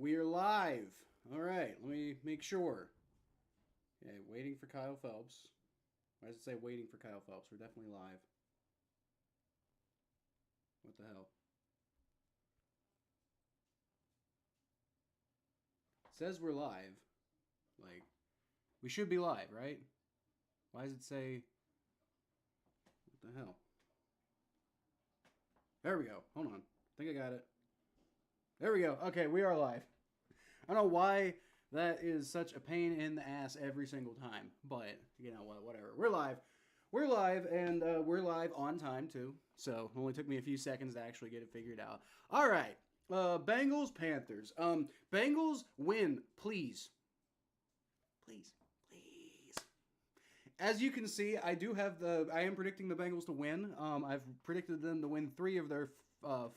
We are live. All right, let me make sure. Okay, waiting for Kyle Phelps. Why does it say waiting for Kyle Phelps? We're definitely live. What the hell? It says we're live. Like, we should be live, right? Why does it say... What the hell? There we go. Hold on. I think I got it. There we go. Okay, we are live. I don't know why that is such a pain in the ass every single time, but you know what? Whatever. We're live. We're live, and we're live on time too. So it only took me a few seconds to actually get it figured out. All right, Bengals Panthers. Bengals win, please. Please. As you can see, I am predicting the Bengals to win. I've predicted them to win 3 of their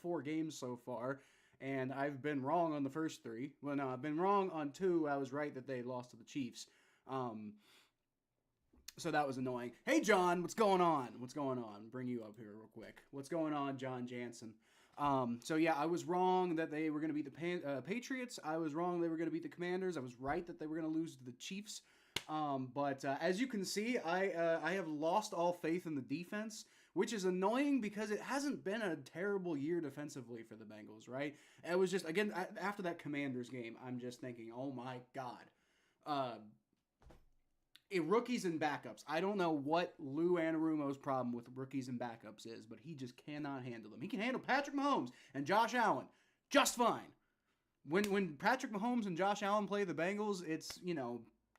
4 games so far. And I've been wrong on the first 3. Well, no, I've been wrong on 2. I was right that they lost to the Chiefs. So that was annoying. Hey, John, what's going on? What's going on? Bring you up here real quick. What's going on, John Jansen? So yeah, I was wrong that they were going to beat the Patriots. I was wrong they were going to beat the Commanders. I was right that they were going to lose to the Chiefs. But as you can see, I have lost all faith in the defense, which is annoying because it hasn't been a terrible year defensively for the Bengals, right? It was just, again, after that Commanders game, I'm just thinking, oh my God. Rookies and backups. I don't know what Lou Anarumo's problem with rookies and backups is, but he just cannot handle them. He can handle Patrick Mahomes and Josh Allen just fine. When Patrick Mahomes and Josh Allen play the Bengals, it's,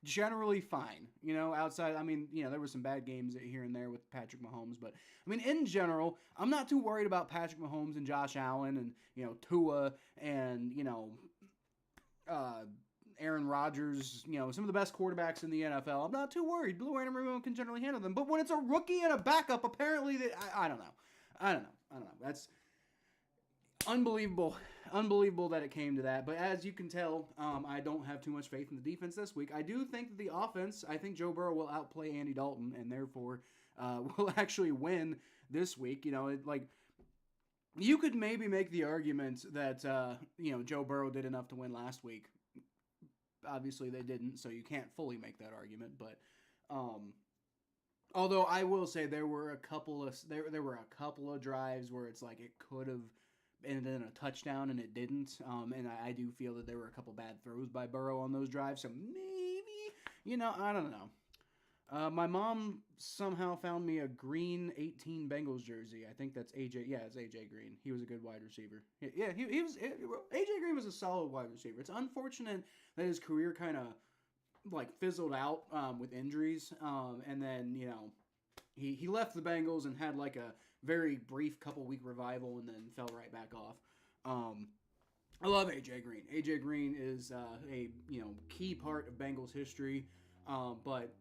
generally fine, outside. I mean, there were some bad games here and there with Patrick Mahomes, but I mean, in general, I'm not too worried about Patrick Mahomes and Josh Allen and, Tua and, Aaron Rodgers, some of the best quarterbacks in the NFL. I'm not too worried. Blue Anarumo can generally handle them. But when it's a rookie and a backup, apparently, I don't know. I don't know. That's unbelievable that it came to that. But as you can tell, I don't have too much faith in the defense this week. I do think that the offense, I think Joe Burrow will outplay Andy Dalton and therefore will actually win this week. You could maybe make the argument that, Joe Burrow did enough to win last week. Obviously they didn't, so you can't fully make that argument. But although I will say there were a couple of drives where it's like it could have ended in a touchdown and it didn't. And I do feel that there were a couple bad throws by Burrow on those drives. So maybe, I don't know. My mom somehow found me a green 18 Bengals jersey. I think that's AJ. Yeah, it's AJ Green. He was a good wide receiver. Yeah, he was. AJ Green was a solid wide receiver. It's unfortunate that his career kind of fizzled out with injuries. And then he left the Bengals and had a very brief couple-week revival and then fell right back off. I love AJ Green. AJ Green is a key part of Bengals history, but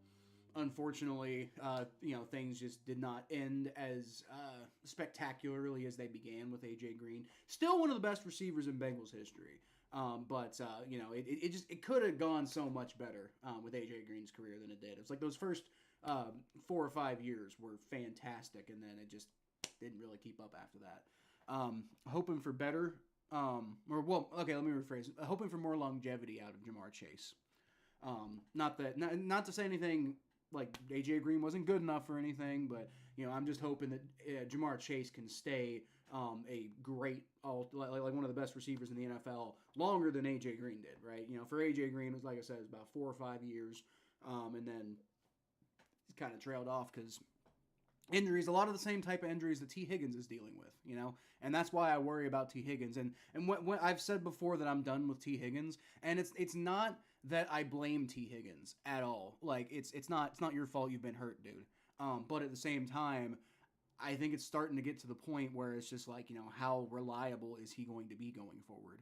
unfortunately, things just did not end as spectacularly as they began with AJ Green. Still one of the best receivers in Bengals history. But it could have gone so much better with AJ Green's career than it did. It was like those first 4 or 5 years were fantastic, and then it just didn't really keep up after that. Hoping for better, let me rephrase. Hoping for more longevity out of Jamar Chase. Not to say anything like AJ Green wasn't good enough or anything, but I'm just hoping that Jamar Chase can stay a great, like one of the best receivers in the NFL longer than AJ Green did, right? For AJ Green, it was, like I said, it was about 4 or 5 years, and then he's kind of trailed off because injuries, a lot of the same type of injuries that T. Higgins is dealing with, and that's why I worry about T. Higgins. And when I've said before that I'm done with T. Higgins, and it's not that I blame T. Higgins at all. Like it's not your fault you've been hurt, dude. But at the same time, I think it's starting to get to the point where it's just how reliable is he going to be going forward?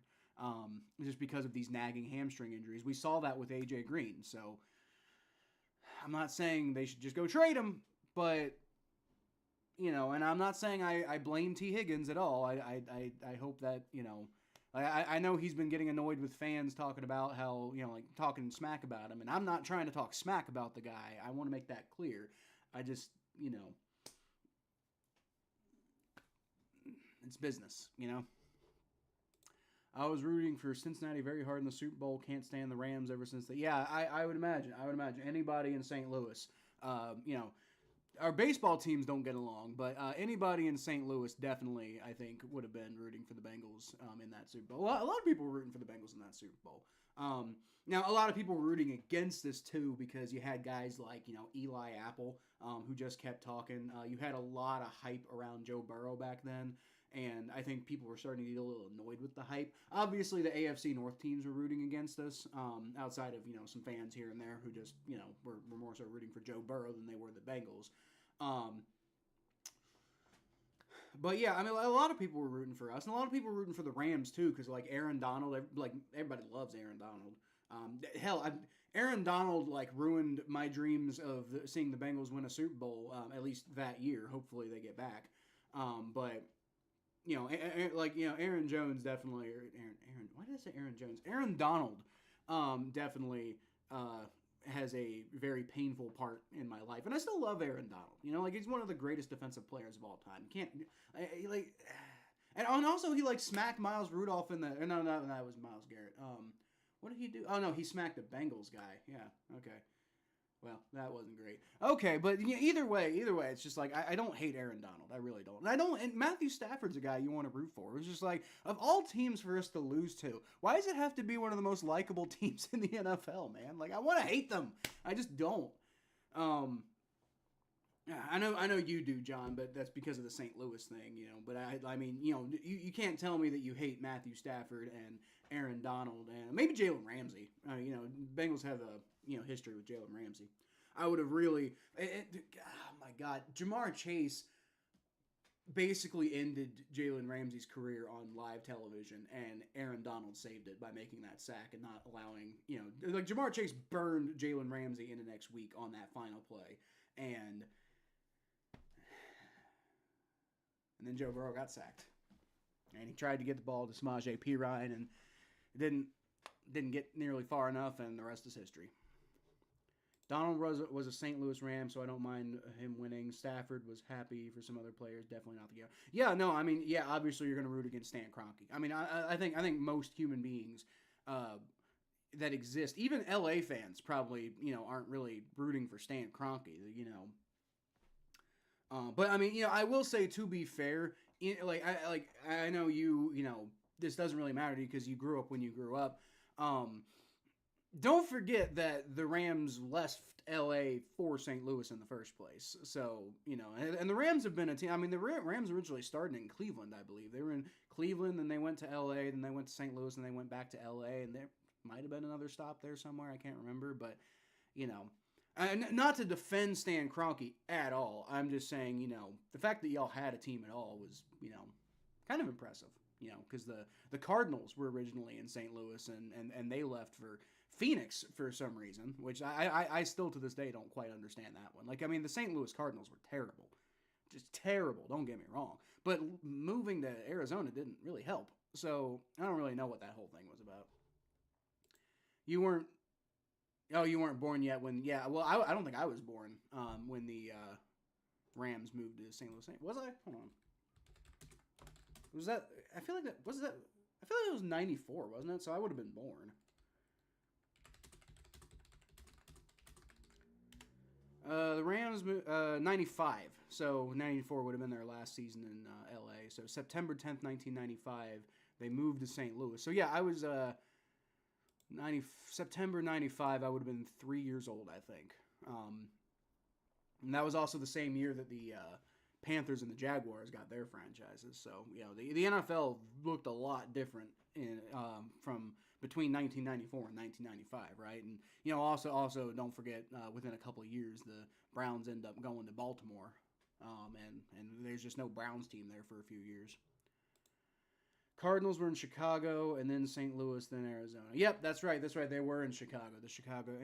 Just because of these nagging hamstring injuries. We saw that with AJ Green. So I'm not saying they should just go trade him, but and I'm not saying I blame T. Higgins at all. I hope that, I know he's been getting annoyed with fans talking about how, talking smack about him. And I'm not trying to talk smack about the guy. I want to make that clear. I just, it's business, I was rooting for Cincinnati very hard in the Super Bowl. Can't stand the Rams ever since that. Yeah, I would imagine. I would imagine anybody in St. Louis, you know, our baseball teams don't get along, but anybody in St. Louis definitely, I think, would have been rooting for the Bengals in that Super Bowl. A lot of people were rooting for the Bengals in that Super Bowl. Now, a lot of people were rooting against this too because you had guys like, Eli Apple, who just kept talking. You had a lot of hype around Joe Burrow back then, and I think people were starting to get a little annoyed with the hype. Obviously, the AFC North teams were rooting against us, outside of, some fans here and there who just, were more so rooting for Joe Burrow than they were the Bengals. But yeah, I mean, a lot of people were rooting for us, and a lot of people were rooting for the Rams too, because like Aaron Donald, everybody loves Aaron Donald. Aaron Donald ruined my dreams of seeing the Bengals win a Super Bowl, at least that year. Hopefully they get back. But Aaron Jones definitely, or Aaron. Why did I say Aaron Jones? Aaron Donald, definitely has a very painful part in my life, and I still love Aaron Donald. He's one of the greatest defensive players of all time. And also he smacked Miles Rudolph in the. No, that was Myles Garrett. What did he do? Oh no, he smacked the Bengals guy. Yeah, okay. Well, that wasn't great. Okay, but either way, it's just I don't hate Aaron Donald. I really don't. And Matthew Stafford's a guy you want to root for. It's just of all teams for us to lose to, why does it have to be one of the most likable teams in the NFL, man? I want to hate them. I just don't. Yeah, I know you do, John, but that's because of the St. Louis thing, But I mean, you can't tell me that you hate Matthew Stafford and Aaron Donald and maybe Jalen Ramsey. Bengals have a history with Jalen Ramsey. I would have really, oh my God, Jamar Chase basically ended Jalen Ramsey's career on live television, and Aaron Donald saved it by making that sack and not allowing, Jamar Chase burned Jalen Ramsey into next week on that final play, and then Joe Burrow got sacked, and he tried to get the ball to Samaje Perine, and didn't get nearly far enough, and the rest is history. Donald was a St. Louis Ram, so I don't mind him winning. Stafford was happy for some other players, definitely not the guy. Yeah, no, I mean, yeah, obviously you're going to root against Stan Kroenke. I mean, I think most human beings that exist, even LA fans probably, aren't really rooting for Stan Kroenke, But I mean, I will say, to be fair, I know this doesn't really matter to you because you grew up when you grew up. Don't forget that the Rams left LA for St. Louis in the first place. So, and the Rams have been a team. I mean, the Rams originally started in Cleveland, I believe. They were in Cleveland, then they went to LA, then they went to St. Louis, and they went back to LA, and there might have been another stop there somewhere. I can't remember, but, not to defend Stan Kroenke at all. I'm just saying, the fact that y'all had a team at all was, kind of impressive, because the Cardinals were originally in St. Louis, and they left for Phoenix for some reason, which I still to this day don't quite understand that one. The St. Louis Cardinals were terrible. Just terrible, don't get me wrong. But moving to Arizona didn't really help. So I don't really know what that whole thing was about. You weren't born yet when, yeah, well, I don't think I was born when the Rams moved to St. Louis. Was I? Hold on. Was that, I feel like it was 94, wasn't it? So I would have been born. The Rams, 95. So 94 would have been their last season in LA. So September 10th, 1995, they moved to St. Louis. So yeah, I was September 95, I would have been 3 years old, I think. And that was also the same year that the Panthers and the Jaguars got their franchises. So, the NFL looked a lot different from between 1994 and 1995, right? And, also don't forget, within a couple of years, the Browns end up going to Baltimore. And there's just no Browns team there for a few years. Cardinals were in Chicago, and then St. Louis, then Arizona. Yep, that's right. They were in Chicago,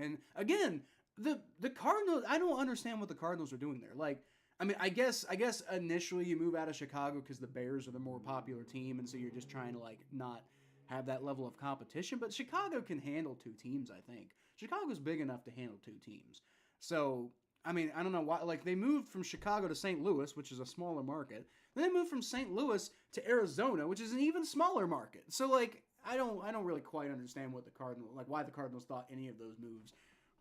and again, the Cardinals, I don't understand what the Cardinals are doing there. I guess initially you move out of Chicago because the Bears are the more popular team, and so you're just trying to not have that level of competition. But Chicago can handle two teams, I think. Chicago's big enough to handle two teams. So I mean, I don't know why. Like, they moved from Chicago to St. Louis, which is a smaller market. Then they moved from St. Louis to Arizona, which is an even smaller market. So, like, I don't really quite understand what the Cardinals, like, why the Cardinals thought any of those moves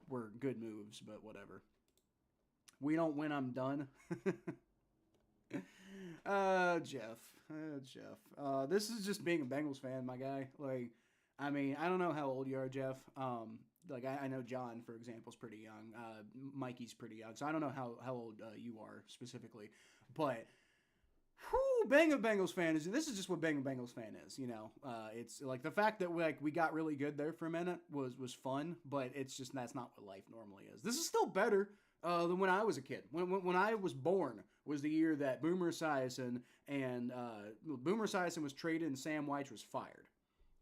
were good moves, but whatever. We don't win, I'm done. Jeff. This is just being a Bengals fan, my guy. Like, I mean, I don't know how old you are, Jeff. Like, I know John, for example, is pretty young. Mikey's pretty young. So I don't know how old you are specifically. But, being a Bengals fan this is just what being a Bengals fan is, you know. It's like the fact that we got really good there for a minute was fun, but it's just that's not what life normally is. This is still better than when I was a kid. When I was born was the year that Boomer Esiason was traded and Sam White was fired.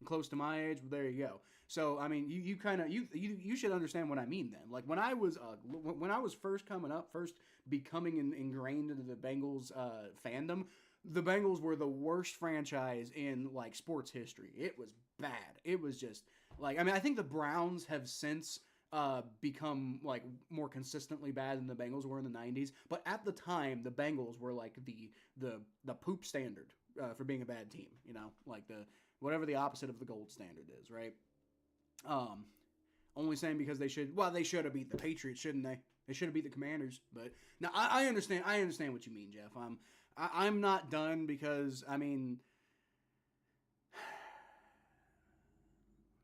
Close to my age, but there you go. So I mean, you should understand what I mean then. Like when I was first coming up, first becoming ingrained into the Bengals fandom, the Bengals were the worst franchise in like sports history. It was bad. It was just like, I mean, I think the Browns have since become like more consistently bad than the Bengals were in the 90s, but at the time the Bengals were like the poop standard for being a bad team, you know, like the whatever the opposite of the gold standard is, right? Only saying because they should have beat the Patriots, shouldn't they? They should have beat the Commanders, but now I understand what you mean, Jeff. I'm not done because I mean,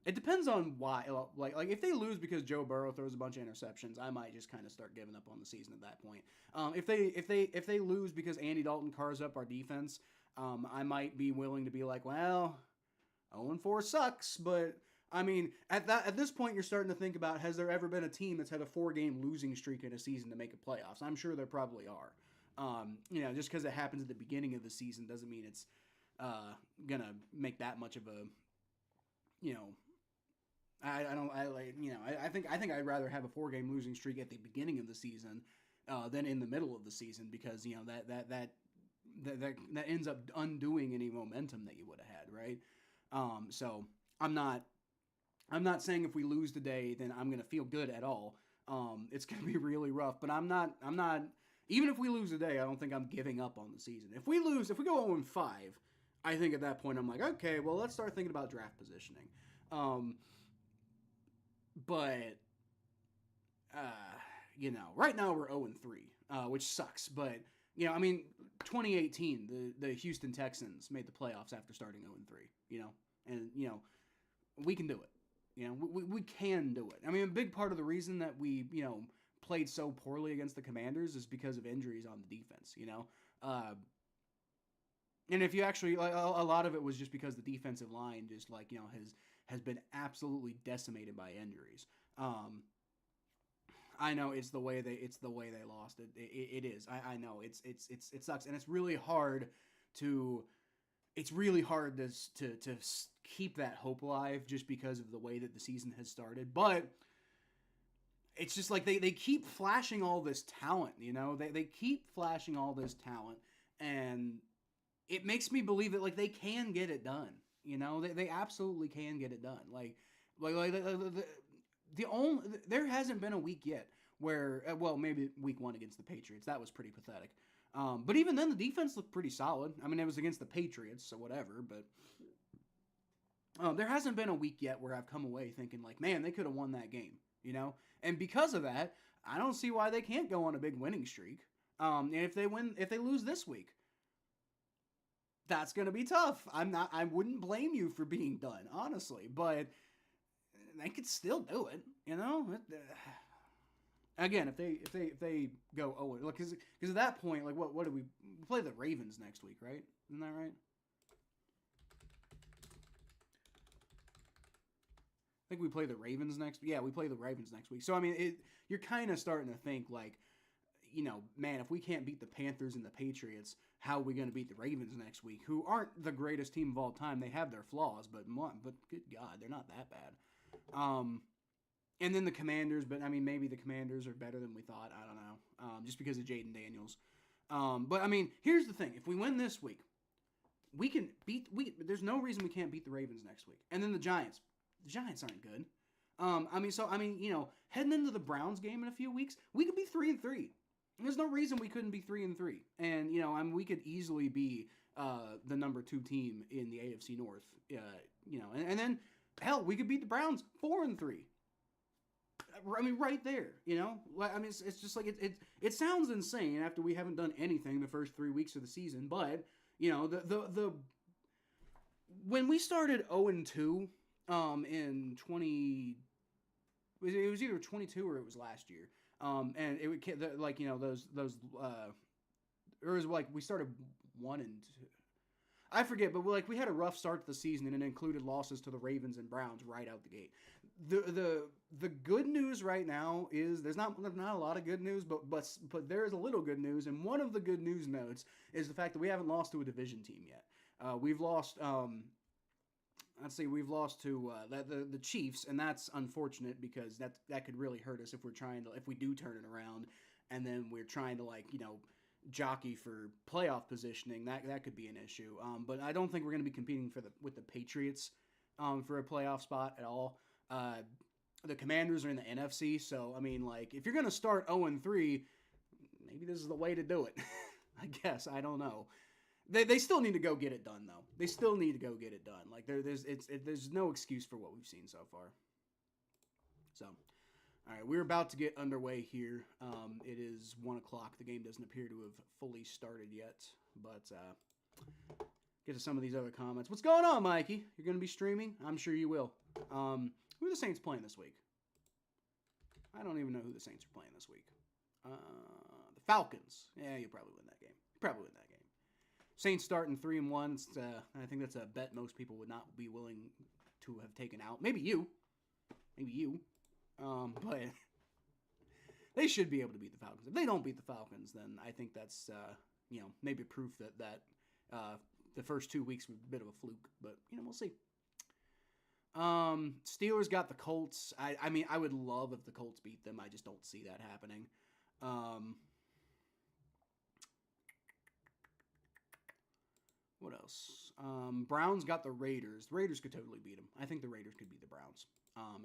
it depends on why. Like if they lose because Joe Burrow throws a bunch of interceptions, I might just kind of start giving up on the season at that point. If they lose because Andy Dalton cars up our defense, I might be willing to be like, well, 0-4 sucks, but I mean, at this point, you're starting to think about, has there ever been a team that's had a 4-game losing streak in a season to make a playoffs? I'm sure there probably are. You know, just because it happens at the beginning of the season doesn't mean it's gonna make that much of a, you know. I think I'd rather have a 4-game losing streak at the beginning of the season than in the middle of the season, because you know that ends up undoing any momentum that you would have had, right? So I'm not saying if we lose today, then I'm gonna feel good at all. It's gonna be really rough, but I'm not. Even if we lose today, I don't think I'm giving up on the season. If we go 0-5, I think at that point I'm like, okay, well, let's start thinking about draft positioning. But you know, right now we're 0-3, which sucks. But you know, I mean, 2018, the Houston Texans made the playoffs after starting 0-3. You know, and you know, we can do it. You know, we can do it. I mean, a big part of the reason that we, you know, played so poorly against the Commanders is because of injuries on the defense, you know? And if you actually, like, a lot of it was just because the defensive line just, like, you know, has been absolutely decimated by injuries. I know it's the way they lost it. It is. I know it sucks. And it's really hard to keep that hope alive just because of the way that the season has started. But it's just like they keep flashing all this talent, you know? They keep flashing all this talent, and it makes me believe that, like, they can get it done. You know? They absolutely can get it done. There hasn't been a week yet where, well, maybe week 1 against the Patriots. That was pretty pathetic. But even then, the defense looked pretty solid. I mean, it was against the Patriots, so whatever. But there hasn't been a week yet where I've come away thinking, like, man, they could have won that game, you know? And because of that, I don't see why they can't go on a big winning streak. And if they lose this week, that's going to be tough. I wouldn't blame you for being done, honestly. But they could still do it, you know? Again, if they go 0, look, because at that point, like, what do we play the Ravens next week, right? Isn't that right? I think we play the Ravens next. Yeah, we play the Ravens next week. So I mean, you're kind of starting to think like, you know, man, if we can't beat the Panthers and the Patriots, how are we going to beat the Ravens next week? Who aren't the greatest team of all time? They have their flaws, but good God, they're not that bad. And then the Commanders, but I mean, maybe the Commanders are better than we thought. I don't know, just because of Jaden Daniels. But I mean, here's the thing: if we win this week, we can beat. There's no reason we can't beat the Ravens next week. And then the Giants. The Giants aren't good. Heading into the Browns game in a few weeks, we could be 3-3. There's no reason we couldn't be 3-3, and we could easily be the number 2 team in the AFC North. And then hell, we could beat the Browns 4-3. Right there. It's just like it sounds insane after we haven't done anything the first 3 weeks of the season, but the when we started 0-2 in 20. It was either 22 or it was last year. And it would or it was like we started 1-2. I forget, but we had a rough start to the season, and it included losses to the Ravens and Browns right out the gate. The good news right now is there's not a lot of good news, but there is a little good news, and one of the good news notes is the fact that we haven't lost to a division team yet. We've lost. We've lost to the Chiefs, and that's unfortunate because that could really hurt us if we do turn it around, and then we're trying to jockey for playoff positioning. That could be an issue. But I don't think we're going to be competing with the Patriots for a playoff spot at all. The Commanders are in the NFC, so if you're going to start 0-3, maybe this is the way to do it. I guess, I don't know. They still need to go get it done, though. They still need to go get it done. There's no excuse for what we've seen so far. So, all right, we're about to get underway here. It is 1 o'clock. The game doesn't appear to have fully started yet, but get to some of these other comments. What's going on, Mikey? You're going to be streaming? I'm sure you will. Who are the Saints playing this week? I don't even know who the Saints are playing this week. The Falcons. Yeah, you'll probably win that game. Saints starting 3-1. I think that's a bet most people would not be willing to have taken out. Maybe you. But they should be able to beat the Falcons. If they don't beat the Falcons, then I think that's maybe proof that the first 2 weeks were a bit of a fluke. But we'll see. Steelers got the Colts. I would love if the Colts beat them. I just don't see that happening. What else? Browns got the Raiders. The Raiders could totally beat them. I think the Raiders could beat the Browns.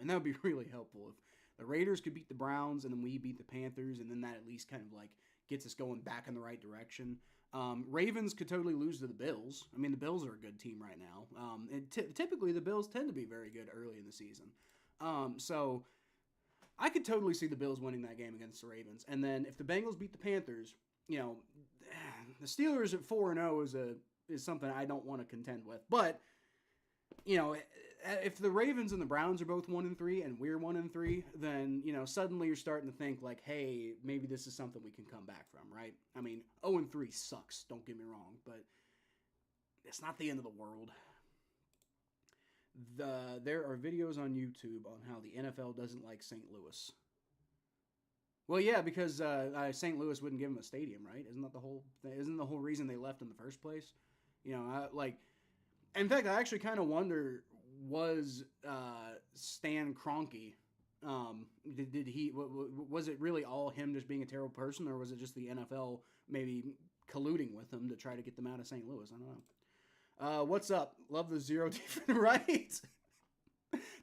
And that would be really helpful if the Raiders could beat the Browns and then we beat the Panthers, and then that at least kind of gets us going back in the right direction. Ravens could totally lose to the Bills. The Bills are a good team right now. And typically the Bills tend to be very good early in the season. So I could totally see the Bills winning that game against the Ravens. And then if the Bengals beat the Panthers, the Steelers at 4-0 is something I don't want to contend with. But, if the Ravens and the Browns are both 1-3 and we're 1-3, then, suddenly you're starting to think hey, maybe this is something we can come back from, right? 0-3 sucks, don't get me wrong, but it's not the end of the world. There are videos on YouTube on how the NFL doesn't like St. Louis. Well, yeah, because St. Louis wouldn't give them a stadium, right? Isn't the whole reason they left in the first place? In fact, I actually kind of wonder, was Stan Kroenke, was it really all him just being a terrible person, or was it just the NFL maybe colluding with him to try to get them out of St. Louis? I don't know. What's up? Love the zero defense, right?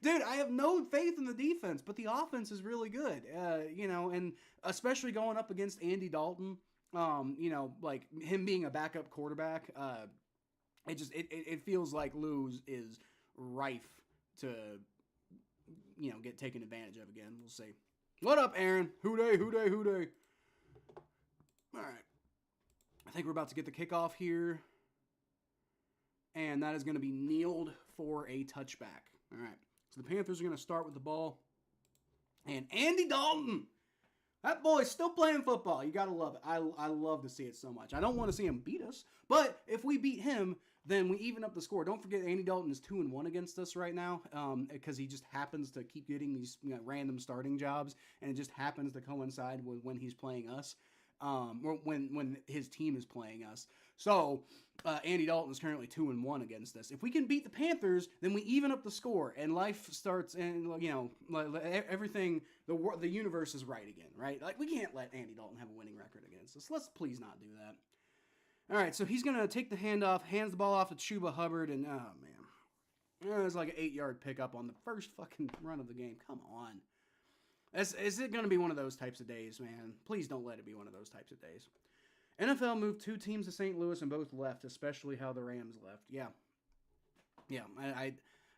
Dude, I have no faith in the defense, but the offense is really good. And especially going up against Andy Dalton, him being a backup quarterback, it feels like Lou is rife to, get taken advantage of again. We'll see. What up, Aaron? Who day? All right. I think we're about to get the kickoff here. And that is going to be kneeled for a touchback. All right. So the Panthers are going to start with the ball. And Andy Dalton, that boy's still playing football. You got to love it. I love to see it so much. I don't want to see him beat us. But if we beat him, then we even up the score. Don't forget, Andy Dalton is 2-1 against us right now because he just happens to keep getting these random starting jobs. And it just happens to coincide with when he's playing us. Or when his team is playing us. So, Andy Dalton is currently 2-1 against us. If we can beat the Panthers, then we even up the score, and life starts, and everything, the universe is right again, right? We can't let Andy Dalton have a winning record against us. Let's please not do that. All right, so he's gonna take the handoff, hands the ball off to Chuba Hubbard, and oh man, It was like an 8-yard pickup on the first fucking run of the game. Come on. Is it going to be one of those types of days, man? Please don't let it be one of those types of days. NFL moved 2 teams to St. Louis and both left, especially how the Rams left. Yeah. Yeah,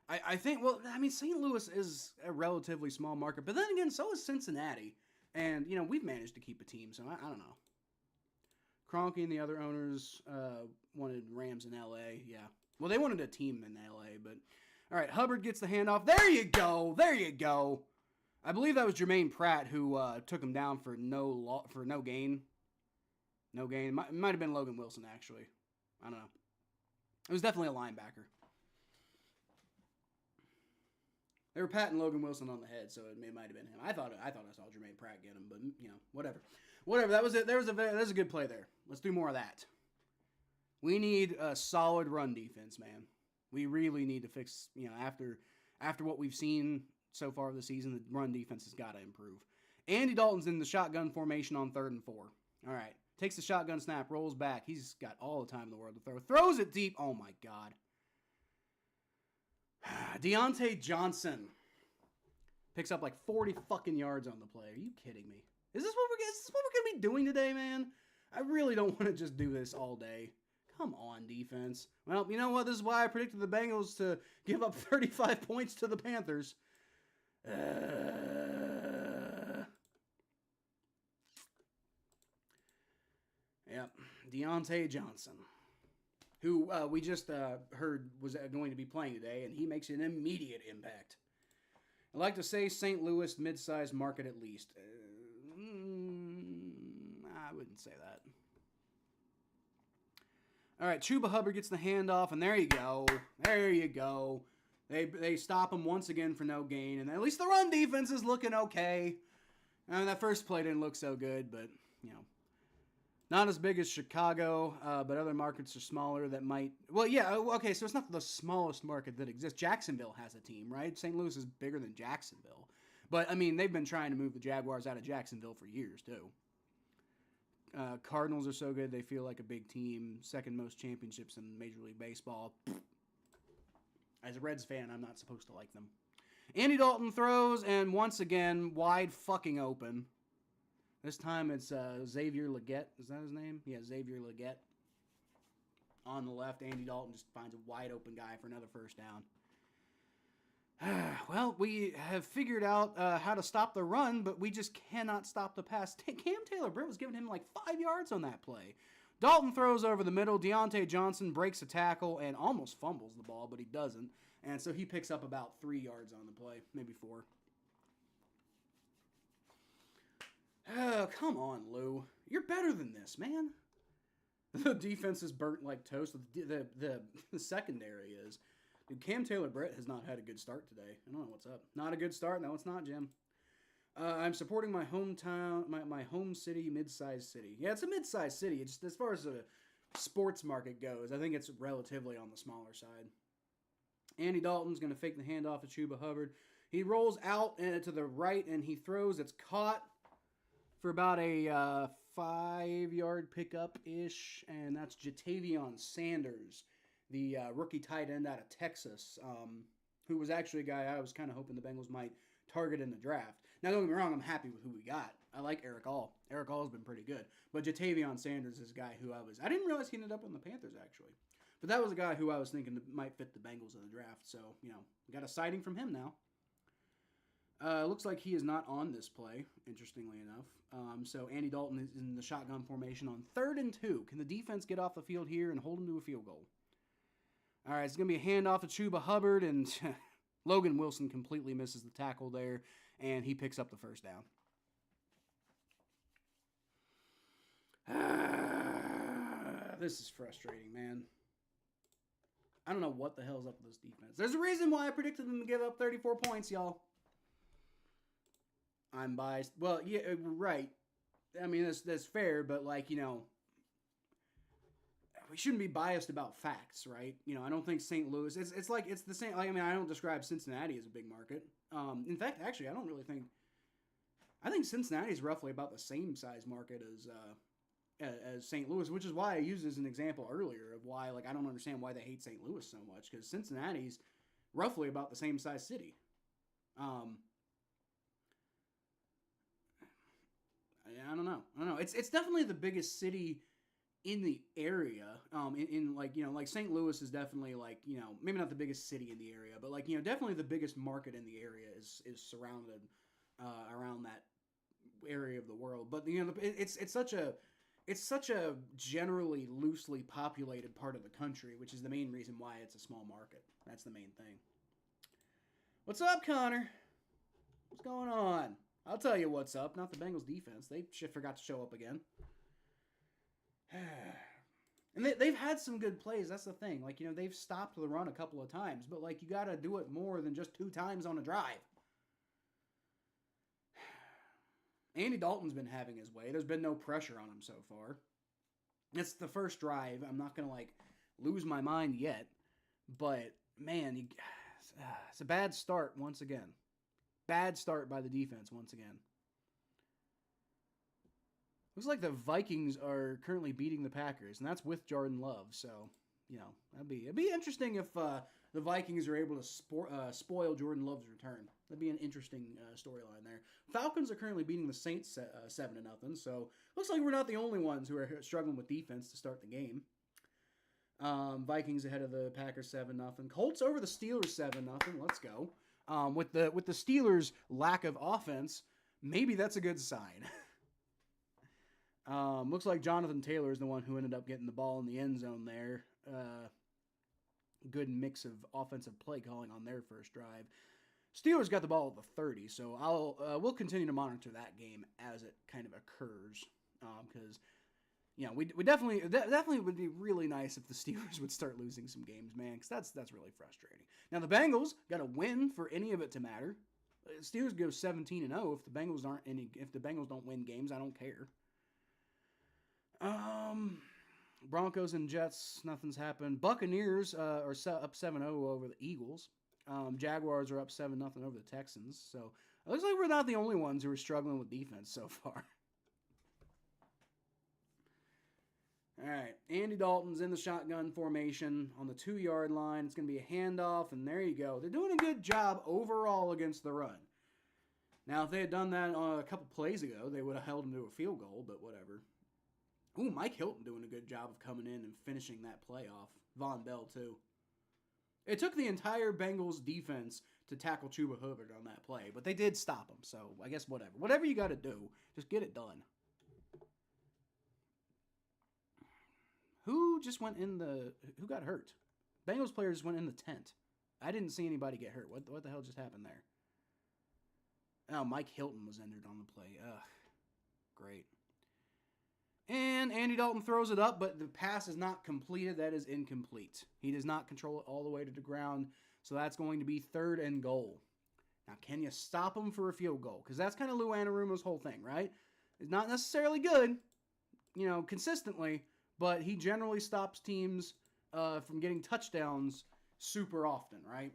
I think, well, I mean, St. Louis is a relatively small market, but then again, so is Cincinnati. And, you know, we've managed to keep a team, so I don't know. Kroenke and the other owners wanted Rams in L.A., yeah. Well, they wanted a team in L.A., but... All right, Hubbard gets the handoff. There you go! There you go! I believe that was Jermaine Pratt who took him down for no gain. No gain. It might have been Logan Wilson, actually. I don't know. It was definitely a linebacker. They were patting Logan Wilson on the head, so it might have been him. I thought I saw Jermaine Pratt get him, but you know, whatever. That was it. That was a good play there. Let's do more of that. We need a solid run defense, man. We really need to fix. You know, after what we've seen so far this season, the run defense has got to improve. Andy Dalton's in the shotgun formation on 3rd and 4. All right, takes the shotgun snap, rolls back. He's got all the time in the world to throw. Throws it deep. Oh my God. Deontay Johnson picks up like 40 fucking yards on the play. Are you kidding me? Is this what we're going to be doing today, man? I really don't want to just do this all day. Come on, defense. Well, you know what? This is why I predicted the Bengals to give up 35 points to the Panthers. Yep. Deontay Johnson, who we just heard was going to be playing today, and he makes an immediate impact. I like to say St. Louis mid-sized market at least. I wouldn't say that. All right, Chuba Hubbard gets the handoff, and there you go. There you go. They stop him once again for no gain, and at least the run defense is looking okay. That first play didn't look so good, but, you know. Not as big as Chicago, but other markets are smaller that might... Well, yeah, okay, so it's not the smallest market that exists. Jacksonville has a team, right? St. Louis is bigger than Jacksonville. But, I mean, they've been trying to move the Jaguars out of Jacksonville for years, too. Cardinals are so good, they feel like a big team. Second most championships in Major League Baseball. As a Reds fan, I'm not supposed to like them. Andy Dalton throws, and once again, wide fucking open. This time it's Xavier Legette. Is that his name? Yeah, Xavier Legette. On the left, Andy Dalton just finds a wide open guy for another first down. Well, we have figured out how to stop the run, but we just cannot stop the pass. Cam Taylor-Britt was giving him like 5 yards on that play. Dalton throws over the middle. Deontay Johnson breaks a tackle and almost fumbles the ball, but he doesn't. And so he picks up about 3 yards on the play, maybe 4. Oh, come on, Lou. You're better than this, man. The defense is burnt like toast. The secondary is. Dude, Cam Taylor-Britt has not had a good start today. I don't know what's up. Not a good start? No, it's not, Jim. I'm supporting my hometown, my home city, mid-sized city. Yeah, it's a mid-sized city. It's just, as far as the sports market goes, I think it's relatively on the smaller side. Andy Dalton's going to fake the handoff to Chuba Hubbard. He rolls out to the right, and he throws. It's caught for about a 5-yard pickup-ish, and that's Jatavion Sanders, the rookie tight end out of Texas, who was actually a guy I was kind of hoping the Bengals might target in the draft. Now, don't get me wrong, I'm happy with who we got. I like Eric All. Eric All's been pretty good. But Jatavion Sanders is a guy who I didn't realize he ended up on the Panthers, actually. But that was a guy who I was thinking might fit the Bengals in the draft. So, you know, we got a sighting from him now. Looks like he is not on this play, interestingly enough. So Andy Dalton is in the shotgun formation on 3rd and 2. Can the defense get off the field here and hold him to a field goal? All right, it's going to be a handoff to Chuba Hubbard, and Logan Wilson completely misses the tackle there, and he picks up the first down. This is frustrating, man. I don't know what the hell's up with this defense. There's a reason why I predicted them to give up 34 points, y'all. I'm biased. Well, yeah, right. I mean, that's fair, but, like, you know, we shouldn't be biased about facts, right? You know, I don't think St. Louis, it's like, it's the same, like, I mean, I don't describe Cincinnati as a big market. In fact, actually, I don't really think, I think Cincinnati is roughly about the same size market as St. Louis, which is why I used as an example earlier of why, like, I don't understand why they hate St. Louis so much, because Cincinnati's roughly about the same size city. I don't know. It's definitely the biggest city in the area. In like, like St. Louis is definitely like, maybe not the biggest city in the area, but like, definitely the biggest market in the area is surrounded around that area of the world. But it's such a generally loosely populated part of the country, which is the main reason why it's a small market. That's the main thing. What's up, Connor? What's going on? I'll tell you what's up. Not the Bengals defense. They forgot to show up again. And they've had some good plays. That's the thing. Like, they've stopped the run a couple of times, but like, you got to do it more than just 2 times on a drive. Andy Dalton's been having his way. There's been no pressure on him so far. It's the first drive. I'm not going to like lose my mind yet, but man, it's a bad start once again. Bad start by the defense once again. Looks like the Vikings are currently beating the Packers, and that's with Jordan Love. So, it'd be interesting if the Vikings are able to spoil Jordan Love's return. That'd be an interesting storyline there. Falcons are currently beating the Saints 7-0. So, looks like we're not the only ones who are struggling with defense to start the game. Vikings ahead of the Packers 7-0. Colts over the Steelers 7-0. Let's go. With the Steelers' lack of offense, maybe that's a good sign. Looks like Jonathan Taylor is the one who ended up getting the ball in the end zone there. Good mix of offensive play calling on their first drive. Steelers got the ball at the 30, so we'll continue to monitor that game as it kind of occurs, because we definitely would be really nice if the Steelers would start losing some games, man, because that's really frustrating. Now the Bengals got to win for any of it to matter. Steelers go 17-0. If the Bengals don't win games, I don't care. Broncos and Jets, nothing's happened. Buccaneers are up 7-0 over the Eagles. Jaguars are up 7-0 over the Texans. So it looks like we're not the only ones who are struggling with defense so far. All right, Andy Dalton's in the shotgun formation on the 2-yard line. It's going to be a handoff, and there you go. They're doing a good job overall against the run. Now, if they had done that a couple plays ago, they would have held him to a field goal, but whatever. Ooh, Mike Hilton doing a good job of coming in and finishing that play off. Von Bell, too. It took the entire Bengals defense to tackle Chuba Hubbard on that play, but they did stop him, so I guess whatever. Whatever you got to do, just get it done. Who got hurt? Bengals players went in the tent. I didn't see anybody get hurt. What the hell just happened there? Oh, Mike Hilton was injured on the play. Ugh. Great. And Andy Dalton throws it up, but the pass is not completed. That is incomplete. He does not control it all the way to the ground, so that's going to be 3rd and goal. Now, can you stop him for a field goal? Because that's kind of Lou Anarumo's whole thing, right? It's not necessarily good, consistently, but he generally stops teams from getting touchdowns super often, right?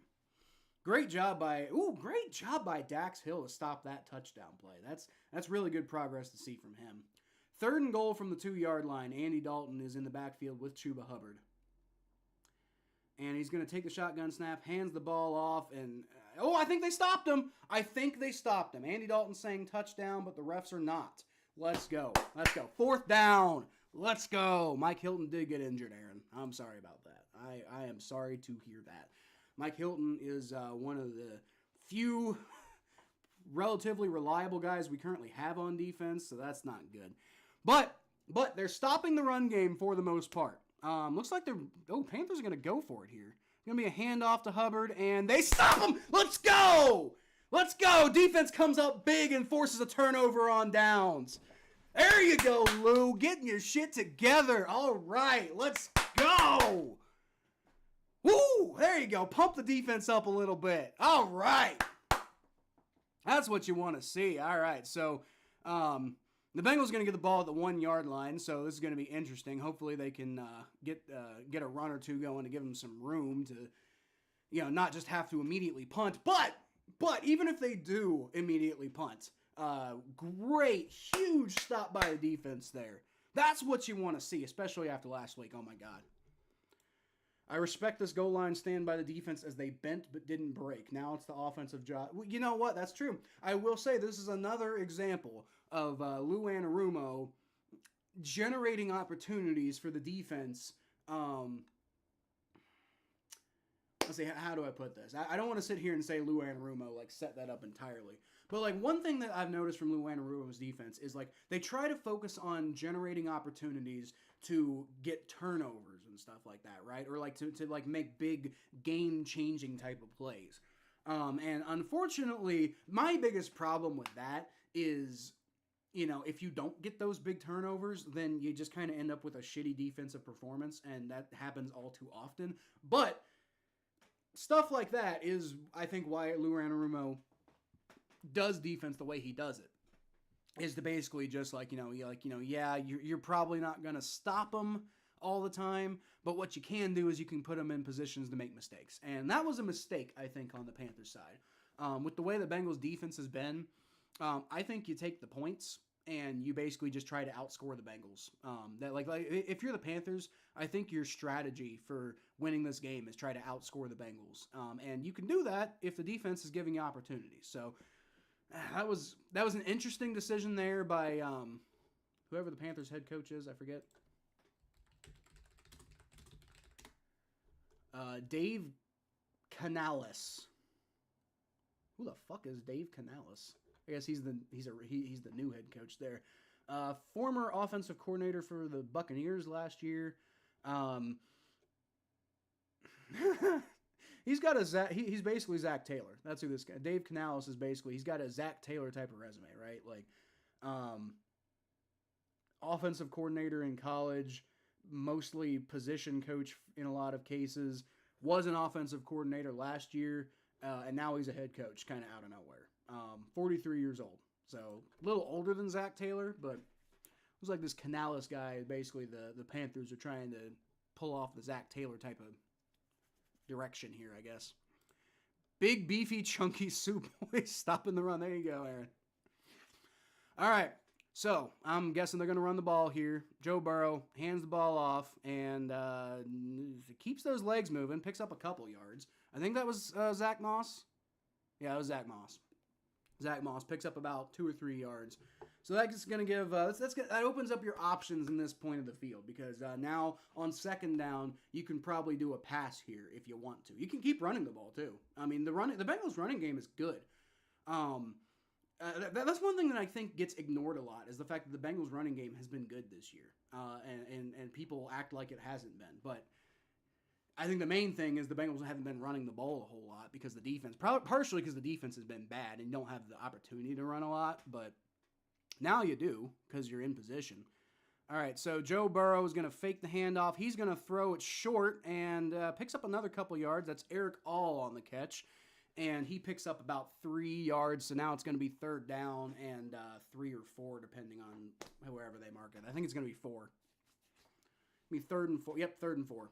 Great job by Dax Hill to stop that touchdown play. That's really good progress to see from him. 3rd and goal from the 2-yard line. Andy Dalton is in the backfield with Chuba Hubbard. And he's going to take the shotgun snap, hands the ball off, and I think they stopped him. Andy Dalton's saying touchdown, but the refs are not. Let's go. 4th down. Let's go. Mike Hilton did get injured, Aaron. I'm sorry about that. I am sorry to hear that. Mike Hilton is one of the few relatively reliable guys we currently have on defense, so that's not good. But they're stopping the run game for the most part. Looks like Panthers are going to go for it here. Going to be a handoff to Hubbard, and they stop him. Let's go. Defense comes up big and forces a turnover on downs. There you go, Lou. Getting your shit together. All right, let's go. Woo, there you go. Pump the defense up a little bit. All right. That's what you want to see. All right, so the Bengals are going to get the ball at the 1-yard line, so this is going to be interesting. Hopefully they can get a run or two going to give them some room to, not just have to immediately punt. But even if they do immediately punt, great, huge stop by the defense there. That's what you want to see, especially after last week. Oh, my God. I respect this goal line stand by the defense as they bent but didn't break. Now it's the offensive job. You know what? That's true. I will say this is another example of Lou Anarumo generating opportunities for the defense. Let's see, how do I put this? I don't want to sit here and say Lou Anarumo like set that up entirely. But like one thing that I've noticed from Lou Anarumo's defense is like they try to focus on generating opportunities to get turnovers and stuff like that, right? Or like to like make big game-changing type of plays. And unfortunately, my biggest problem with that is, you know, if you don't get those big turnovers, then you just kind of end up with a shitty defensive performance, and that happens all too often. But stuff like that is, I think, why Lou Anarumo does defense the way he does it. Is to basically just yeah, you're probably not going to stop them all the time, but what you can do is you can put them in positions to make mistakes. And that was a mistake, I think, on the Panthers side. With the way the Bengals defense has been, I think you take the points and you basically just try to outscore the Bengals. If you're the Panthers, I think your strategy for winning this game is try to outscore the Bengals. And you can do that if the defense is giving you opportunities. So that was an interesting decision there by whoever the Panthers head coach is. I forget. Dave Canales. Who the fuck is Dave Canales? I guess he's the new head coach there. Former offensive coordinator for the Buccaneers last year. He's got he's basically Zach Taylor. That's who this guy. Dave Canales is basically, he's got a Zach Taylor type of resume, right? Like, offensive coordinator in college, mostly position coach in a lot of cases. Was an offensive coordinator last year, and now he's a head coach, kind of out of nowhere. 43 years old, so a little older than Zach Taylor, but it was like this Canales guy. Basically, the Panthers are trying to pull off the Zach Taylor type of direction here, I guess. Big, beefy, chunky soup boy stopping the run. There you go, Aaron. All right, so I'm guessing they're going to run the ball here. Joe Burrow hands the ball off and keeps those legs moving, picks up a couple yards. I think that was Zach Moss. Yeah, it was Zach Moss. Zach Moss picks up about 2 or 3 yards. So that's going to give that opens up your options in this point of the field, because now on second down you can probably do a pass here if you want to. You can keep running the ball too. I mean, the Bengals running game is good. That's one thing that I think gets ignored a lot, is the fact that the Bengals running game has been good this year, and people act like it hasn't been. But I think the main thing is the Bengals haven't been running the ball a whole lot because the defense, partially because the defense has been bad and you don't have the opportunity to run a lot, but now you do because you're in position. All right, so Joe Burrow is going to fake the handoff. He's going to throw it short and picks up another couple yards. That's Eric All on the catch, and he picks up about 3 yards. So now it's going to be third down and 3 or 4, depending on whoever they mark it. I think it's going to be 4. Be third and 4. Yep, third and 4.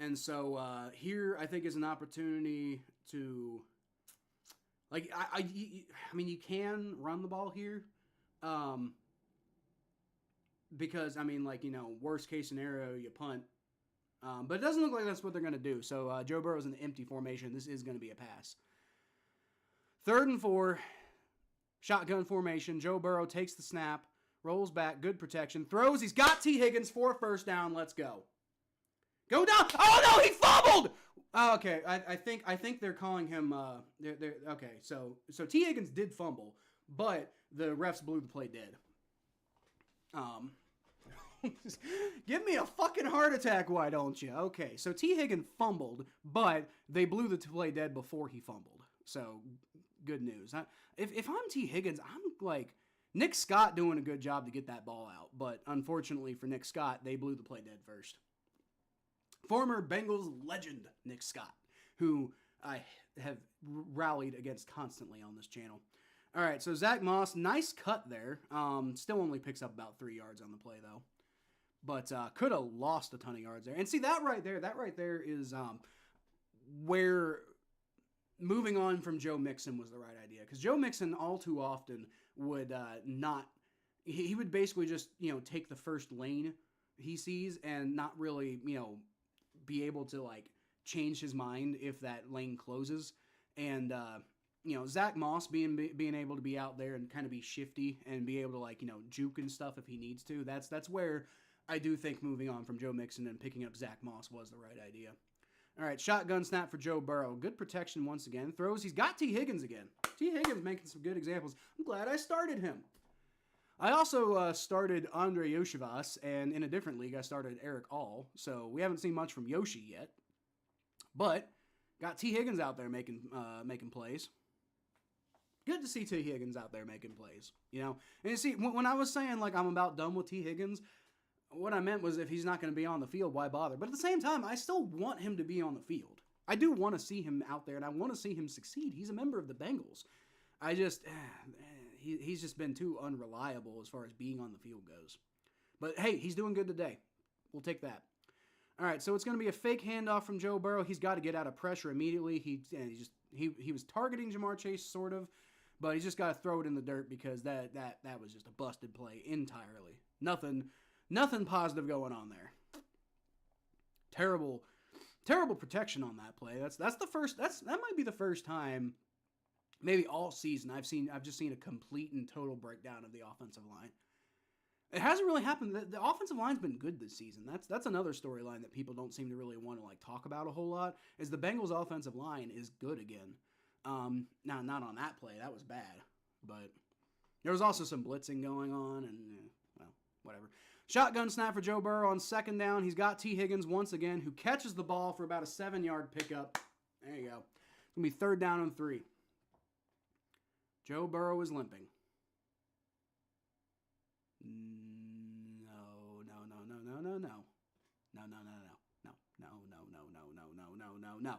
And so here, I think, is an opportunity to, like, I mean, you can run the ball here, because, I mean, like, you know, worst case scenario, you punt. But it doesn't look like that's what they're going to do. So Joe Burrow's in the empty formation. This is going to be a pass. Third and 4, shotgun formation. Joe Burrow takes the snap, rolls back, good protection, throws. He's got T. Higgins for a first down. Let's go. Go down. Oh, no, he fumbled. Oh, okay, I think they're calling him. Okay. So T. Higgins did fumble, but the refs blew the play dead. Give me a fucking heart attack, why don't you? Okay, so T. Higgins fumbled, but they blew the play dead before he fumbled. So good news. If I'm T. Higgins, I'm like Nick Scott doing a good job to get that ball out, but unfortunately for Nick Scott, they blew the play dead first. Former Bengals legend Nick Scott, who I have rallied against constantly on this channel. All right, so Zach Moss, nice cut there. Still only picks up about 3 yards on the play, though. But could have lost a ton of yards there. And see, that right there is where moving on from Joe Mixon was the right idea. Because Joe Mixon all too often would he would basically just, you know, take the first lane he sees and not really, you know, be able to like change his mind if that lane closes. And Zach Moss being able to be out there and kind of be shifty and be able to like juke and stuff if he needs to. That's where I do think moving on from Joe Mixon and picking up Zach Moss was the right idea. All right, shotgun snap for Joe Burrow. Good protection once again. Throws. He's got T. Higgins again. T. Higgins making some good examples. I'm glad I started him. I also started Andre Yoshivas, and in a different league, I started Eric All. So we haven't seen much from Yoshi yet. But got T. Higgins out there making plays. Good to see T. Higgins out there making plays. And you see, when I was saying, like, I'm about done with T. Higgins, what I meant was if he's not going to be on the field, why bother? But at the same time, I still want him to be on the field. I do want to see him out there, and I want to see him succeed. He's a member of the Bengals. He's just been too unreliable as far as being on the field goes. But, hey, he's doing good today. We'll take that. All right, so it's going to be a fake handoff from Joe Burrow. He's got to get out of pressure immediately. He was targeting Jamar Chase, sort of, but he's just got to throw it in the dirt because that was just a busted play entirely. Nothing positive going on there. Terrible protection on that play. That might be the first time, maybe all season, I've just seen a complete and total breakdown of the offensive line. It hasn't really happened. The offensive line's been good this season. That's another storyline that people don't seem to really want to like talk about a whole lot. Is the Bengals' offensive line is good again? Now not on that play. That was bad, but there was also some blitzing going on, and whatever. Shotgun snap for Joe Burrow on second down. He's got T. Higgins once again, who catches the ball for about a 7-yard pickup. There you go. It's going to be 3rd down and 3. Joe Burrow is limping. No.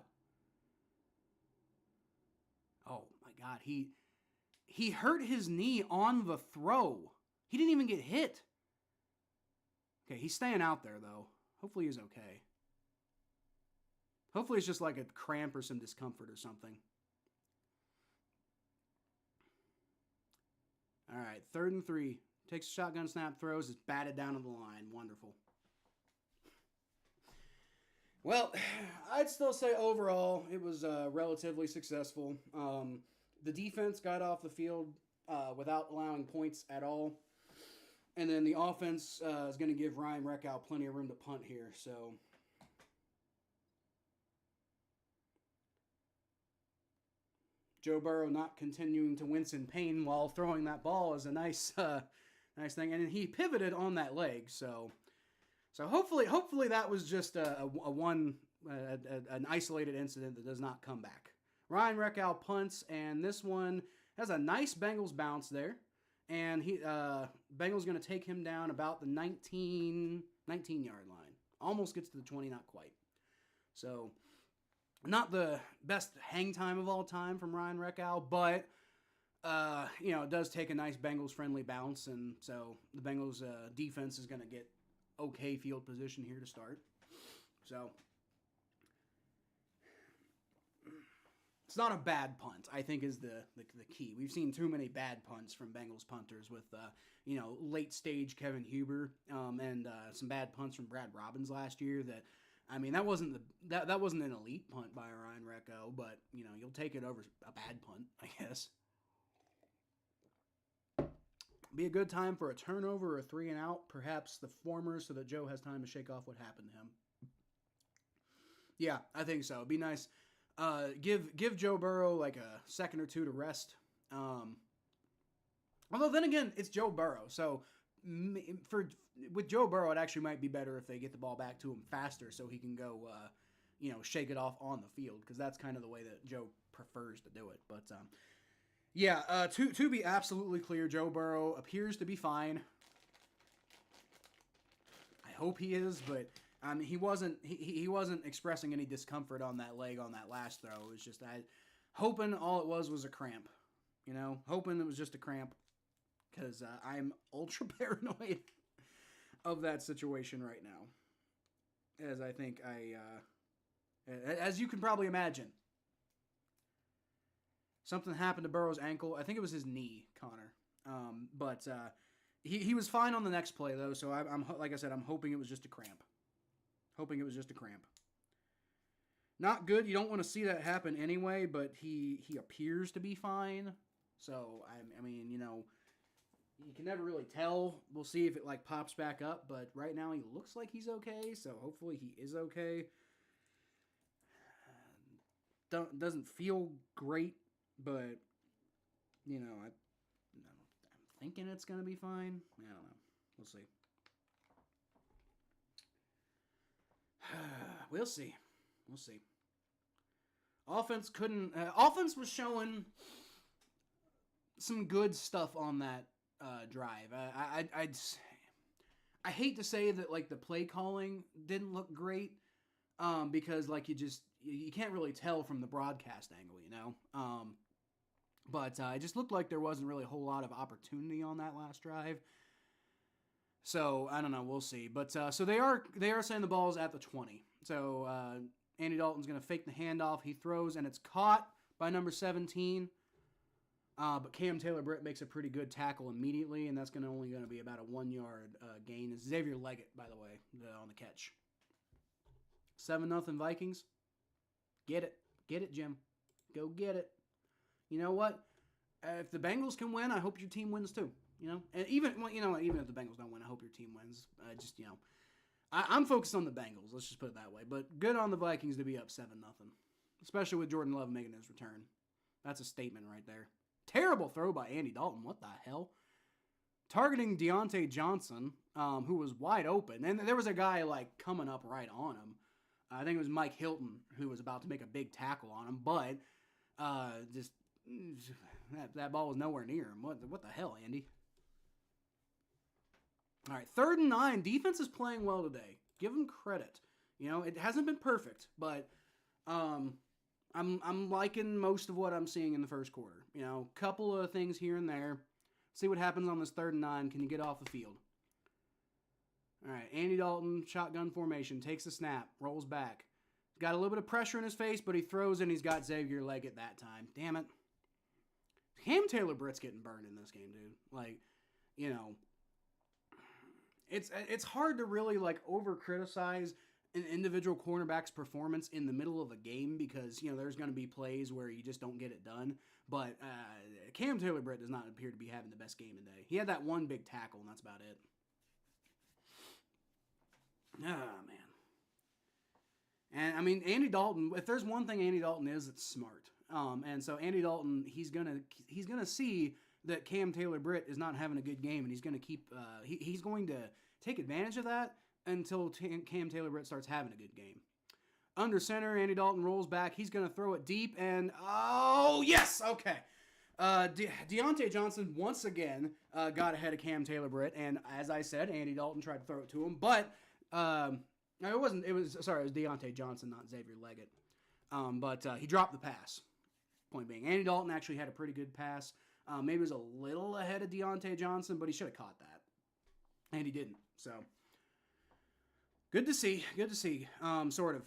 Oh my God. He hurt his knee on the throw. He didn't even get hit. Okay, he's staying out there, though. Hopefully he's okay. Hopefully it's just like a cramp or some discomfort or something. All right, 3rd and 3. Takes a shotgun snap, throws, is batted down to the line. Wonderful. Well, I'd still say overall it was relatively successful. The defense got off the field without allowing points at all. And then the offense is going to give Ryan Reckow plenty of room to punt here. So Joe Burrow not continuing to wince in pain while throwing that ball is a nice thing. And he pivoted on that leg. So hopefully that was just an isolated incident that does not come back. Ryan Reckow punts, and this one has a nice Bengals bounce there. And Bengals going to take him down about the 19-yard line. Almost gets to the 20, not quite. So, not the best hang time of all time from Ryan Reckow, but, it does take a nice Bengals-friendly bounce. And so, the Bengals defense is going to get okay field position here to start. So, it's not a bad punt, I think, is the key. We've seen too many bad punts from Bengals punters with, late-stage Kevin Huber and some bad punts from Brad Robbins last year that wasn't that wasn't an elite punt by Ryan Reckow, but, you'll take it over a bad punt, I guess. Be a good time for a turnover or a 3-and-out, perhaps the former, so that Joe has time to shake off what happened to him. Yeah, I think so. It'd be nice. Give Joe Burrow like a second or two to rest. Although then again, it's Joe Burrow. So with Joe Burrow, it actually might be better if they get the ball back to him faster so he can go, shake it off on the field, because that's kind of the way that Joe prefers to do it. But to be absolutely clear, Joe Burrow appears to be fine. I hope he is, but he wasn't expressing any discomfort on that leg on that last throw. It was just hoping all it was a cramp. Hoping it was just a cramp, because I'm ultra paranoid of that situation right now. As I think as you can probably imagine, something happened to Burrow's ankle. I think it was his knee, Connor. But he was fine on the next play though. So I'm like I said, I'm hoping it was just a cramp. Not good. You don't want to see that happen anyway, but he appears to be fine. So, I mean, you can never really tell. We'll see if it, like, pops back up, but right now he looks like he's okay, so hopefully he is okay. Doesn't feel great, but, I'm thinking it's going to be fine. I don't know. We'll see. We'll see. We'll see. Offense was showing some good stuff on that drive. I hate to say that, like, the play calling didn't look great, because, like, you can't really tell from the broadcast angle, but it just looked like there wasn't really a whole lot of opportunity on that last drive. So I don't know. We'll see. But so they are saying the ball's at the 20. So Andy Dalton's going to fake the handoff. He throws, and it's caught by number 17. But Cam Taylor-Britt makes a pretty good tackle immediately, and that's only going to be about a 1-yard gain. It's Xavier Leggett, by the way, on the catch. 7-0 Vikings. Get it. Get it, Jim. Go get it. You know what? If the Bengals can win, I hope your team wins too. And even if the Bengals don't win, I hope your team wins. I'm focused on the Bengals. Let's just put it that way. But good on the Vikings to be up 7-0, especially with Jordan Love making his return. That's a statement right there. Terrible throw by Andy Dalton. What the hell? Targeting Deontay Johnson, who was wide open, and there was a guy like coming up right on him. I think it was Mike Hilton who was about to make a big tackle on him, but that ball was nowhere near him. What the hell, Andy? All right, 3rd and 9. Defense is playing well today. Give them credit. It hasn't been perfect, but I'm liking most of what I'm seeing in the first quarter. Couple of things here and there. See what happens on this 3rd and 9. Can you get off the field? All right, Andy Dalton, shotgun formation, takes a snap, rolls back. Got a little bit of pressure in his face, but he throws and he's got Xavier Leggett that time. Damn it. Cam Taylor-Britt's getting burned in this game, dude. Like, it's hard to really, like, over-criticize an individual cornerback's performance in the middle of a game because, there's going to be plays where you just don't get it done. But Cam Taylor-Britt does not appear to be having the best game today. He had that one big tackle, and that's about it. Ah, man. And, I mean, Andy Dalton, if there's one thing Andy Dalton is, it's smart. And so Andy Dalton, he's gonna see that Cam Taylor-Britt is not having a good game, and he's going to keep he's going to take advantage of that until Cam Taylor-Britt starts having a good game. Under center, Andy Dalton rolls back. He's going to throw it deep, and oh, yes, okay. Deontay Johnson once again got ahead of Cam Taylor-Britt, and as I said, Andy Dalton tried to throw it to him, but it was Deontay Johnson, not Xavier Leggett. But he dropped the pass. Point being, Andy Dalton actually had a pretty good pass. Maybe was a little ahead of Deontay Johnson, but he should have caught that. And he didn't. So, good to see. Good to see. Sort of.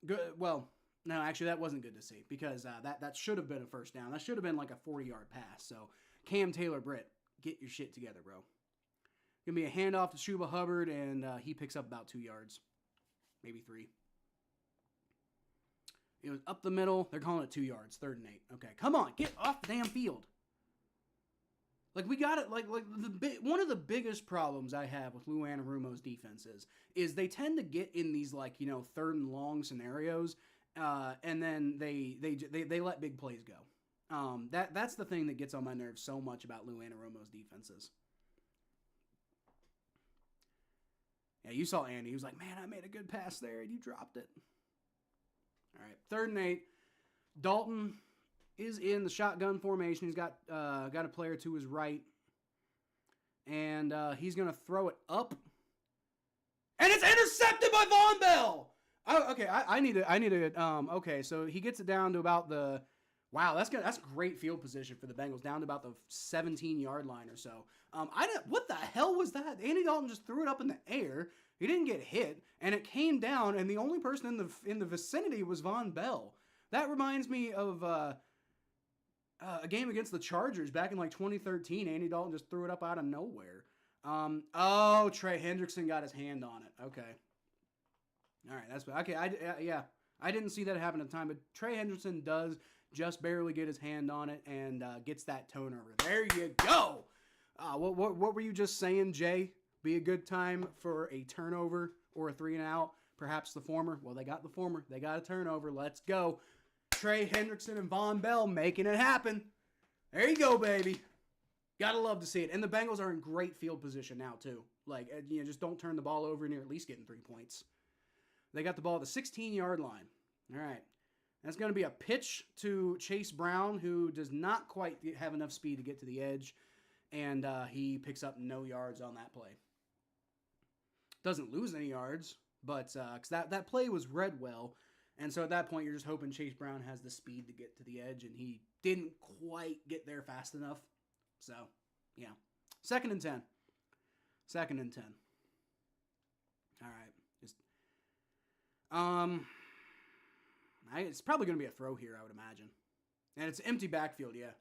Good. Well, no, actually, that wasn't good to see because that should have been a first down. That should have been like a 40-yard pass. So, Cam Taylor-Britt, get your shit together, bro. Gonna be a handoff to Chuba Hubbard, and he picks up about 2 yards. Maybe 3. It was up the middle. They're calling it 2 yards. 3rd and 8. Okay, come on. Get off the damn field. Like, we got it. Like one of the biggest problems I have with Lou Anarumo's defenses is they tend to get in these, 3rd and long scenarios, and then they let big plays go. That's the thing that gets on my nerves so much about Lou Anarumo's defenses. Yeah, you saw Andy. He was like, man, I made a good pass there, and you dropped it. All right, 3rd and 8. Dalton is in the shotgun formation. He's got a player to his right, and he's going to throw it up, and it's intercepted by Von Bell. Oh, okay, I need to. Okay, so he gets it down to about the. Wow, that's great field position for the Bengals, down to about the 17-yard line or so. What the hell was that? Andy Dalton just threw it up in the air. He didn't get hit, and it came down, and the only person in the vicinity was Von Bell. That reminds me of a game against the Chargers back in 2013. Andy Dalton just threw it up out of nowhere. Trey Hendrickson got his hand on it. Okay. All right, that's okay. Yeah. I didn't see that happen at the time, but Trey Hendrickson does just barely get his hand on it and gets that turnover. There you go. What were you just saying, Jay? Be a good time for a turnover or a 3-and-out, perhaps the former. Well, they got the former. They got a turnover. Let's go. Trey Hendrickson and Von Bell making it happen. There you go, baby. Gotta love to see it. And the Bengals are in great field position now, too. Like, just don't turn the ball over and you're at least getting 3 points. They got the ball at the 16-yard line. All right. That's going to be a pitch to Chase Brown, who does not quite have enough speed to get to the edge. And he picks up no yards on that play. Doesn't lose any yards, but because that play was read well. And so at that point, you're just hoping Chase Brown has the speed to get to the edge, and he didn't quite get there fast enough. So, yeah. 2nd and 10. 2nd and 10. All right. It's probably going to be a throw here, I would imagine. And it's empty backfield, yeah.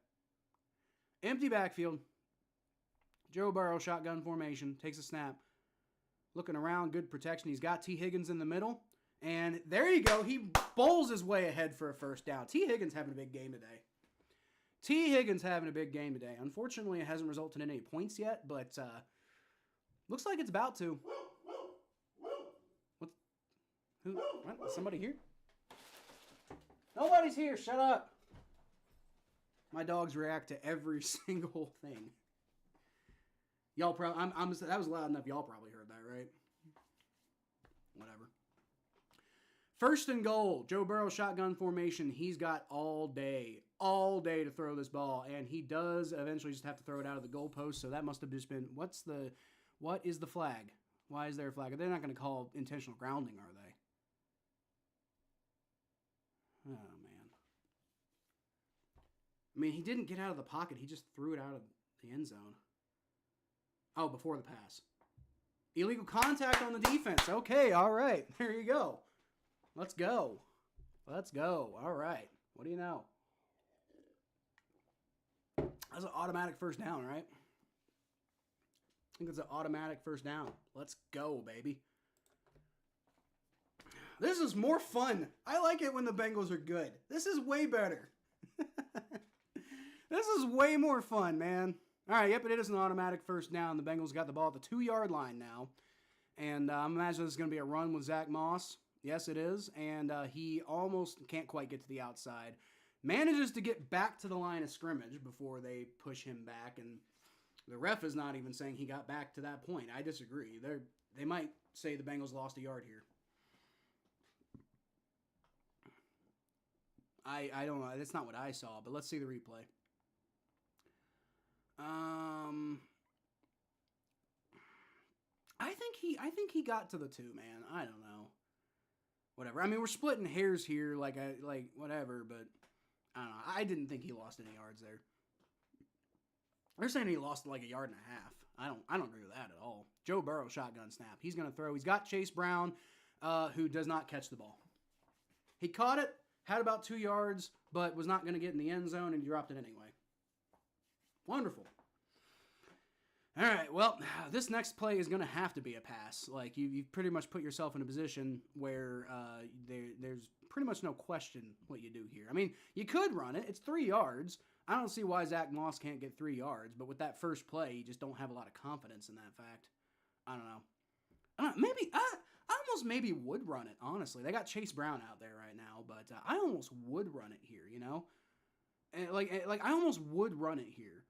Empty backfield. Joe Burrow, shotgun formation, takes a snap. Looking around, good protection. He's got T. Higgins in the middle. And there you go. He bowls his way ahead for a first down. T. Higgins having a big game today. Unfortunately, it hasn't resulted in any points yet, but looks like it's about to. What? Somebody here? Nobody's here. Shut up. My dogs react to every single thing. Y'all probably, that was loud enough. Y'all probably heard that, right? Whatever. 1st and goal. Joe Burrow shotgun formation. He's got all day to throw this ball, and he does eventually just have to throw it out of the goalpost. So that must have just been, what is the flag? Why is there a flag? They're not going to call intentional grounding, are they? Oh, man. I mean, he didn't get out of the pocket. He just threw it out of the end zone. Oh, before the pass. Illegal contact on the defense. Okay, all right. There you go. Let's go. All right. What do you know? That's an automatic first down, right? I think it's an automatic first down. Let's go, baby. This is more fun. I like it when the Bengals are good. This is way better. This is way more fun, man. All right, yep, it is an automatic first down. The Bengals got the ball at the 2-yard line now. And I'm imagining this is going to be a run with Zach Moss. Yes, it is. And he almost can't quite get to the outside. Manages to get back to the line of scrimmage before they push him back. And the ref is not even saying he got back to that point. I disagree. They might say the Bengals lost a yard here. I don't know. That's not what I saw, but let's see the replay. I think he got to the 2, man. I don't know. Whatever. I mean, we're splitting hairs here, like whatever, but I don't know. I didn't think he lost any yards there. They're saying he lost like a yard and a half. I don't agree with that at all. Joe Burrow shotgun snap. He's going to throw. He's got Chase Brown, who does not catch the ball. He caught it, had about 2 yards, but was not going to get in the end zone, and he dropped it anyway. Wonderful. All right, well, this next play is going to have to be a pass. Like, you've pretty much put yourself in a position where there's pretty much no question what you do here. I mean, you could run it. It's 3 yards. I don't see why Zach Moss can't get 3 yards, but with that first play, you just don't have a lot of confidence in that fact. I don't know. Maybe I almost maybe would run it, honestly. They got Chase Brown out there right now, but I almost would run it here, you know? And like I almost would run it here.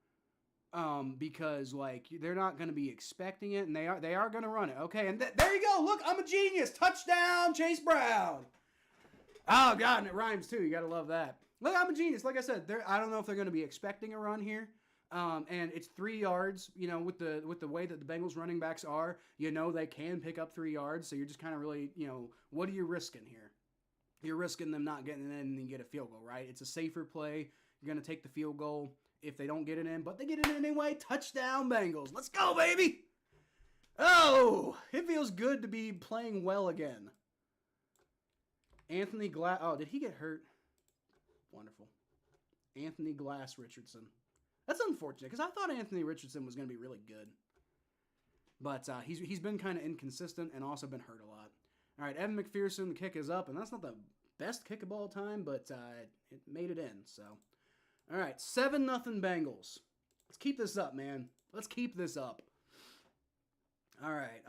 Because like they're not going to be expecting it, and they are going to run it. Okay, and there you go. Look, I'm a genius. Touchdown, Chase Brown. Oh God, and it rhymes too. You got to love that. Look, I'm a genius. Like I said, I don't know if they're going to be expecting a run here. And it's 3 yards. You know, with the way that the Bengals running backs are, you know, they can pick up 3 yards. So you're just kind of really, you know, what are you risking here? You're risking them not getting it in and then get a field goal, right? It's a safer play. You're going to take the field goal if they don't get it in, but they get it in anyway. Touchdown, Bengals. Let's go, baby. Oh, it feels good to be playing well again. Anthony Glass. Oh, did he get hurt? Wonderful. Anthony Glass Richardson. That's unfortunate because I thought Anthony Richardson was going to be really good. But he's been kind of inconsistent and also been hurt a lot. All right, Evan McPherson, the kick is up, and that's not the best kick of all time, but it made it in. So, all right, 7-0 Bengals. Let's keep this up, man. Let's keep this up. All right,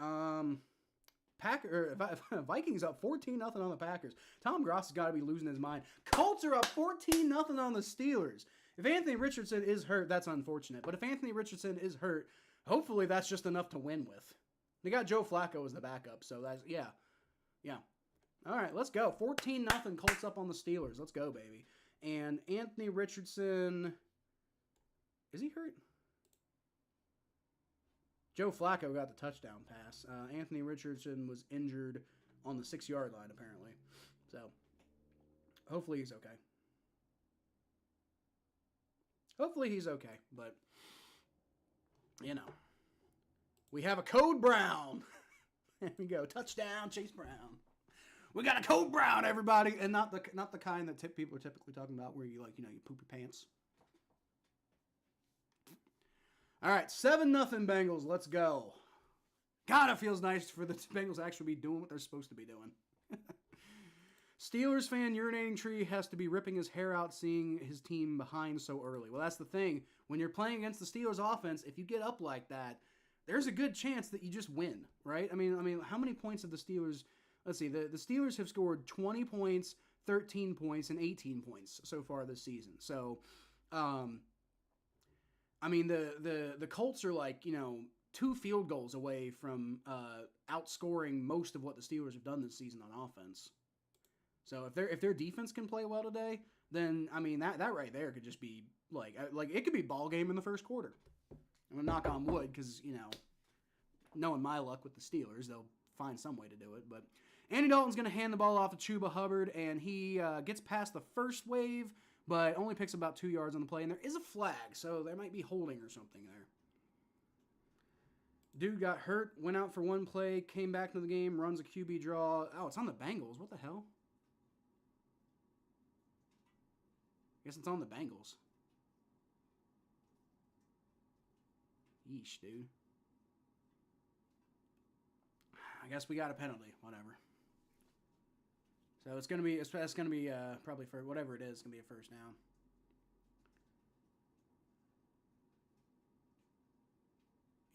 Vikings up 14-0 on the Packers. Tom Gross has got to be losing his mind. Colts are up 14-0 on the Steelers. If Anthony Richardson is hurt, that's unfortunate. But if Anthony Richardson is hurt, hopefully that's just enough to win with. They got Joe Flacco as the backup, so that's, yeah. All right, let's go. 14-0 Colts up on the Steelers. Let's go, baby. And Anthony Richardson, is he hurt? Joe Flacco got the touchdown pass. Anthony Richardson was injured on the 6-yard line, apparently. So, hopefully he's okay. Hopefully he's okay, but, you know. We have a Code Brown. There we go. Touchdown, Chase Brown. We got a Code Brown, everybody. And not the kind that people are typically talking about where you, like, you know, you poop your pants. All right, 7-0 Bengals. Let's go. God, it feels nice for the Bengals to actually be doing what they're supposed to be doing. Steelers fan urinating tree has to be ripping his hair out seeing his team behind so early. Well, that's the thing. When you're playing against the Steelers offense, if you get up like that, there's a good chance that you just win, right? I mean, how many points have the Steelers... Let's see, the Steelers have scored 20 points, 13 points, and 18 points so far this season. So, I mean, the Colts are like, you know, 2 field goals away from outscoring most of what the Steelers have done this season on offense. So if their defense can play well today, then I mean that right there could just be like it could be ball game in the first quarter. I'm gonna knock on wood because, you know, knowing my luck with the Steelers, they'll find some way to do it. But Andy Dalton's gonna hand the ball off to Chuba Hubbard, and he gets past the first wave, but only picks about 2 yards on the play, and there is a flag, so there might be holding or something there. Dude got hurt, went out for one play, came back to the game, runs a QB draw. Oh, it's on the Bengals. What the hell? I guess it's on the Bengals. Yeesh, dude. I guess we got a penalty. Whatever. So it's gonna be probably for whatever it is. It's gonna be a first down.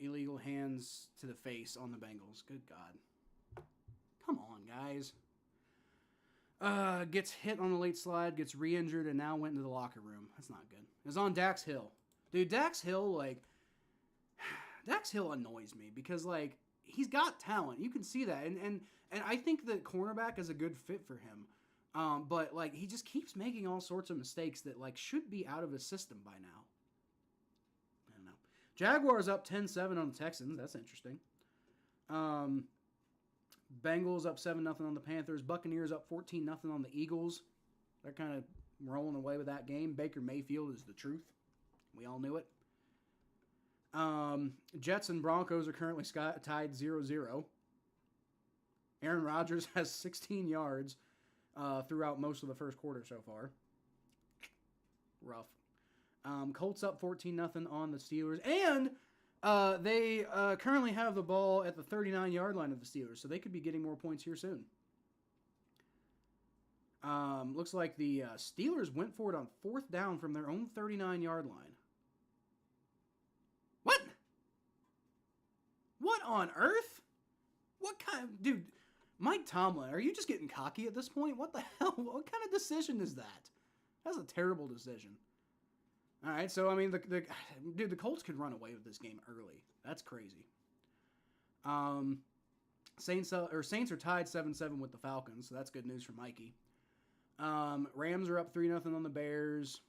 Illegal hands to the face on the Bengals. Good God. Come on, guys. Gets hit on the late slide, gets re-injured, and now went into the locker room. That's not good. It's on Dax Hill. Dude, Dax Hill annoys me because, like, he's got talent. You can see that. And I think that cornerback is a good fit for him. But, like, he just keeps making all sorts of mistakes that, like, should be out of his system by now. I don't know. Jaguars up 10-7 on the Texans. That's interesting. Bengals up 7-0 on the Panthers. Buccaneers up 14-0 on the Eagles. They're kind of rolling away with that game. Baker Mayfield is the truth. We all knew it. Jets and Broncos are currently tied 0-0. Aaron Rodgers has 16 yards throughout most of the first quarter so far. Rough. Colts up 14-0 on the Steelers. And they currently have the ball at the 39-yard line of the Steelers, so they could be getting more points here soon. Looks like the Steelers went for it on 4th down from their own 39-yard line. What? What on earth? What kind of... Dude, Mike Tomlin, are you just getting cocky at this point? What the hell? What kind of decision is that? That's a terrible decision. All right, so, I mean, the Colts could run away with this game early. That's crazy. Saints are tied 7-7 with the Falcons, so that's good news for Mikey. Rams are up 3-0 on the Bears,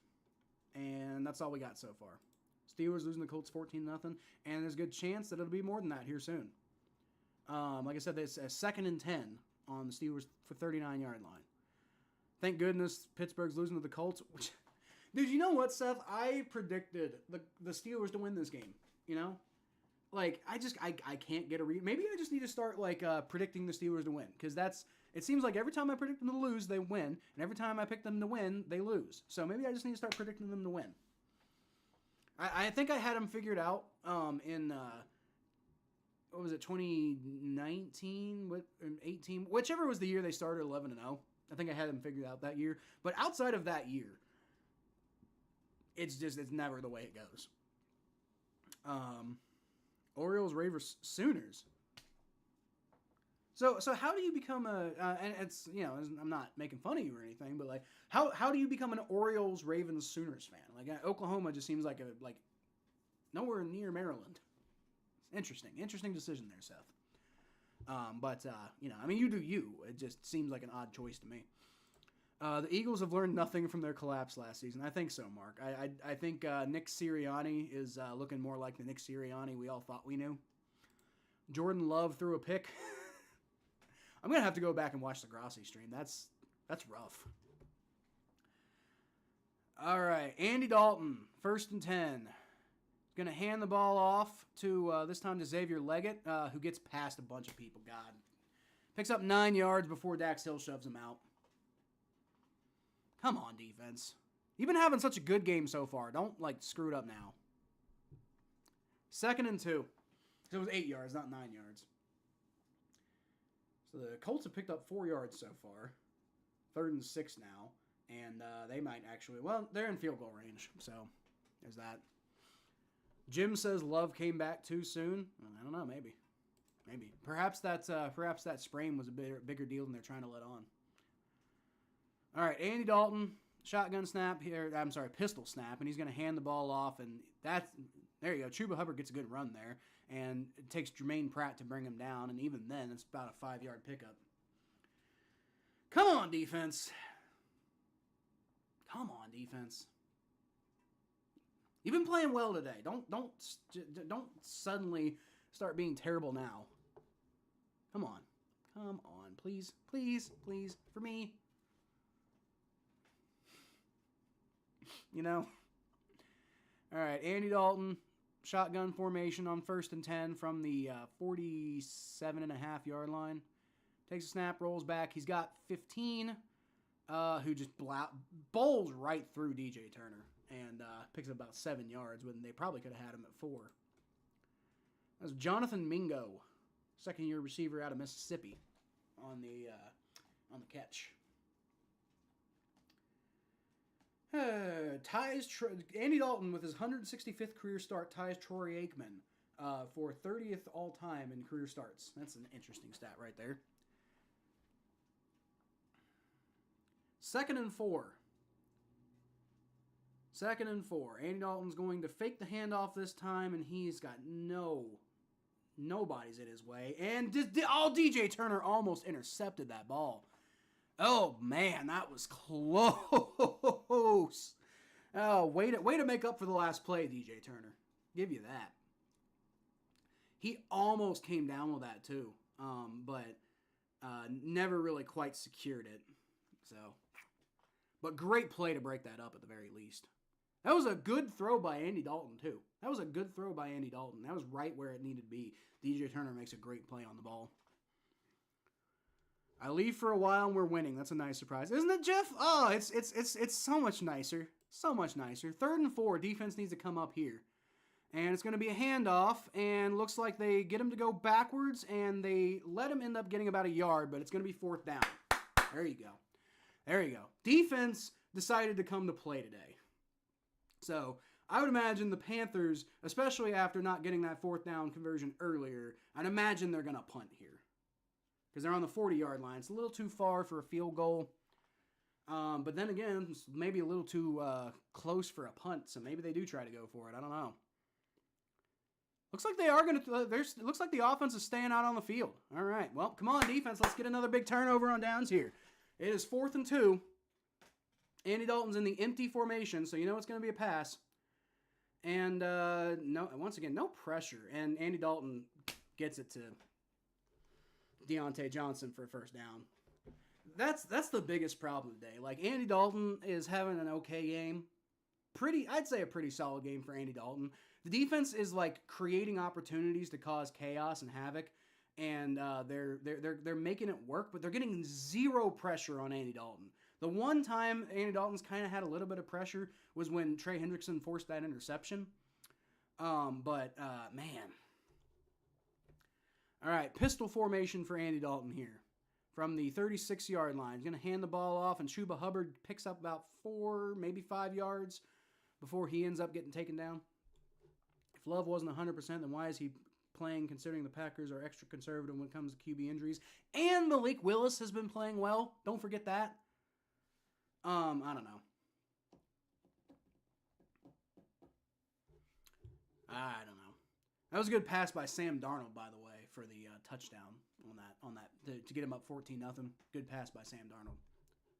and that's all we got so far. Steelers losing the Colts 14-0, and there's a good chance that it'll be more than that here soon. Like I said, it's a 2nd and 10 on the Steelers for 39-yard line. Thank goodness Pittsburgh's losing to the Colts, which... Dude, you know what, Seth? I predicted the Steelers to win this game, you know? Like, I can't get a read. Maybe I just need to start, like, predicting the Steelers to win. Because it seems like every time I predict them to lose, they win. And every time I pick them to win, they lose. So maybe I just need to start predicting them to win. I think I had them figured out in, what was it, 2019, 18? Whichever was the year they started 11-0. I think I had them figured out that year. But outside of that year, it's never the way it goes. Orioles, Ravens, Sooners. So how do you become and it's, I'm not making fun of you or anything, but like, how do you become an Orioles, Ravens, Sooners fan? Like, Oklahoma just seems like nowhere near Maryland. Interesting decision there, Seth. But you do you. It just seems like an odd choice to me. The Eagles have learned nothing from their collapse last season. I think so, Mark. I think Nick Sirianni is looking more like the Nick Sirianni we all thought we knew. Jordan Love threw a pick. I'm going to have to go back and watch the Grossi stream. That's rough. All right, Andy Dalton, 1st and 10. Going to hand the ball off to, this time to Xavier Leggett, who gets past a bunch of people. God. Picks up 9 yards before Dax Hill shoves him out. Come on, defense. You've been having such a good game so far. Don't, screw it up now. 2nd and 2. So it was 8 yards, not 9 yards. So the Colts have picked up 4 yards so far. 3rd and 6 now. And they might actually... Well, they're in field goal range. So there's that. Jim says Love came back too soon. I don't know. Maybe. Perhaps that sprain was a bigger deal than they're trying to let on. All right, Andy Dalton, shotgun snap here. I'm sorry, pistol snap, and he's going to hand the ball off, and there you go. Chuba Hubbard gets a good run there, and it takes Jermaine Pratt to bring him down, and even then, it's about a 5-yard pickup. Come on, defense. You've been playing well today. Don't suddenly start being terrible now. Come on, please, for me. All right, Andy Dalton, shotgun formation on 1st and 10 from the 47.5-yard line. Takes a snap, rolls back. He's got 15, who just bowls right through DJ Turner and picks up about 7 yards when they probably could have had him at 4. That was Jonathan Mingo, second-year receiver out of Mississippi, on the catch. Andy Dalton with his 165th career start ties Troy Aikman for 30th all-time in career starts. That's an interesting stat right there. 2nd and 4. Andy Dalton's going to fake the handoff this time, and he's got nobody's in his way. And DJ Turner almost intercepted that ball. Oh, man, that was close. Oh, way to make up for the last play, DJ Turner. Give you that. He almost came down with that, too, but never really quite secured it. But great play to break that up at the very least. That was a good throw by Andy Dalton, too. That was right where it needed to be. DJ Turner makes a great play on the ball. I leave for a while and we're winning. That's a nice surprise. Isn't it, Jeff? Oh, it's so much nicer. 3rd and 4. Defense needs to come up here. And it's going to be a handoff, and looks like they get him to go backwards, and they let him end up getting about a yard, but it's going to be 4th down. There you go. Defense decided to come to play today. So I would imagine the Panthers, especially after not getting that 4th down conversion earlier, I'd imagine they're going to punt here. Because they're on the 40-yard line. It's a little too far for a field goal. But then again, it's maybe a little too close for a punt. So maybe they do try to go for it. I don't know. Looks like they are going to... looks like the offense is staying out on the field. All right. Well, come on, defense. Let's get another big turnover on downs here. It is 4th and 2. Andy Dalton's in the empty formation, so you know it's going to be a pass. And once again, no pressure. And Andy Dalton gets it to Deontay Johnson for a 1st down. That's the biggest problem today. Like, Andy Dalton is having an okay game. I'd say a pretty solid game for Andy Dalton. The defense is creating opportunities to cause chaos and havoc, and they're making it work, but they're getting zero pressure on Andy Dalton. The one time Andy Dalton's kind of had a little bit of pressure was when Trey Hendrickson forced that interception. Man. All right, pistol formation for Andy Dalton here. from the 36-yard line. He's going to hand the ball off, and Chuba Hubbard picks up about 4, maybe 5 yards before he ends up getting taken down. If Love wasn't 100%, then why is he playing, considering the Packers are extra conservative when it comes to QB injuries? And Malik Willis has been playing well. Don't forget that. I don't know. I don't know. That was a good pass by Sam Darnold, by the way, for the touchdown on that to get him up 14-0. Good pass by Sam Darnold.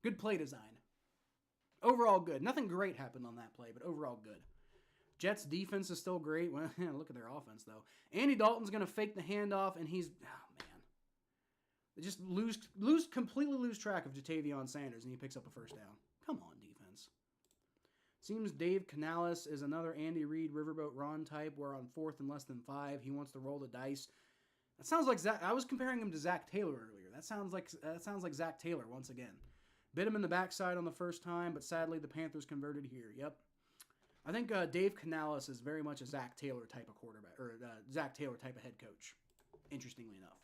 Good play design. Overall good. Nothing great happened on that play, but overall good. Jets defense is still great. Well, look at their offense, though. Andy Dalton's going to fake the handoff, and he's... Oh, man. They just completely lose track of Jatavion Sanders, and he picks up a first down. Come on, defense. Seems Dave Canales is another Andy Reid Riverboat Ron type, where on 4th and less than 5, he wants to roll the dice. That sounds like Zach. I was comparing him to Zach Taylor earlier. That sounds like Zach Taylor once again. Bit him in the backside on the first time, but sadly the Panthers converted here. Yep. I think Dave Canales is very much a Zach Taylor type of quarterback, or Zach Taylor type of head coach, interestingly enough.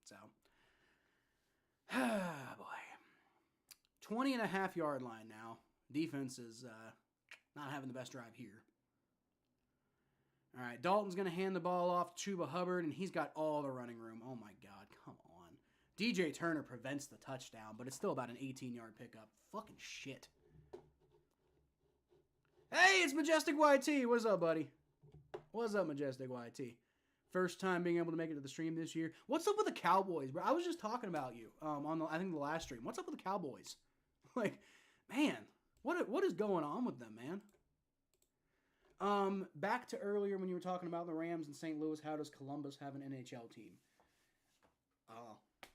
So, boy. 20.5-yard line now. Defense is not having the best drive here. All right, Dalton's going to hand the ball off to Chuba Hubbard, and he's got all the running room. Oh, my God, come on. DJ Turner prevents the touchdown, but it's still about an 18-yard pickup. Fucking shit. Hey, it's Majestic YT. What's up, buddy? What's up, Majestic YT? First time being able to make it to the stream this year. What's up with the Cowboys, bro? I was just talking about you on I think the last stream. What's up with the Cowboys? Like, man, what is going on with them, man? Back to earlier when you were talking about the Rams in St. Louis. How does Columbus have an NHL team?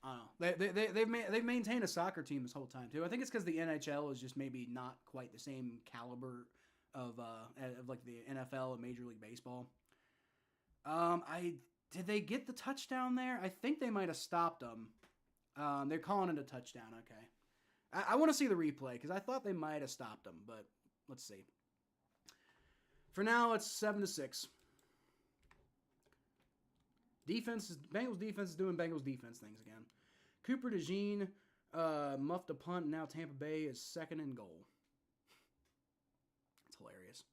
I don't know. They've maintained a soccer team this whole time too. I think it's because the NHL is just maybe not quite the same caliber of like the NFL and Major League Baseball. Did they get the touchdown there? I think they might have stopped them. They're calling it a touchdown. Okay. I want to see the replay because I thought they might have stopped them, but let's see. For now, it's 7-6. Bengals defense is doing Bengals defense things again. Cooper DeJean muffed a punt, and now Tampa Bay is 2nd and goal. That's hilarious.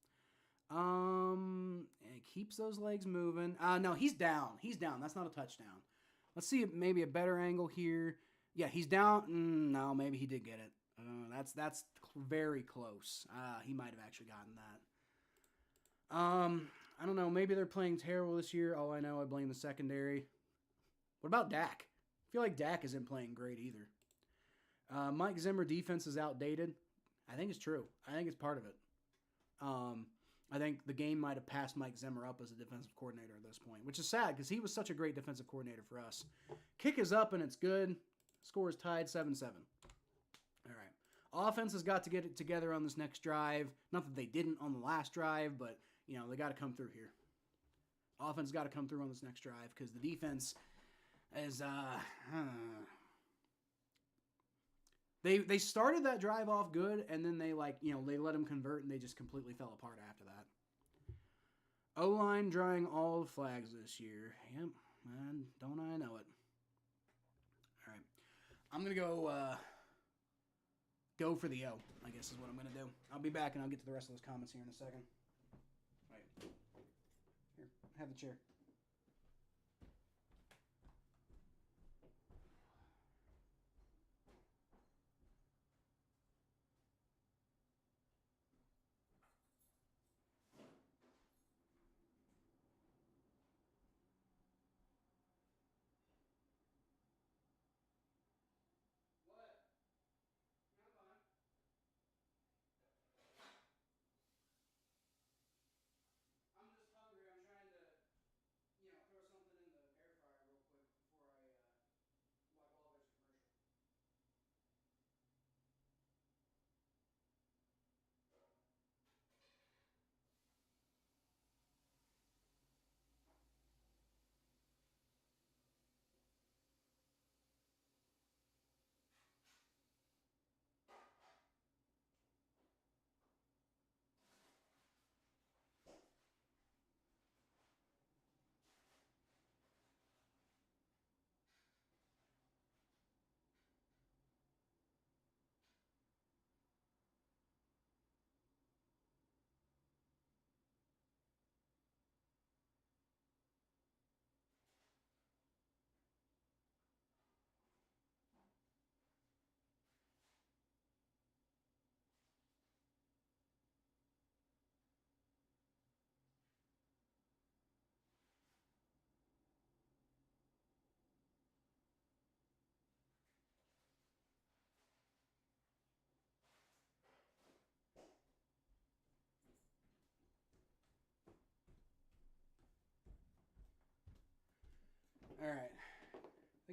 And it keeps those legs moving. No, he's down. He's down. That's not a touchdown. Let's see maybe a better angle here. Yeah, he's down. No, maybe he did get it. That's very close. He might have actually gotten that. I don't know. Maybe they're playing terrible this year. All I know, I blame the secondary. What about Dak? I feel like Dak isn't playing great either. Mike Zimmer defense is outdated. I think it's true. I think it's part of it. I think the game might have passed Mike Zimmer up as a defensive coordinator at this point, which is sad because he was such a great defensive coordinator for us. Kick is up and it's good. Score is tied 7-7. All right. Offense has got to get it together on this next drive. Not that they didn't on the last drive, but, you know, they got to come through here. Offense got to come through on this next drive because the defense is... They started that drive off good, and then they they let them convert, and they just completely fell apart after that. O-line drawing all the flags this year. Yep, man, don't I know it. All right. I'm going to go for the O, I guess is what I'm going to do. I'll be back, and I'll get to the rest of those comments here in a second. All right. Here, have the chair. I'm just hungry. I'm trying to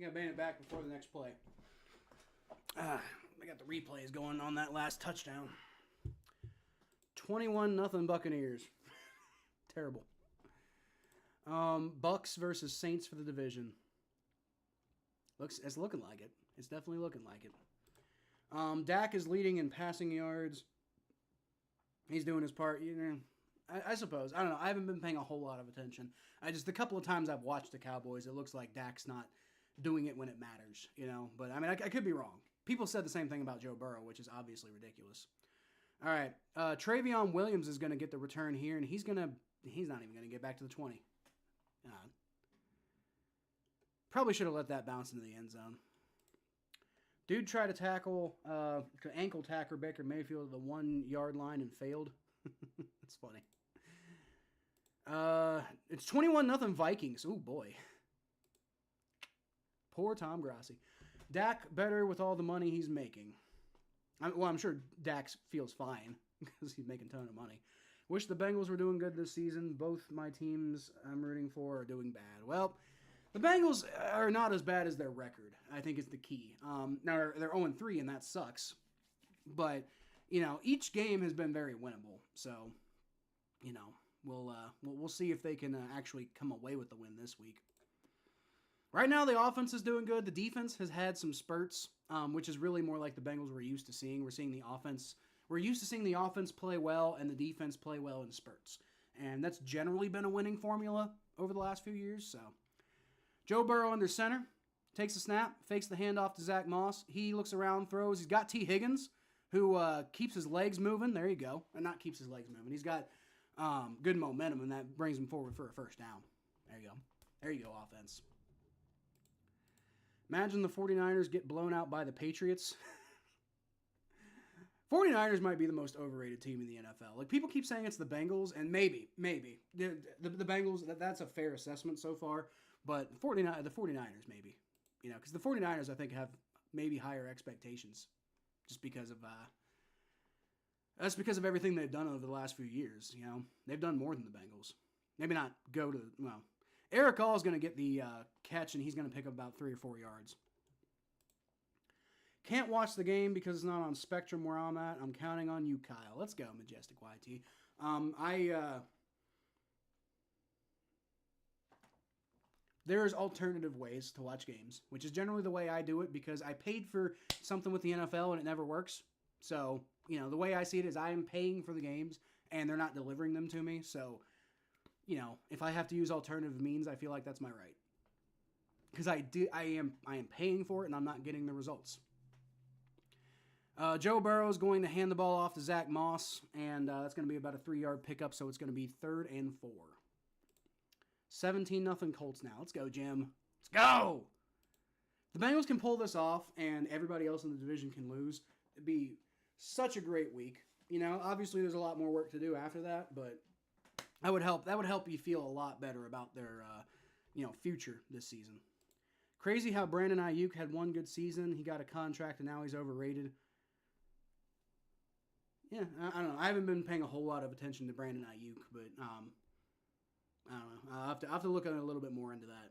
think I banned it back before the next play. I got the replays going on that last touchdown. 21-0 Buccaneers. Terrible. Bucks versus Saints for the division. It's looking like it. It's definitely looking like it. Dak is leading in passing yards. He's doing his part. You know, I suppose. I don't know. I haven't been paying a whole lot of attention. The couple of times I've watched the Cowboys, it looks like Dak's not doing it when it matters. You know, but I mean, I could be wrong. People said the same thing about Joe Burrow, which is obviously ridiculous. All right, Travion Williams is going to get the return here, and he's not even going to get back to the 20. Probably should have let that bounce into the end zone. Dude tried to tackle, ankle tackle Baker Mayfield at the 1 yard line and failed. That's funny. It's 21-0 Vikings. Oh boy. Poor Tom Grassi. Dak better with all the money he's making. I'm sure Dak feels fine because he's making a ton of money. Wish the Bengals were doing good this season. Both my teams I'm rooting for are doing bad. Well, the Bengals are not as bad as their record, I think is the key. Now, they're 0-3, and that sucks. But, you know, each game has been very winnable. So, you know, we'll see if they can actually come away with the win this week. Right now, the offense is doing good. The defense has had some spurts, which is really more like the Bengals we're used to seeing. We're used to seeing the offense play well and the defense play well in spurts. And that's generally been a winning formula over the last few years, so... Joe Burrow under center, takes a snap, fakes the handoff to Zach Moss. He looks around, throws. He's got T. Higgins, who keeps his legs moving. There you go. And not keeps his legs moving. He's got good momentum, and that brings him forward for a first down. There you go. There you go, offense. Imagine the 49ers get blown out by the Patriots. 49ers might be the most overrated team in the NFL. Like, people keep saying it's the Bengals, and maybe. The Bengals, that's a fair assessment so far. But the 49ers maybe, you know, because the 49ers I think have maybe higher expectations, just because of that's because of everything they've done over the last few years. You know, they've done more than the Bengals. Maybe not go to Eric All is going to get the catch and he's going to pick up about 3 or 4 yards. Can't watch the game because it's not on Spectrum where I'm at. I'm counting on you, Kyle. Let's go, Majestic YT. There's alternative ways to watch games, which is generally the way I do it because I paid for something with the NFL and it never works. So, you know, the way I see it is I am paying for the games and they're not delivering them to me. So, you know, if I have to use alternative means, I feel like that's my right. Because I am paying for it and I'm not getting the results. Joe Burrow is going to hand the ball off to Zach Moss, and that's going to be about a 3-yard pickup, so it's going to be 3rd and 4. 17-0 Colts now. Let's go, Jim. Let's go! The Bengals can pull this off, and everybody else in the division can lose. It'd be such a great week. You know, obviously there's a lot more work to do after that, but that would help you feel a lot better about their future this season. Crazy how Brandon Ayuk had one good season. He got a contract, and now he's overrated. Yeah, I don't know. I haven't been paying a whole lot of attention to Brandon Ayuk, but I don't know. I'll have to look at it a little bit more into that.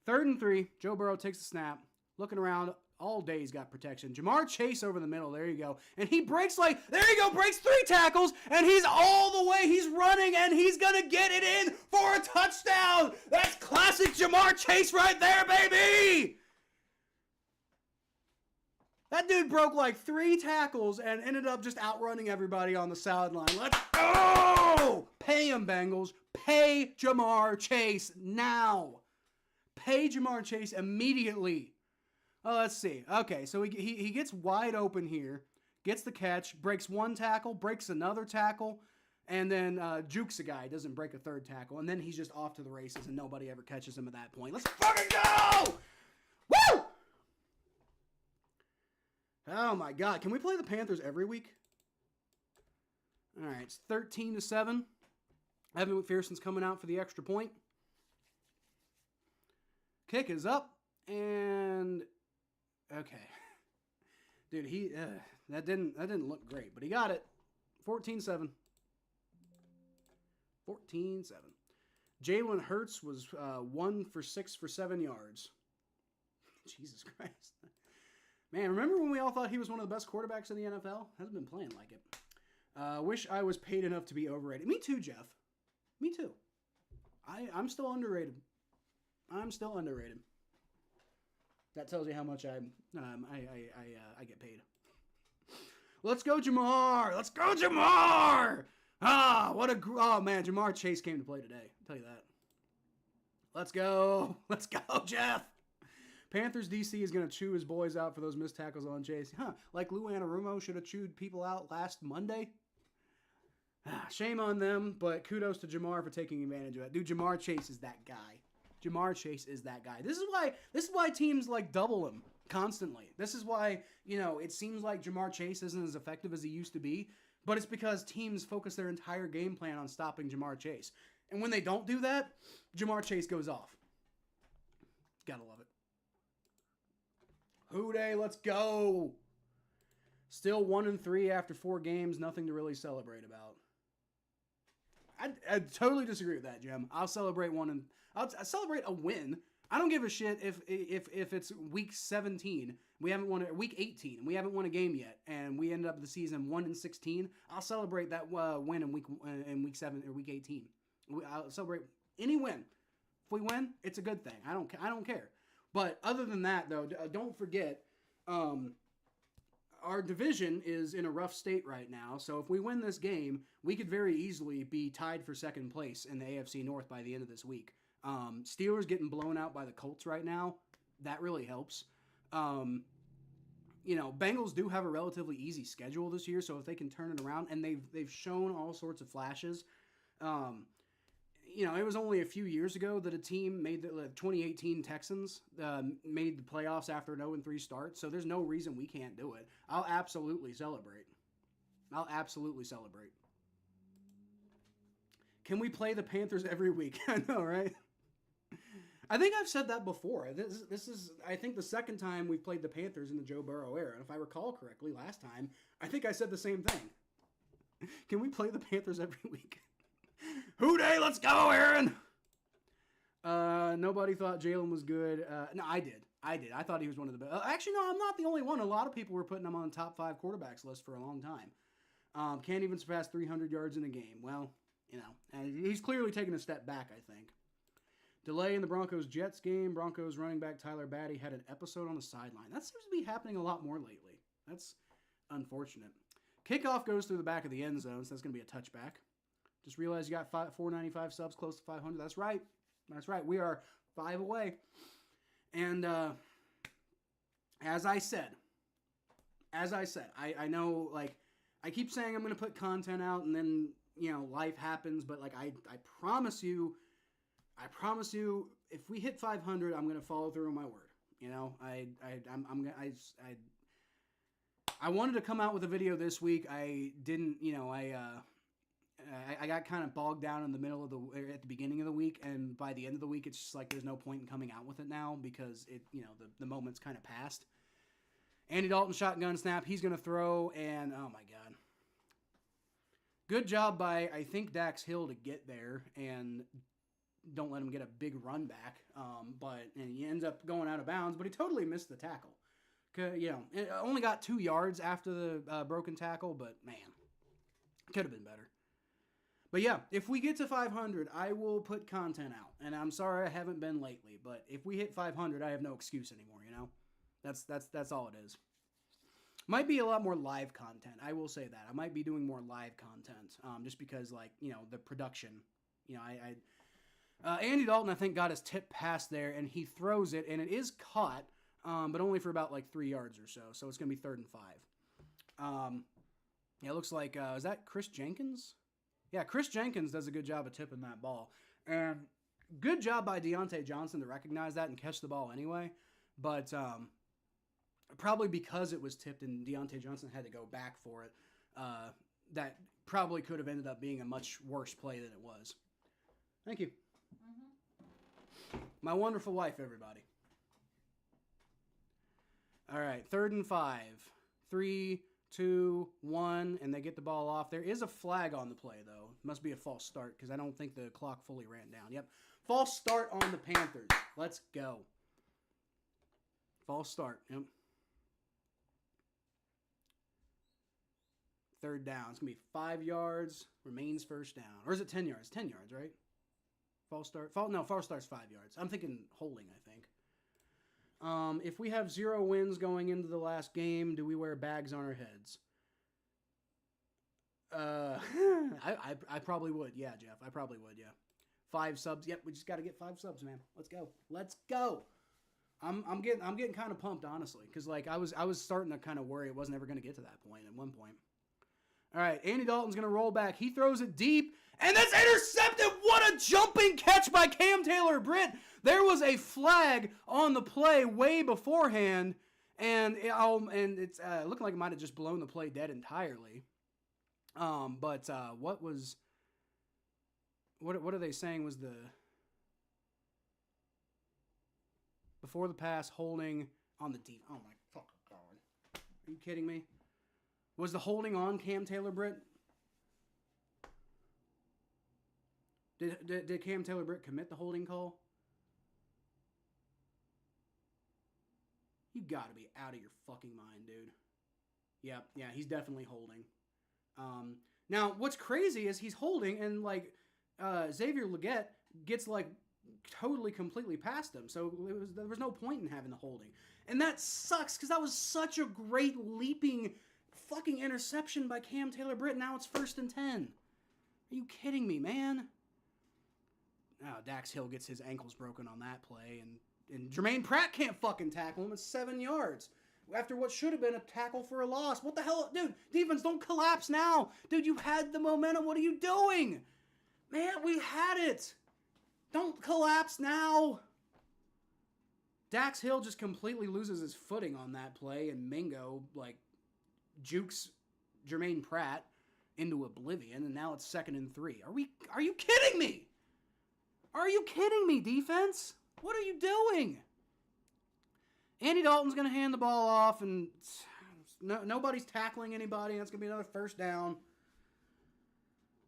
3rd and 3. Joe Burrow takes the snap. Looking around. All day he's got protection. Jamar Chase over the middle. There you go. And he breaks breaks 3 tackles. And he's all the way. He's running and he's going to get it in for a touchdown. That's classic Jamar Chase right there, baby. That dude broke like 3 tackles and ended up just outrunning everybody on the sideline. Let's go! Pay him, Bengals. Pay Jamar Chase now. Pay Jamar Chase immediately. Oh, let's see. Okay, so he gets wide open here, gets the catch, breaks 1 tackle, breaks another tackle, and then jukes a guy, doesn't break a 3rd tackle, and then he's just off to the races and nobody ever catches him at that point. Let's fucking go! Woo! Oh my God. Can we play the Panthers every week? All right. It's 13-7. Evan McPherson's coming out for the extra point. Kick is up. And okay. Dude, that didn't look great, but he got it. 14-7. 14-7. Jalen Hurts was 1 for 6 for 7 yards. Jesus Christ. Man, remember when we all thought he was one of the best quarterbacks in the NFL? Hasn't been playing like it. Wish I was paid enough to be overrated. Me too, Jeff. Me too. I'm still underrated. I'm still underrated. That tells you how much I get paid. Let's go, Jamar! Let's go, Jamar! Oh man, Jamar Chase came to play today. I'll tell you that. Let's go. Let's go, Jeff. Panthers DC is going to chew his boys out for those missed tackles on Chase. Like Lou Anarumo should have chewed people out last Monday. Shame on them, but kudos to Jamar for taking advantage of it. Dude, Jamar Chase is that guy. Jamar Chase is that guy. This is why teams like double him constantly. This is why, it seems like Jamar Chase isn't as effective as he used to be, but it's because teams focus their entire game plan on stopping Jamar Chase. And when they don't do that, Jamar Chase goes off. Gotta love it. Houday, let's go. Still 1-3 after 4 games. Nothing to really celebrate about. I totally disagree with that, Jim. I'll celebrate I'll celebrate a win. I don't give a shit if it's week 17. We haven't won week 18. And we haven't won a game yet, and we ended up the season 1-16. I'll celebrate that win in week 7 or week 18. I'll celebrate any win. If we win, it's a good thing. I don't care. But other than that, though, don't forget. Our division is in a rough state right now, so if we win this game, we could very easily be tied for second place in the AFC North by the end of this week. Steelers getting blown out by the Colts right now, that really helps. Bengals do have a relatively easy schedule this year, so if they can turn it around, and they've shown all sorts of flashes. It was only a few years ago that a team made the 2018 Texans made the playoffs after an 0-3 start, so there's no reason we can't do it. I'll absolutely celebrate. Can we play the Panthers every week? I know, right? I think I've said that before. This is, I think, the second time we've played the Panthers in the Joe Burrow era. And if I recall correctly, last time, I think I said the same thing. Can we play the Panthers every week? Houday, let's go, Aaron! Nobody thought Jalen was good. No, I did. I thought he was one of the best. Actually, no, I'm not the only one. A lot of people were putting him on the top 5 quarterbacks list for a long time. Can't even surpass 300 yards in a game. Well, and he's clearly taken a step back, I think. Delay in the Broncos-Jets game. Broncos running back Tyler Batty had an episode on the sideline. That seems to be happening a lot more lately. That's unfortunate. Kickoff goes through the back of the end zone, so that's going to be a touchback. Just realized you got 495 subs, close to 500. That's right. We are 5 away. And as I said, I know, like, I keep saying I'm going to put content out, and then, life happens. But, like, I promise you, if we hit 500, I'm going to follow through on my word. I wanted to come out with a video this week. I didn't, I got kind of bogged down in the middle of at the beginning of the week, and by the end of the week, it's just like there's no point in coming out with it now because the moment's kind of passed. Andy Dalton shotgun snap. He's going to throw, and oh my God. Good job by, I think, Dax Hill to get there and don't let him get a big run back. And he ends up going out of bounds, but he totally missed the tackle. It only got 2 yards after the broken tackle, but man, could have been better. But yeah, if we get to 500, I will put content out. And I'm sorry I haven't been lately, but if we hit 500, I have no excuse anymore, That's all it is. Might be a lot more live content. I will say that. I might be doing more live content just because, the production. Andy Dalton, I think, got his tip pass there, and he throws it, and it is caught, but only for about, 3 yards or so. So it's going to be 3rd and 5. It looks like, is that Chris Jenkins? Yeah, Chris Jenkins does a good job of tipping that ball. And good job by Deontay Johnson to recognize that and catch the ball anyway. But probably because it was tipped and Deontay Johnson had to go back for it, that probably could have ended up being a much worse play than it was. Thank you. Mm-hmm. My wonderful wife, everybody. All right, 3rd and 5. 3, 2, 1, and they get the ball off. There is a flag on the play, though. Must be a false start because I don't think the clock fully ran down. Yep. False start on the Panthers. Let's go. False start. Yep. Third down. It's going to be 5 yards. Remains first down. Or is it 10 yards? 10 yards, right? False start. False start's 5 yards. I'm thinking holding, I think. If we have 0 wins going into the last game, do we wear bags on our heads? I probably would. Yeah, Jeff. I probably would, yeah. 5 subs. Yep, we just got to get 5 subs, man. Let's go. Let's go. I'm getting kind of pumped, honestly, because like I was starting to kind of worry it wasn't ever going to get to that point at one point. All right, Andy Dalton's going to roll back. He throws it deep, and that's intercepted. What a jumping catch by Cam Taylor-Britt. There was a flag on the play way beforehand, and it's looking like it might have just blown the play dead entirely. But what are they saying was the before the pass holding on the deep? Oh my fucking god! Are you kidding me? Was the holding on Cam Taylor-Britt? Did Cam Taylor-Britt commit the holding call? You gotta be out of your fucking mind, dude. Yeah, he's definitely holding. Now, what's crazy is he's holding, and like Xavier Legette gets like totally completely past him. So there was no point in having the holding, and that sucks because that was such a great leaping fucking interception by Cam Taylor-Britt. Now it's 1st and 10. Are you kidding me, man? Now Dax Hill gets his ankles broken on that play, and Jermaine Pratt can't fucking tackle him. It's 7 yards. After what should have been a tackle for a loss. What the hell? Dude, defense, don't collapse now. Dude, you had the momentum. What are you doing? Man, we had it. Don't collapse now. Dax Hill just completely loses his footing on that play, and Mingo, like, jukes Jermaine Pratt into oblivion, and now it's 2nd and 3. Are you kidding me? Are you kidding me, defense? What are you doing? Andy Dalton's going to hand the ball off, and nobody's tackling anybody. That's going to be another 1st down.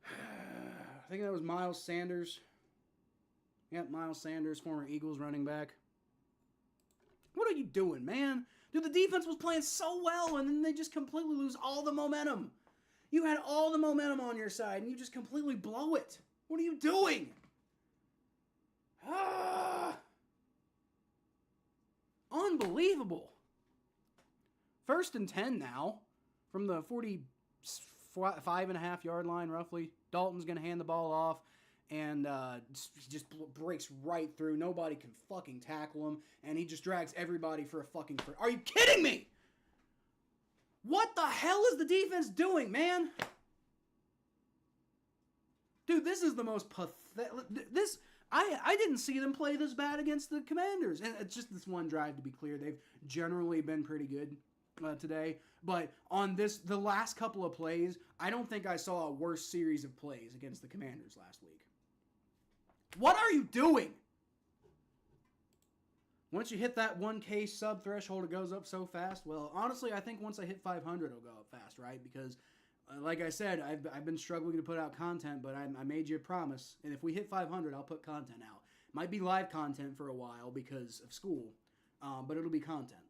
I think that was Miles Sanders. Yep, Miles Sanders, former Eagles running back. What are you doing, man? Dude, the defense was playing so well, and then they just completely lose all the momentum. You had all the momentum on your side, and you just completely blow it. What are you doing? Unbelievable. 1st and 10 now from the 45.5 yard line, roughly. Dalton's going to hand the ball off, and just breaks right through. Nobody can fucking tackle him, and he just drags everybody for a fucking... Are you kidding me? What the hell is the defense doing, man? Dude, this is the most pathetic... I didn't see them play this bad against the Commanders. And it's just this one drive, to be clear. They've generally been pretty good today. But on the last couple of plays, I don't think I saw a worse series of plays against the Commanders last week. What are you doing? Once you hit that 1K sub threshold, it goes up so fast. Well, honestly, I think once I hit 500, it'll go up fast, right? Because... like I said, I've been struggling to put out content, but I made you a promise. And if we hit 500, I'll put content out. Might be live content for a while because of school, but it'll be content.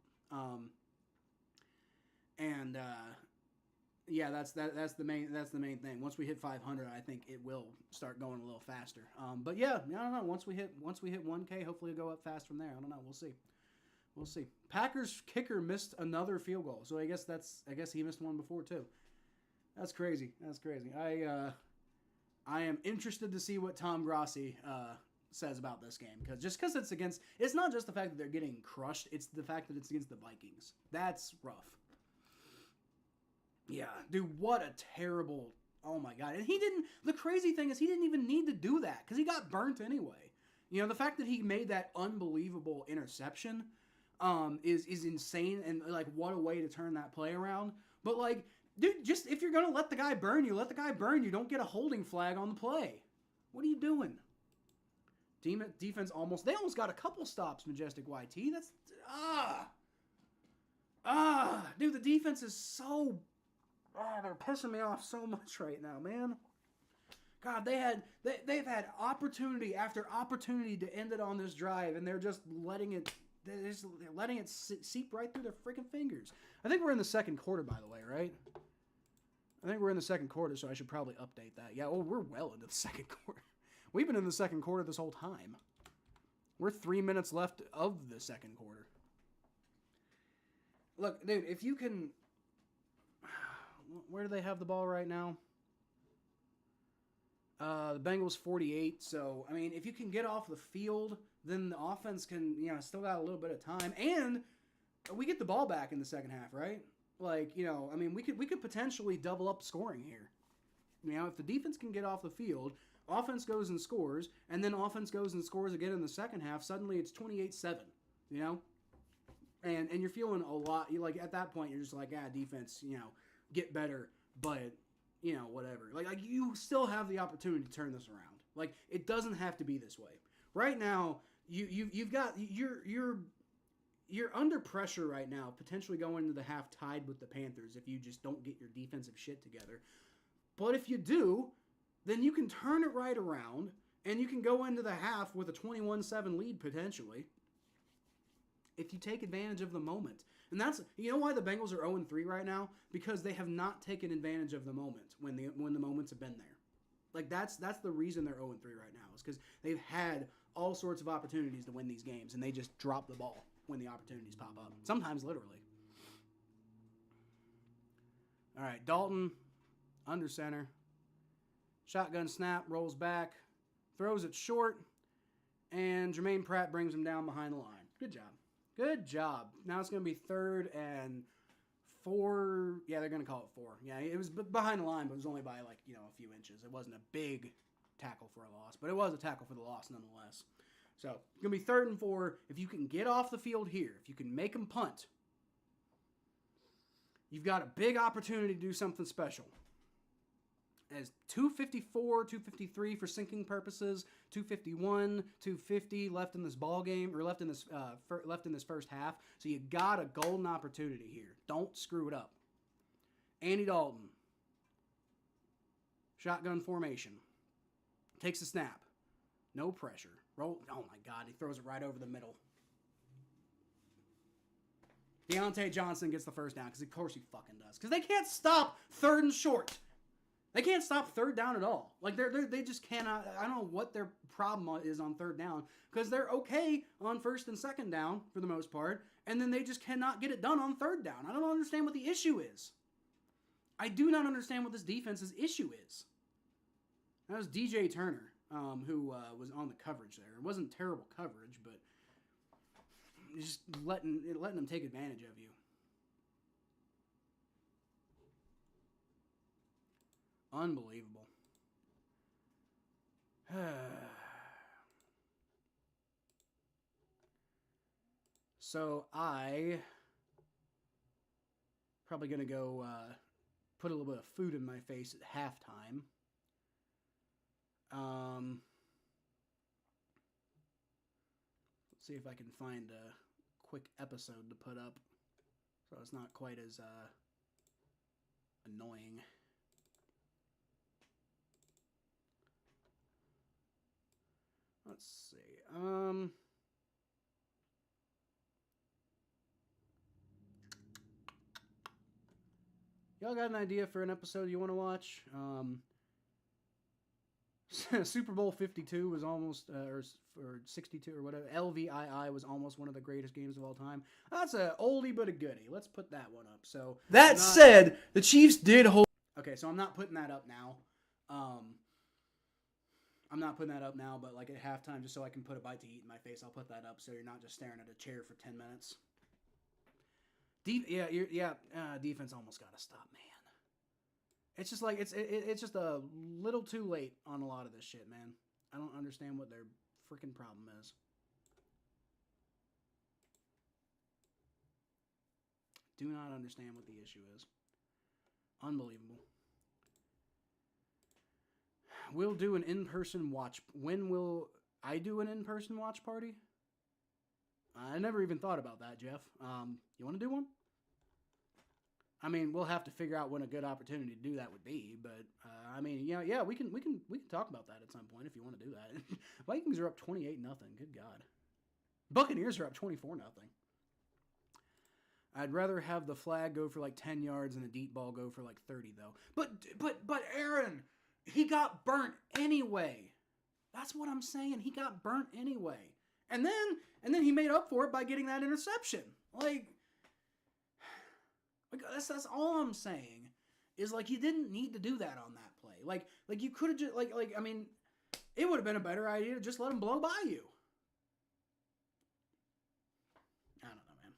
Yeah, that's the main thing. Once we hit 500, I think it will start going a little faster. But yeah, I don't know. Once we hit 1K, hopefully it'll go up fast from there. I don't know. We'll see. Packers kicker missed another field goal, so I guess he missed one before too. That's crazy. I am interested to see what Tom Grossi says about this game, because it's not just the fact that they're getting crushed, it's the fact that it's against the Vikings. That's rough. Yeah, dude, what a terrible... Oh my god. And the crazy thing is he didn't even need to do that, because he got burnt anyway. You know, the fact that he made that unbelievable interception is insane, and like, what a way to turn that play around. But like... Dude, just if you're going to let the guy burn you, let the guy burn you. Don't get a holding flag on the play. What are you doing? Defense they almost got a couple stops, Majestic YT. That's, dude, the defense is so, they're pissing me off so much right now, man. God, they've had opportunity after opportunity to end it on this drive, and they're just letting it they're letting it seep right through their freaking fingers. I think we're in the second quarter, by the way, right? I think we're in the second quarter, so I should probably update that. Yeah, well, we're well into the second quarter. We've been in the second quarter this whole time. We're 3 minutes left of the second quarter. Look, dude, if you can... Where do they have the ball right now? The Bengals 48. So, I mean, if you can get off the field, then the offense can, still got a little bit of time. And we get the ball back in the second half, right? Like, I mean, we could potentially double up scoring here. If the defense can get off the field, offense goes and scores, and then offense goes and scores again in the second half, suddenly it's 28-7, And you're feeling a lot, at that point, you're just like, defense, get better, but, whatever. Like you still have the opportunity to turn this around. Like, it doesn't have to be this way. Right now, you've got, you're under pressure right now, potentially going into the half tied with the Panthers if you just don't get your defensive shit together. But if you do, then you can turn it right around, and you can go into the half with a 21-7 lead potentially if you take advantage of the moment. And that's, why the Bengals are 0-3 right now? Because they have not taken advantage of the moment when the moments have been there. Like, that's the reason they're 0-3 right now, is because they've had all sorts of opportunities to win these games, and they just drop the ball when the opportunities pop up. Sometimes literally. All right, Dalton, under center. Shotgun snap, rolls back, throws it short, and Jermaine Pratt brings him down behind the line. Good job. Good job. Now it's going to be 3rd and 4. Yeah, they're going to call it 4. Yeah, it was behind the line, but it was only by, a few inches. It wasn't a big tackle for a loss, but it was a tackle for the loss nonetheless. So, it's going to be 3rd and 4. If you can get off the field here, if you can make them punt, you've got a big opportunity to do something special. As 254, 253 for sinking purposes, 251, 250 left in this ball game, or left in this first half. So you got a golden opportunity here. Don't screw it up. Andy Dalton, shotgun formation, takes a snap, no pressure. Roll. Oh my God, he throws it right over the middle. Deontay Johnson gets the first down, because of course he fucking does. Because they can't stop 3rd and short. They can't stop 3rd down at all. Like, they just cannot. I don't know what their problem is on 3rd down, because they're okay on 1st and 2nd down for the most part, and then they just cannot get it done on 3rd down. I don't understand what the issue is. I do not understand what this defense's issue is. That was DJ Turner, who was on the coverage there. It wasn't terrible coverage, but just letting them take advantage of you. Unbelievable. So I probably going to go put a little bit of food in my face at halftime. Let's see if I can find a quick episode to put up so it's not quite as annoying. Let's see. Y'all got an idea for an episode you want to watch? Super Bowl 52 was almost, or 62 or whatever. LVII was almost one of the greatest games of all time. That's a oldie but a goodie. Let's put that one up. So that said, the Chiefs did hold. Okay, so I'm not putting that up now. I'm not putting that up now, but like at halftime, just so I can put a bite to eat in my face, I'll put that up so you're not just staring at a chair for 10 minutes. Defense almost got to stop, man. It's just like it's just a little too late on a lot of this shit, man. I don't understand what their freaking problem is. Do not understand what the issue is. Unbelievable. We'll do an in-person watch. When will I do an in-person watch party? I never even thought about that, Jeff. You want to do one? I mean, we'll have to figure out when a good opportunity to do that would be, but I mean, yeah, we can talk about that at some point if you want to do that. Vikings are up 28-0. Good God. Buccaneers are up 24-0. I'd rather have the flag go for like 10 yards and the deep ball go for like 30 though. But Aaron, he got burnt anyway. That's what I'm saying. He got burnt anyway. And then he made up for it by getting that interception. Like that's all I'm saying. Is like you didn't need to do that on that play. Like you could have just I mean, it would have been a better idea to just let him blow by you. I don't know, man.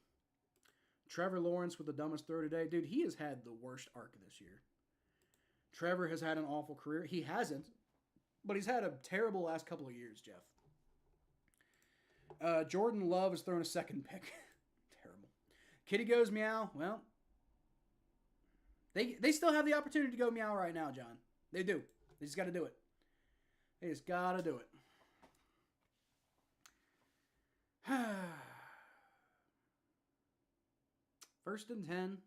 Trevor Lawrence with the dumbest throw today. Dude, he has had the worst arc this year. Trevor has had an awful career. He hasn't, but he's had a terrible last couple of years, Jeff. Jordan Love has thrown a second pick. Terrible. Kitty goes meow. Well, they still have the opportunity to go meow right now, John. They do. They just got to do it. They just got to do it. First and 10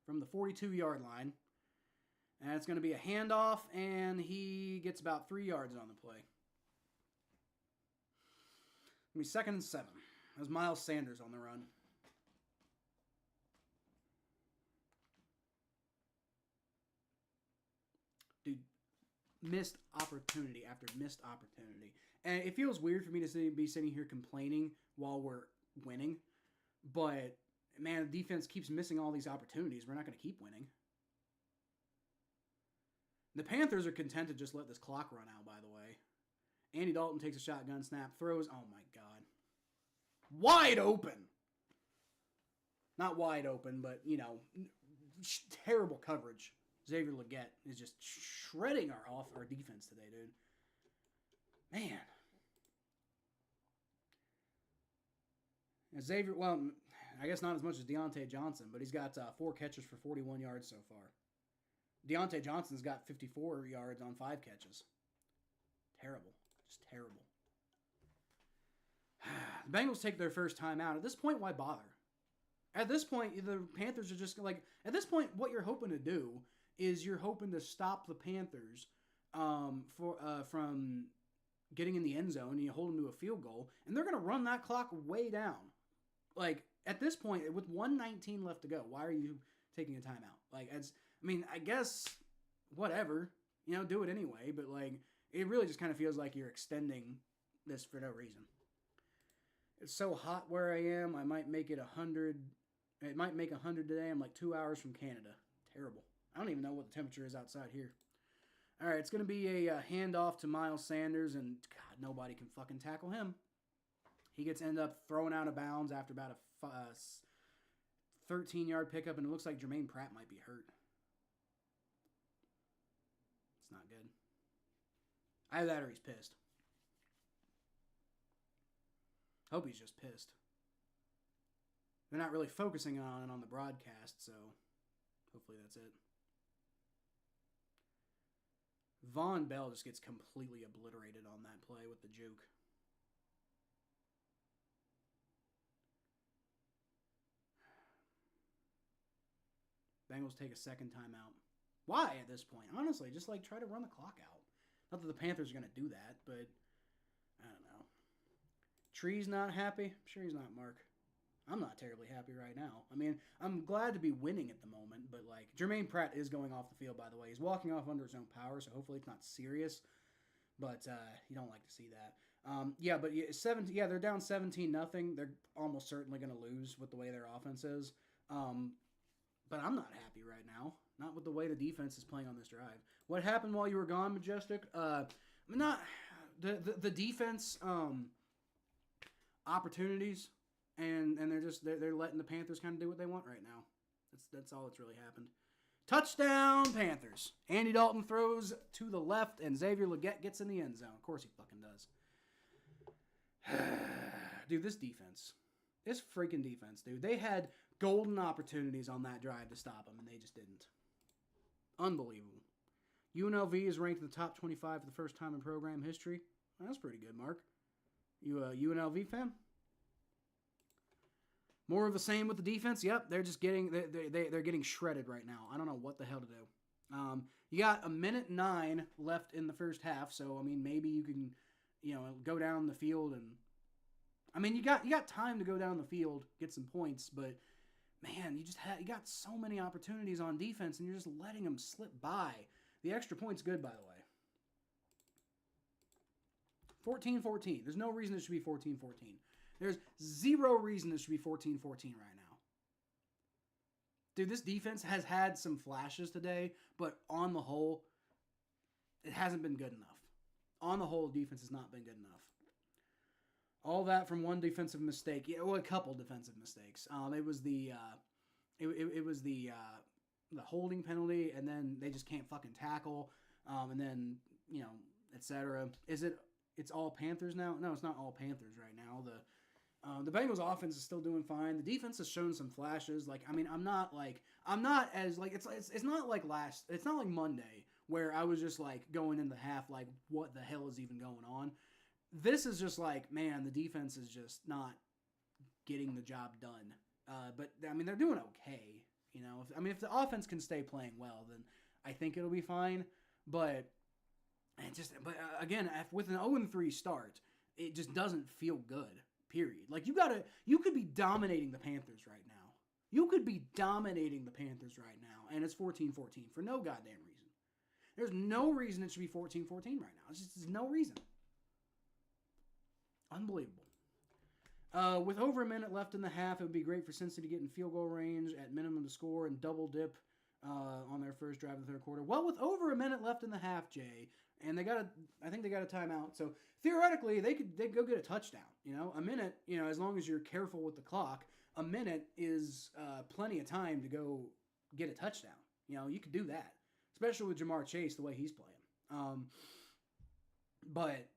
from the 42-yard line. And it's going to be a handoff, and he gets about 3 yards on the play. It's going to be 2nd and 7. That's Miles Sanders on the run. Dude, missed opportunity after missed opportunity. And it feels weird for me to be sitting here complaining while we're winning. But, man, the defense keeps missing all these opportunities. We're not going to keep winning. The Panthers are content to just let this clock run out, by the way. Andy Dalton takes a shotgun snap, throws. Oh, my God. Wide open. Not wide open, but, you know, terrible coverage. Xavier Legette is just shredding our defense today, dude. Man. And Xavier, well, I guess not as much as Deontay Johnson, but he's got 4 catches for 41 yards so far. Deontay Johnson's got 54 yards on 5 catches. Terrible. Just terrible. The Bengals take their first time out. At this point, why bother? At this point, the Panthers are just like... At this point, what you're hoping to do is you're hoping to stop the Panthers from getting in the end zone, and you hold them to a field goal, and they're going to run that clock way down. Like, at this point, with 1:19 left to go, why are you taking a timeout? Like, I guess, whatever, do it anyway, but, like, it really just kind of feels like you're extending this for no reason. It's so hot where I am, I might make it 100, it might make 100 today, I'm like 2 hours from Canada. Terrible. I don't even know what the temperature is outside here. All right, it's going to be a handoff to Miles Sanders, and, God, nobody can fucking tackle him. He gets ended up thrown out of bounds after about a 13-yard pickup, and it looks like Jermaine Pratt might be hurt. It's not good. Either that or he's pissed. Hope he's just pissed. They're not really focusing on it on the broadcast, so hopefully that's it. Von Bell just gets completely obliterated on that play with the juke. Bengals take a second timeout. Why at this point? Honestly, just like try to run the clock out. Not that the Panthers are going to do that, but I don't know. Tree's not happy? I'm sure he's not, Mark. I'm not terribly happy right now. I mean, I'm glad to be winning at the moment, but like Jermaine Pratt is going off the field, by the way. He's walking off under his own power, so hopefully it's not serious. But you don't like to see that. They're down 17-0. They're almost certainly going to lose with the way their offense is. But I'm not happy right now. Not with the way the defense is playing on this drive. What happened while you were gone, Majestic? Not the defense opportunities, and they're letting the Panthers kind of do what they want right now. That's all that's really happened. Touchdown, Panthers. Andy Dalton throws to the left, and Xavier Legette gets in the end zone. Of course he fucking does. Dude, this defense. This freaking defense, dude. They had golden opportunities on that drive to stop them, and they just didn't. Unbelievable. UNLV is ranked in the top 25 for the first time in program history. That's pretty good, Mark. You a UNLV fan? More of the same with the defense. Yep, they're just they're getting shredded right now. I don't know what the hell to do. You got 1:09 left in the first half, so I mean maybe you can, go down the field and I mean, you got time to go down the field, get some points, but man, you got so many opportunities on defense, and you're just letting them slip by. The extra point's good, by the way. 14-14. There's no reason it should be 14-14. There's zero reason it should be 14-14 right now. Dude, this defense has had some flashes today, but on the whole, it hasn't been good enough. On the whole, defense has not been good enough. All that from one defensive mistake. Yeah, well, a couple defensive mistakes. It was the holding penalty, and then they just can't fucking tackle, and then etc. It's all Panthers now? No, it's not all Panthers right now. The Bengals offense is still doing fine. The defense has shown some flashes. Like, I mean, it's not like Monday where I was just like going in the half like, what the hell is even going on? This is just like, man, the defense is just not getting the job done. But I mean, they're doing okay. If the offense can stay playing well, then I think it'll be fine. But again, with an 0-3 start, it just doesn't feel good. Period. Like, you could be dominating the Panthers right now. You could be dominating the Panthers right now, and it's 14-14 for no goddamn reason. There's no reason it should be 14-14 right now. There's no reason. Unbelievable. With over a minute left in the half, it would be great for Cincinnati to get in field goal range at minimum to score and double dip on their first drive of the third quarter. Well, with over a minute left in the half, Jay, and I think they got a timeout. So theoretically, they'd go get a touchdown. A minute. As long as you're careful with the clock, a minute is plenty of time to go get a touchdown. You could do that, especially with Jamar Chase the way he's playing. But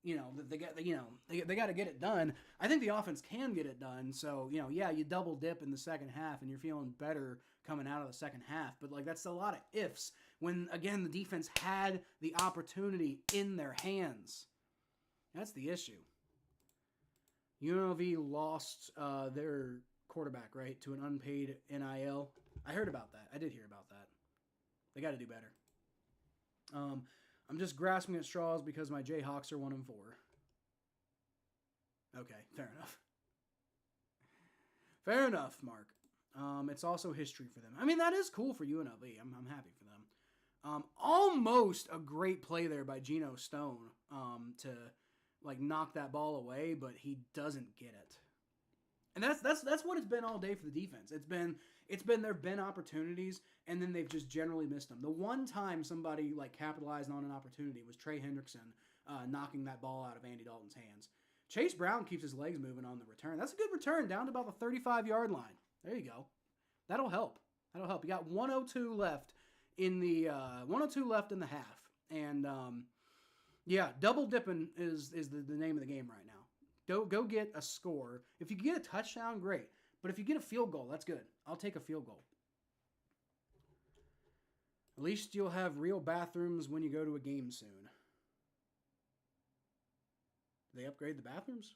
they got to get it done. I think the offense can get it done. So you double dip in the second half, and you're feeling better coming out of the second half. But like, that's a lot of ifs. When again the defense had the opportunity in their hands. That's the issue. UNLV lost their quarterback, right, to an unpaid NIL. I heard about that. I did hear about that. They got to do better. I'm just grasping at straws because my Jayhawks are 1-4. Okay, fair enough. Fair enough, Mark. It's also history for them. I mean, that is cool for UNLV. I'm happy for them. Almost a great play there by Geno Stone to like knock that ball away, but he doesn't get it. And that's what it's been all day for the defense. There've been opportunities, and then they've just generally missed them. The one time somebody like capitalized on an opportunity was Trey Hendrickson knocking that ball out of Andy Dalton's hands. Chase Brown keeps his legs moving on the return. That's a good return down to about the 35-yard line. There you go. That'll help. You got 102 left in the 102 left in the half, and double dipping is the name of the game right now. Go get a score. If you get a touchdown, great. But if you get a field goal, that's good. I'll take a field goal. At least you'll have real bathrooms when you go to a game soon. Did they upgrade the bathrooms?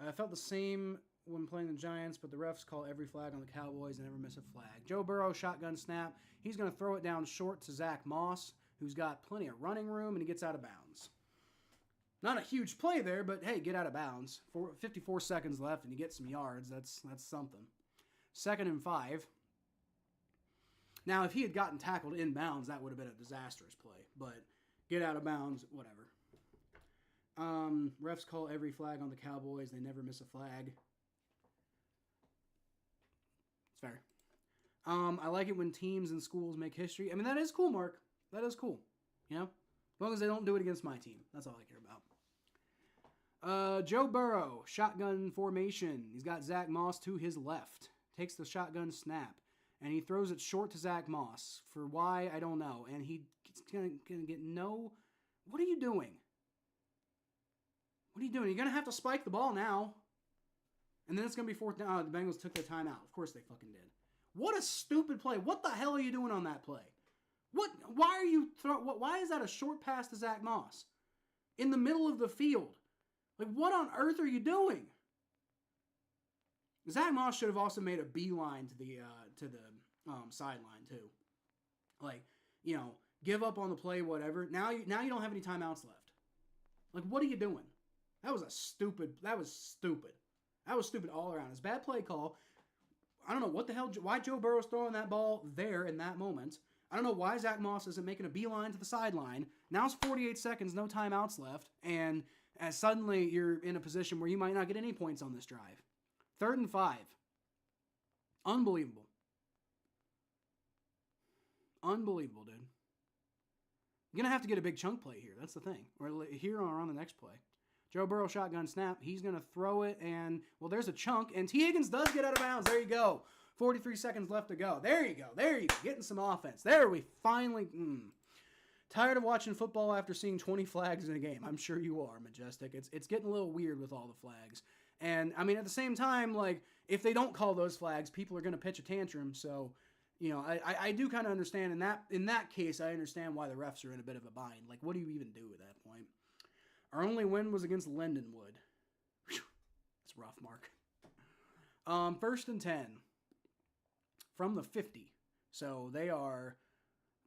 I felt the same when playing the Giants, but the refs call every flag on the Cowboys and never miss a flag. Joe Burrow, shotgun snap. He's going to throw it down short to Zach Moss, who's got plenty of running room, and he gets out of bounds. Not a huge play there, but hey, get out of bounds. 54 seconds left, and you get some yards. That's something. 2nd and 5. Now, if he had gotten tackled in bounds, that would have been a disastrous play. But get out of bounds, whatever. Refs call every flag on the Cowboys. They never miss a flag. It's fair. I like it when teams and schools make history. I mean, that is cool, Mark. That is cool. As long as they don't do it against my team. That's all I care about. Joe Burrow, shotgun formation. He's got Zach Moss to his left. Takes the shotgun snap. And he throws it short to Zach Moss. For why, I don't know. And he's going to get no... What are you doing? What are you doing? You're going to have to spike the ball now. And then it's going to be 4th down. The Bengals took their timeout. Of course they fucking did. What a stupid play. What the hell are you doing on that play? Why is that a short pass to Zach Moss? In the middle of the field. Like, what on earth are you doing? Zach Moss should have also made a beeline to the sideline too. Like, give up on the play, whatever. Now you don't have any timeouts left. Like, what are you doing? That was stupid. That was stupid all around. It's a bad play call. I don't know what the hell, why Joe Burrow's throwing that ball there in that moment. I don't know why Zach Moss isn't making a beeline to the sideline. Now it's 48 seconds, no timeouts left, and suddenly you're in a position where you might not get any points on this drive. 3rd and 5. Unbelievable. Unbelievable, dude. You're going to have to get a big chunk play here. That's the thing. Or here or on the next play. Joe Burrow shotgun snap. He's going to throw it, and, well, there's a chunk, and T. Higgins does get out of bounds. There you go. 43 seconds left to go. There you go. There you go. Getting some offense. There we finally... Tired of watching football after seeing 20 flags in a game. I'm sure you are, Majestic. It's getting a little weird with all the flags. And, I mean, at the same time, like, if they don't call those flags, people are going to pitch a tantrum. So, you know, I do kind of understand. In that case, I understand why the refs are in a bit of a bind. Like, what do you even do at that point? Our only win was against Lindenwood. It's rough, Mark. 1st and 10 from the 50. So they are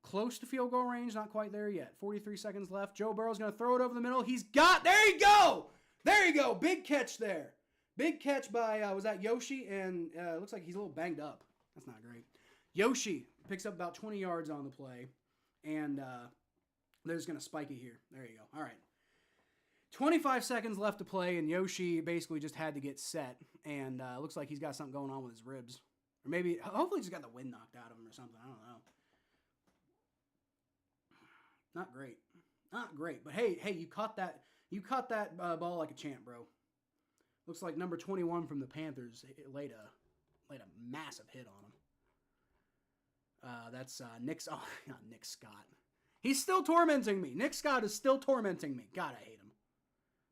close to field goal range, not quite there yet. 43 seconds left. Joe Burrow's going to throw it over the middle. There you go! There you go! Big catch there. Big catch by, was that Yoshi? And looks like he's a little banged up. That's not great. Yoshi picks up about 20 yards on the play. And they're just going to spike it here. There you go. All right. 25 seconds left to play, and Yoshi basically just had to get set. And looks like he's got something going on with his ribs. Or maybe, hopefully he's got the wind knocked out of him or something. I don't know. Not great. Not great. But hey, you caught that ball like a champ, bro. Looks like number 21 from the Panthers laid a massive hit on him. That's Nick Scott. He's still tormenting me. Nick Scott is still tormenting me. God, I hate him.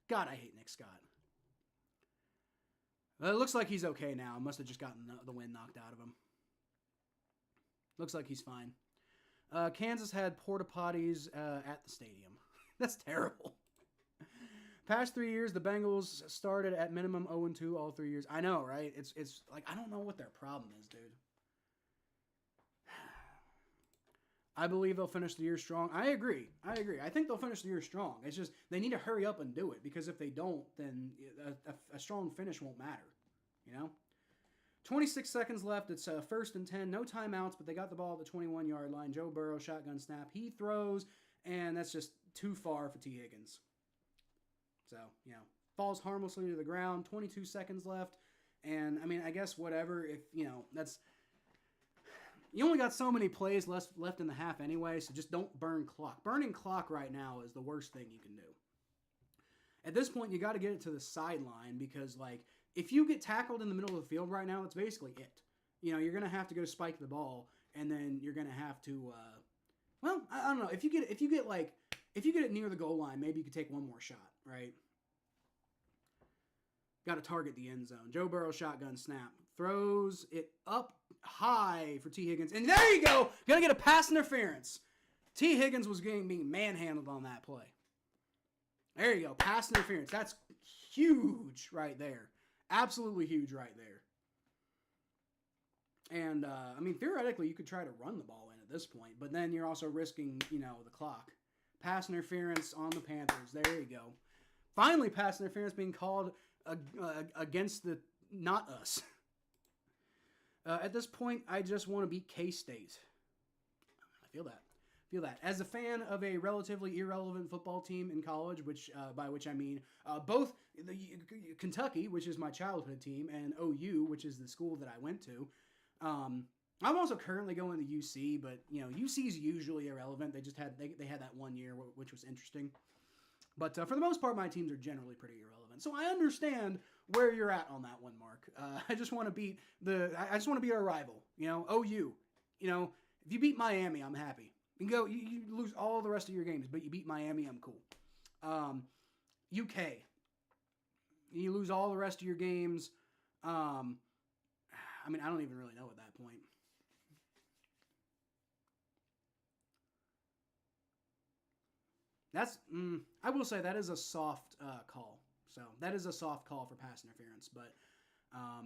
God, I hate Nick Scott. It looks like he's okay now. Must have just gotten the wind knocked out of him. Looks like he's fine. Kansas had porta potties at the stadium. That's terrible. Past 3 years, the Bengals started at minimum 0-2 all 3 years. I know, right? It's like, I don't know what their problem is, dude. I believe they'll finish the year strong. I agree. I think they'll finish the year strong. It's just they need to hurry up and do it, because if they don't, then a strong finish won't matter, you know? 26 seconds left. It's 1st and 10. No timeouts, but they got the ball at the 21-yard line. Joe Burrow, shotgun snap. He throws, and that's just too far for T. Higgins. So, you know, falls harmlessly to the ground. 22 seconds left. And, I mean, I guess whatever. If, you know, that's... You only got so many plays left in the half anyway, so just don't burn clock. Burning clock right now is the worst thing you can do. At this point, you got to get it to the sideline, because, like, if you get tackled in the middle of the field right now, that's basically it. You know, you're going to have to go spike the ball, and then you're going to have to, well, I don't know. If you get it near the goal line, maybe you could take one more shot, right? Got to target the end zone. Joe Burrow shotgun snap. Throws it up high for T. Higgins. And there you go. Going to get a pass interference. T. Higgins was being manhandled on that play. There you go. Pass interference. That's huge right there. Absolutely huge right there. And, I mean, theoretically, you could try to run the ball in at this point, but then you're also risking, you know, the clock. Pass interference on the Panthers. There you go. Finally, pass interference being called against the not us. At this point, I just want to beat K-State. I feel that. As a fan of a relatively irrelevant football team in college, which by which I mean both Kentucky, which is my childhood team, and OU, which is the school that I went to. I'm also currently going to UC, but you know, UC is usually irrelevant. They just had they had that one year which was interesting. But for the most part, my teams are generally pretty irrelevant. So I understand where you're at on that one, Mark. I just want to beat our rival. You know, OU. You know, if you beat Miami, I'm happy. You lose all the rest of your games, but you beat Miami, I'm cool. UK. You lose all the rest of your games. I mean, I don't even really know at that point. That's, I will say that is a soft call. So that is a soft call for pass interference. But I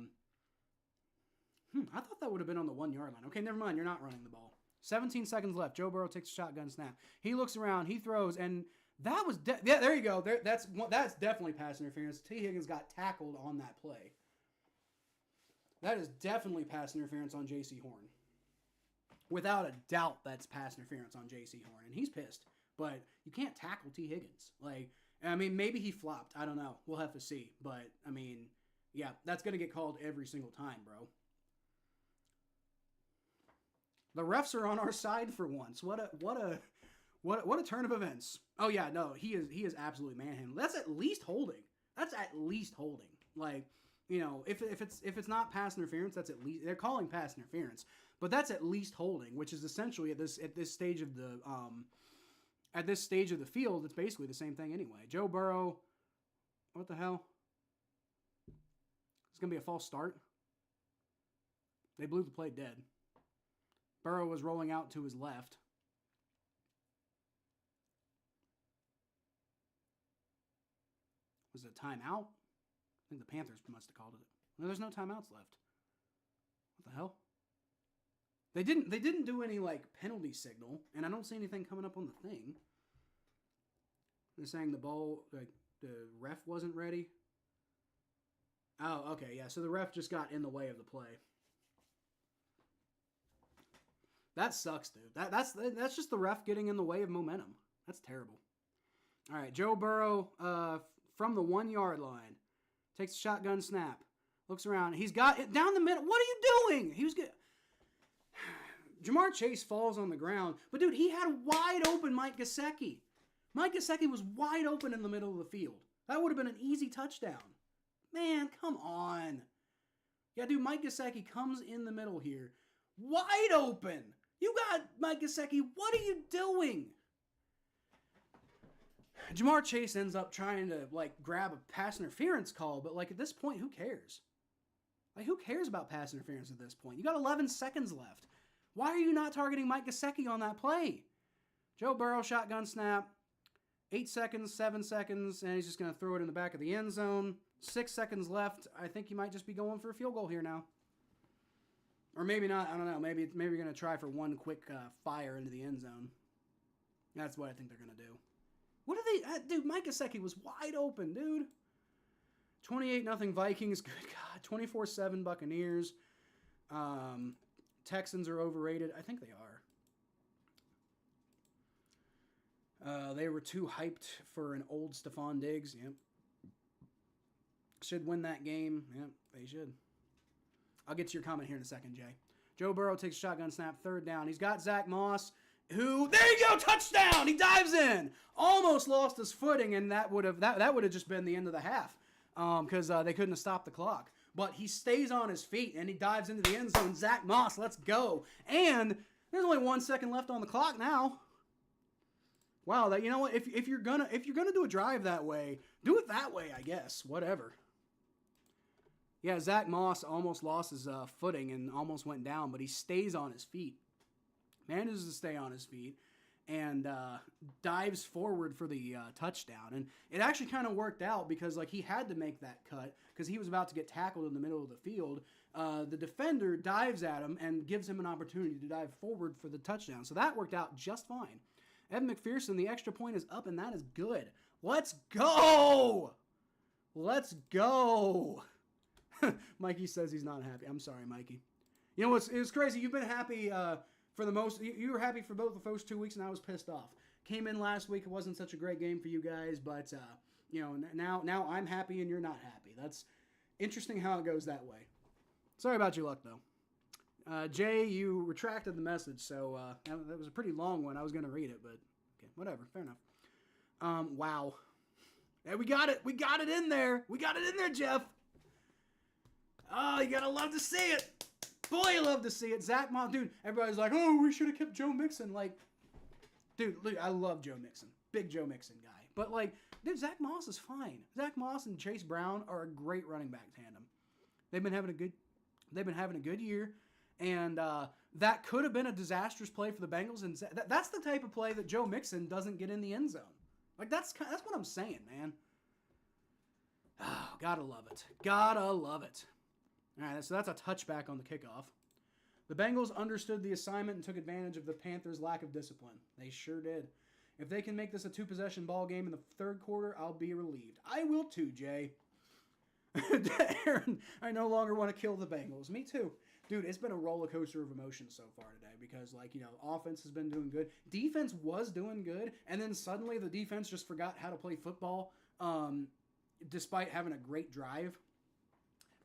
thought that would have been on the 1 yard line. Okay, never mind. You're not running the ball. 17 seconds left. Joe Burrow takes a shotgun snap. He looks around. He throws, and That was yeah. There you go. That's definitely pass interference. T. Higgins got tackled on that play. That is definitely pass interference on J.C. Horn. Without a doubt, that's pass interference on J.C. Horn, and he's pissed. But you can't tackle T. Higgins. I mean, maybe he flopped. I don't know. We'll have to see. But I mean, yeah, that's gonna get called every single time, bro. The refs are on our side for once. What a turn of events. Oh yeah, no, he is absolutely manhandled. That's at least holding. That's at least holding. If it's not pass interference, that's at least they're calling pass interference, but that's at least holding, which is essentially at this stage of the field, it's basically the same thing anyway. Joe Burrow, what the hell? It's gonna be a false start. They blew the play dead. Burrow was rolling out to his left. Was it a timeout? I think the Panthers must have called it. No, there's no timeouts left. What the hell? They didn't do any penalty signal, and I don't see anything coming up on the thing. They're saying the ref wasn't ready. Oh, okay, yeah. So the ref just got in the way of the play. That sucks, dude. That's just the ref getting in the way of momentum. That's terrible. All right, Joe Burrow from the 1 yard line takes a shotgun snap, looks around. He's got it down the middle. What are you doing? He was good. Jamar Chase falls on the ground, but dude, he had wide open Mike Gesicki. Mike Gesicki was wide open in the middle of the field. That would have been an easy touchdown. Man, come on. Yeah, dude, Mike Gesicki comes in the middle here. Wide open. You got Mike Gesicki. What are you doing? Jamar Chase ends up trying to grab a pass interference call, but at this point, who cares? Who cares about pass interference at this point? You got 11 seconds left. Why are you not targeting Mike Gesicki on that play? Joe Burrow shotgun snap. 8 seconds, 7 seconds, and he's just going to throw it in the back of the end zone. 6 seconds left. I think he might just be going for a field goal here now. Or maybe not. I don't know. Maybe we're going to try for one quick fire into the end zone. That's what I think they're going to do. What are they... dude, Mike Gesicki was wide open, dude. 28-0 Vikings. Good God. 24-7 Buccaneers. Texans are overrated. I think they are. They were too hyped for an old Stephon Diggs. Yep. Should win that game. Yep, they should. I'll get to your comment here in a second, Jay. Joe Burrow takes a shotgun snap, 3rd down. He's got Zach Moss, who, there you go, touchdown! He dives in! Almost lost his footing, and that would have just been the end of the half because they couldn't have stopped the clock. But he stays on his feet, and he dives into the end zone. Zach Moss, let's go. And there's only 1 second left on the clock now. Wow, you know what? If you're gonna do a drive that way, do it that way, I guess. Whatever. Yeah, Zach Moss almost lost his footing and almost went down, but he stays on his feet. Manages to stay on his feet and dives forward for the touchdown. And it actually kind of worked out because he had to make that cut because he was about to get tackled in the middle of the field. The defender dives at him and gives him an opportunity to dive forward for the touchdown. So that worked out just fine. Evan McPherson, the extra point is up, and that is good. Let's go! Let's go! Mikey says he's not happy. I'm sorry, Mikey. You know, it was crazy. You've been happy for the most... You were happy for both the first 2 weeks, and I was pissed off. Came in last week. It wasn't such a great game for you guys, but, now I'm happy and you're not happy. That's interesting how it goes that way. Sorry about your luck, though. Jay, you retracted the message, so that was a pretty long one. I was going to read it, but okay, whatever. Fair enough. Wow. Hey, we got it. We got it in there. We got it in there, Jeff. Oh, you got to love to see it. Boy, you love to see it. Zach Moss, dude, everybody's like, oh, we should have kept Joe Mixon. Dude, look, I love Joe Mixon. Big Joe Mixon guy. But, dude, Zach Moss is fine. Zach Moss and Chase Brown are a great running back tandem. They've been having a good year. And that could have been a disastrous play for the Bengals. And that's the type of play that Joe Mixon doesn't get in the end zone. That's what I'm saying, man. Oh, gotta love it. Gotta love it. All right, so that's a touchback on the kickoff. The Bengals understood the assignment and took advantage of the Panthers' lack of discipline. They sure did. If they can make this a 2-possession ball game in the third quarter, I'll be relieved. I will too, Jay. Aaron, I no longer want to kill the Bengals. Me too. Dude, it's been a roller coaster of emotions so far today because, offense has been doing good. Defense was doing good, and then suddenly the defense just forgot how to play football despite having a great drive.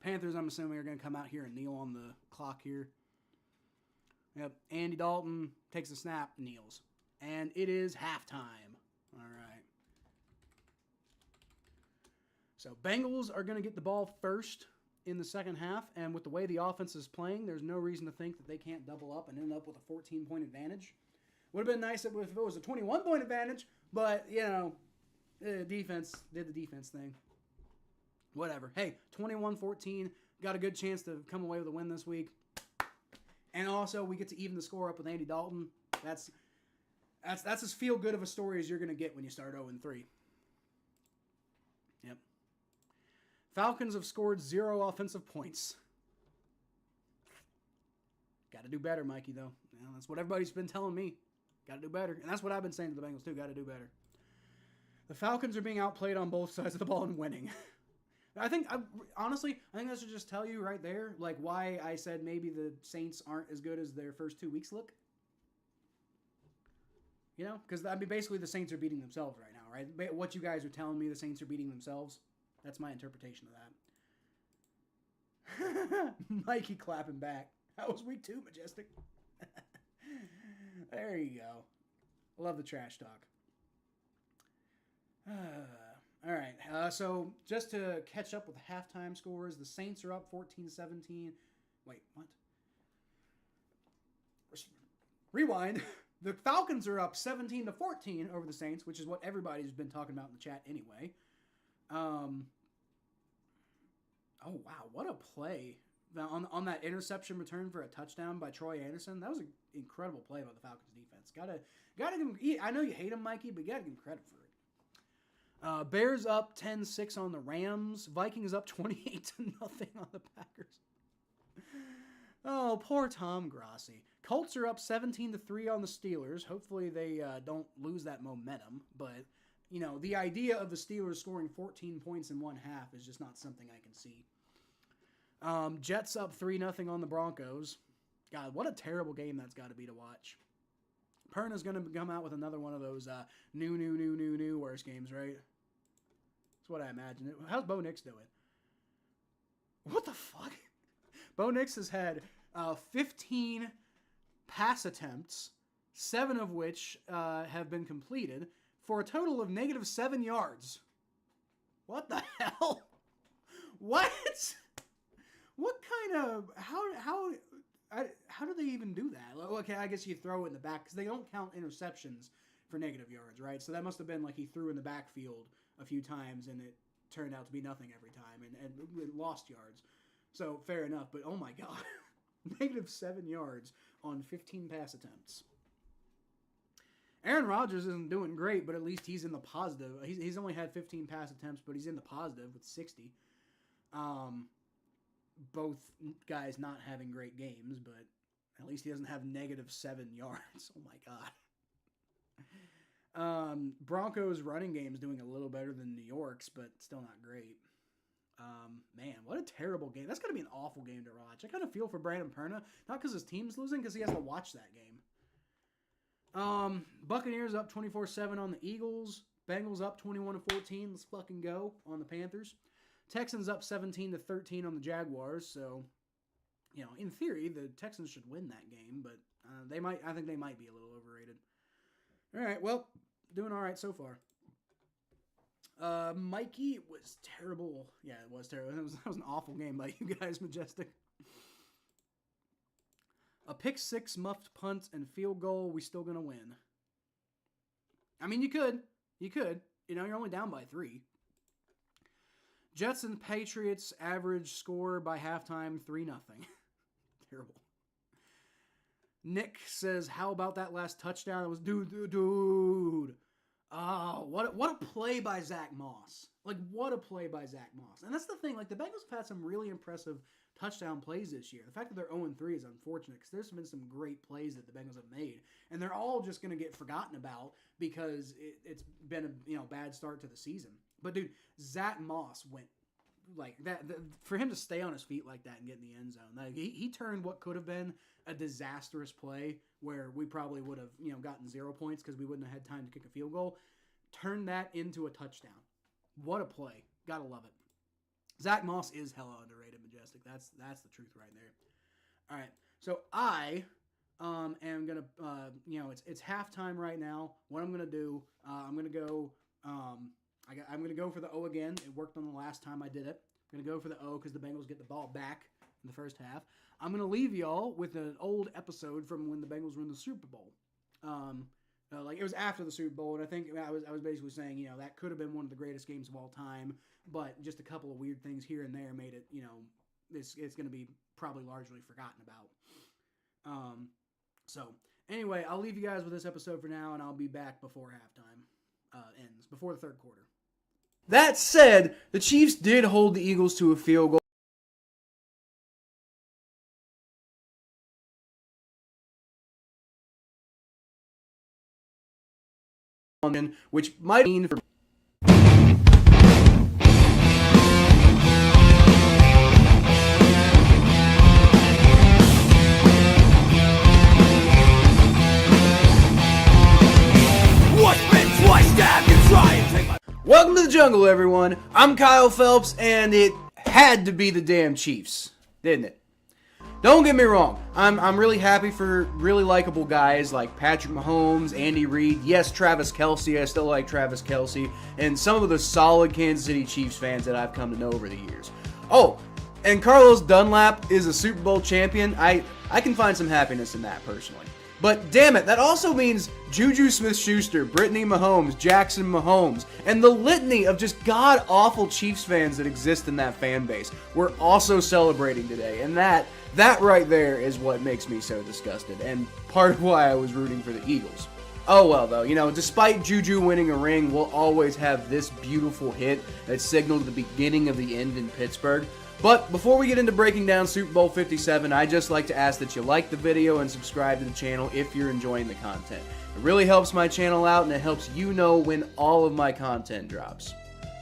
Panthers, I'm assuming, are going to come out here and kneel on the clock here. Yep, Andy Dalton takes a snap, kneels. And it is halftime. All right. So Bengals are going to get the ball first in the second half, and with the way the offense is playing, there's no reason to think that they can't double up and end up with a 14-point advantage. Would have been nice if it was a 21-point advantage, but, the defense did the defense thing. Whatever. Hey, 21-14, got a good chance to come away with a win this week. And also, we get to even the score up with Andy Dalton. That's as feel-good of a story as you're going to get when you start 0-3. Yep. Falcons have scored 0 offensive points. Got to do better, Mikey, though. That's what everybody's been telling me. Got to do better. And that's what I've been saying to the Bengals, too. Got to do better. The Falcons are being outplayed on both sides of the ball and winning. Honestly, I think that should just tell you right there, why I said maybe the Saints aren't as good as their first 2 weeks look. Because, basically the Saints are beating themselves right now, right? What you guys are telling me, the Saints are beating themselves. That's my interpretation of that. Mikey clapping back. That was week 2, Majestic. There you go. Love the trash talk. All right. So just to catch up with the halftime scores, the Saints are up 14-17. Wait, what? Rewind. The Falcons are up 17-14 over the Saints, which is what everybody's been talking about in the chat anyway. Oh, wow. What a play. On that interception return for a touchdown by Troy Anderson. That was an incredible play by the Falcons defense. Gotta give him, I know you hate him, Mikey, but you gotta give him credit for it. Bears up 10-6 on the Rams. Vikings up 28-0 on the Packers. Oh, poor Tom Grassi. Colts are up 17-3 on the Steelers. Hopefully they don't lose that momentum. But, the idea of the Steelers scoring 14 points in one half is just not something I can see. Jets up 3-0 on the Broncos. God, what a terrible game that's got to be to watch. Perna's going to come out with another one of those new worst games, right? That's what I imagine. How's Bo Nix doing? What the fuck? Bo Nix has had 15 pass attempts, 7 of which have been completed, for a total of -7 yards. What the hell? What? What kind of... How do they even do that? Okay, I guess you throw it in the back, because they don't count interceptions for negative yards, right? So that must have been like he threw in the backfield a few times, and it turned out to be nothing every time, and lost yards. So, fair enough, but oh my god. -7 yards on 15 pass attempts. Aaron Rodgers isn't doing great, but at least he's in the positive. He's only had 15 pass attempts, but he's in the positive with 60. Both guys not having great games, but at least he doesn't have -7 yards. Oh my god. Broncos running game is doing a little better than New York's, but still not great. Man, what a terrible game. That's going to be an awful game to watch. I kind of feel for Brandon Perna, not because his team's losing, because he has to watch that game. Buccaneers up 24-7 on the Eagles. Bengals up 21-14. Let's fucking go on the Panthers. Texans up 17-13 on the Jaguars. So, in theory, the Texans should win that game, but I think they might be a little overrated. All right, well, doing all right so far. Mikey, it was terrible. Yeah, it was terrible. That was an awful game by you guys, Majestic. A pick six, muffed punt, and field goal. We still gonna win. I mean, you could. You're only down by 3. Jets and Patriots average score by halftime 3-0. Terrible. Nick says, "How about that last touchdown? It was dude. Oh, what a play by Zach Moss. Like, what a play by Zach Moss. And that's the thing. Like, the Bengals have had some really impressive touchdown plays this year. The fact that they're 0-3 is unfortunate because there's been some great plays that the Bengals have made. And they're all just going to get forgotten about because it's been a bad start to the season. But, dude, Zach Moss went like that. For him to stay on his feet like that and get in the end zone, like, he turned what could have been a disastrous play where we probably would have gotten 0 points because we wouldn't have had time to kick a field goal. Turned that into a touchdown. What a play. Gotta love it. Zach Moss is hella underrated, Majestic. That's the truth right there. All right. So I am going to, it's halftime right now. What I'm going to do, I'm going to go, I'm going to go for the O again. It worked on the last time I did it. I'm going to go for the O because the Bengals get the ball back in the first half. I'm going to leave y'all with an old episode from when the Bengals were in the Super Bowl. Like, it was after the Super Bowl, and I think I was basically saying, that could have been one of the greatest games of all time, but just a couple of weird things here and there made it, it's going to be probably largely forgotten about. So, anyway, I'll leave you guys with this episode for now, and I'll be back before halftime ends, before the third quarter. That said, the Chiefs did hold the Eagles to a field goal. Which might mean for Welcome to the jungle, everyone. I'm Kyle Phelps, and it had to be the damn Chiefs, didn't it? Don't get me wrong, I'm really happy for really likable guys like Patrick Mahomes, Andy Reid, yes, Travis Kelce, I still like Travis Kelce, and some of the solid Kansas City Chiefs fans that I've come to know over the years. Oh, and Carlos Dunlap is a Super Bowl champion. I can find some happiness in that personally. But damn it, that also means Juju Smith-Schuster, Brittany Mahomes, Jackson Mahomes, and the litany of just god-awful Chiefs fans that exist in that fan base. We're also celebrating today, and that right there is what makes me so disgusted, and part of why I was rooting for the Eagles. Oh well, though, despite Juju winning a ring, we'll always have this beautiful hit that signaled the beginning of the end in Pittsburgh. But before we get into breaking down Super Bowl 57, I'd just like to ask that you like the video and subscribe to the channel if you're enjoying the content. It really helps my channel out, and it helps you know when all of my content drops.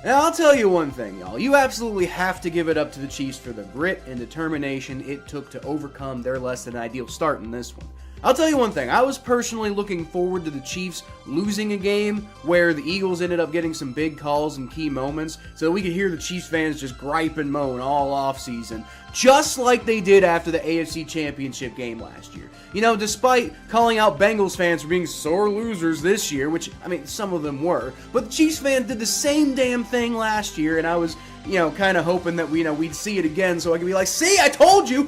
Now, I'll tell you one thing, y'all. You absolutely have to give it up to the Chiefs for the grit and determination it took to overcome their less than ideal start in this one. I'll tell you one thing, I was personally looking forward to the Chiefs losing a game where the Eagles ended up getting some big calls and key moments so we could hear the Chiefs fans just gripe and moan all offseason, just like they did after the AFC Championship game last year. Despite calling out Bengals fans for being sore losers this year, which, some of them were, but the Chiefs fans did the same damn thing last year, and I was, kind of hoping that we'd see it again so I could be like, see, I told you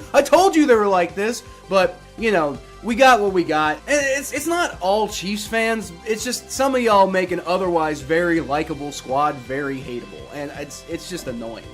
they were like this, but, we got what we got, and it's not all Chiefs fans, it's just some of y'all make an otherwise very likable squad very hateable, and it's just annoying,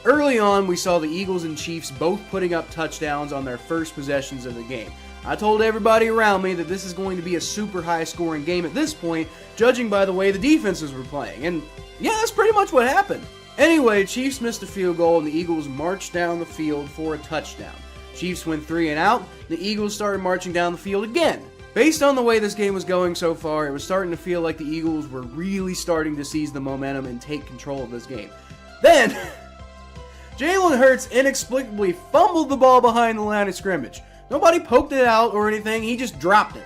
Early on, we saw the Eagles and Chiefs both putting up touchdowns on their first possessions of the game. I told everybody around me that this is going to be a super high-scoring game at this point, judging by the way the defenses were playing, and yeah, that's pretty much what happened. Anyway, Chiefs missed a field goal, and the Eagles marched down the field for a touchdown. Chiefs went 3 and out, the Eagles started marching down the field again. Based on the way this game was going so far, it was starting to feel like the Eagles were really starting to seize the momentum and take control of this game. Then, Jalen Hurts inexplicably fumbled the ball behind the line of scrimmage. Nobody poked it out or anything, he just dropped it.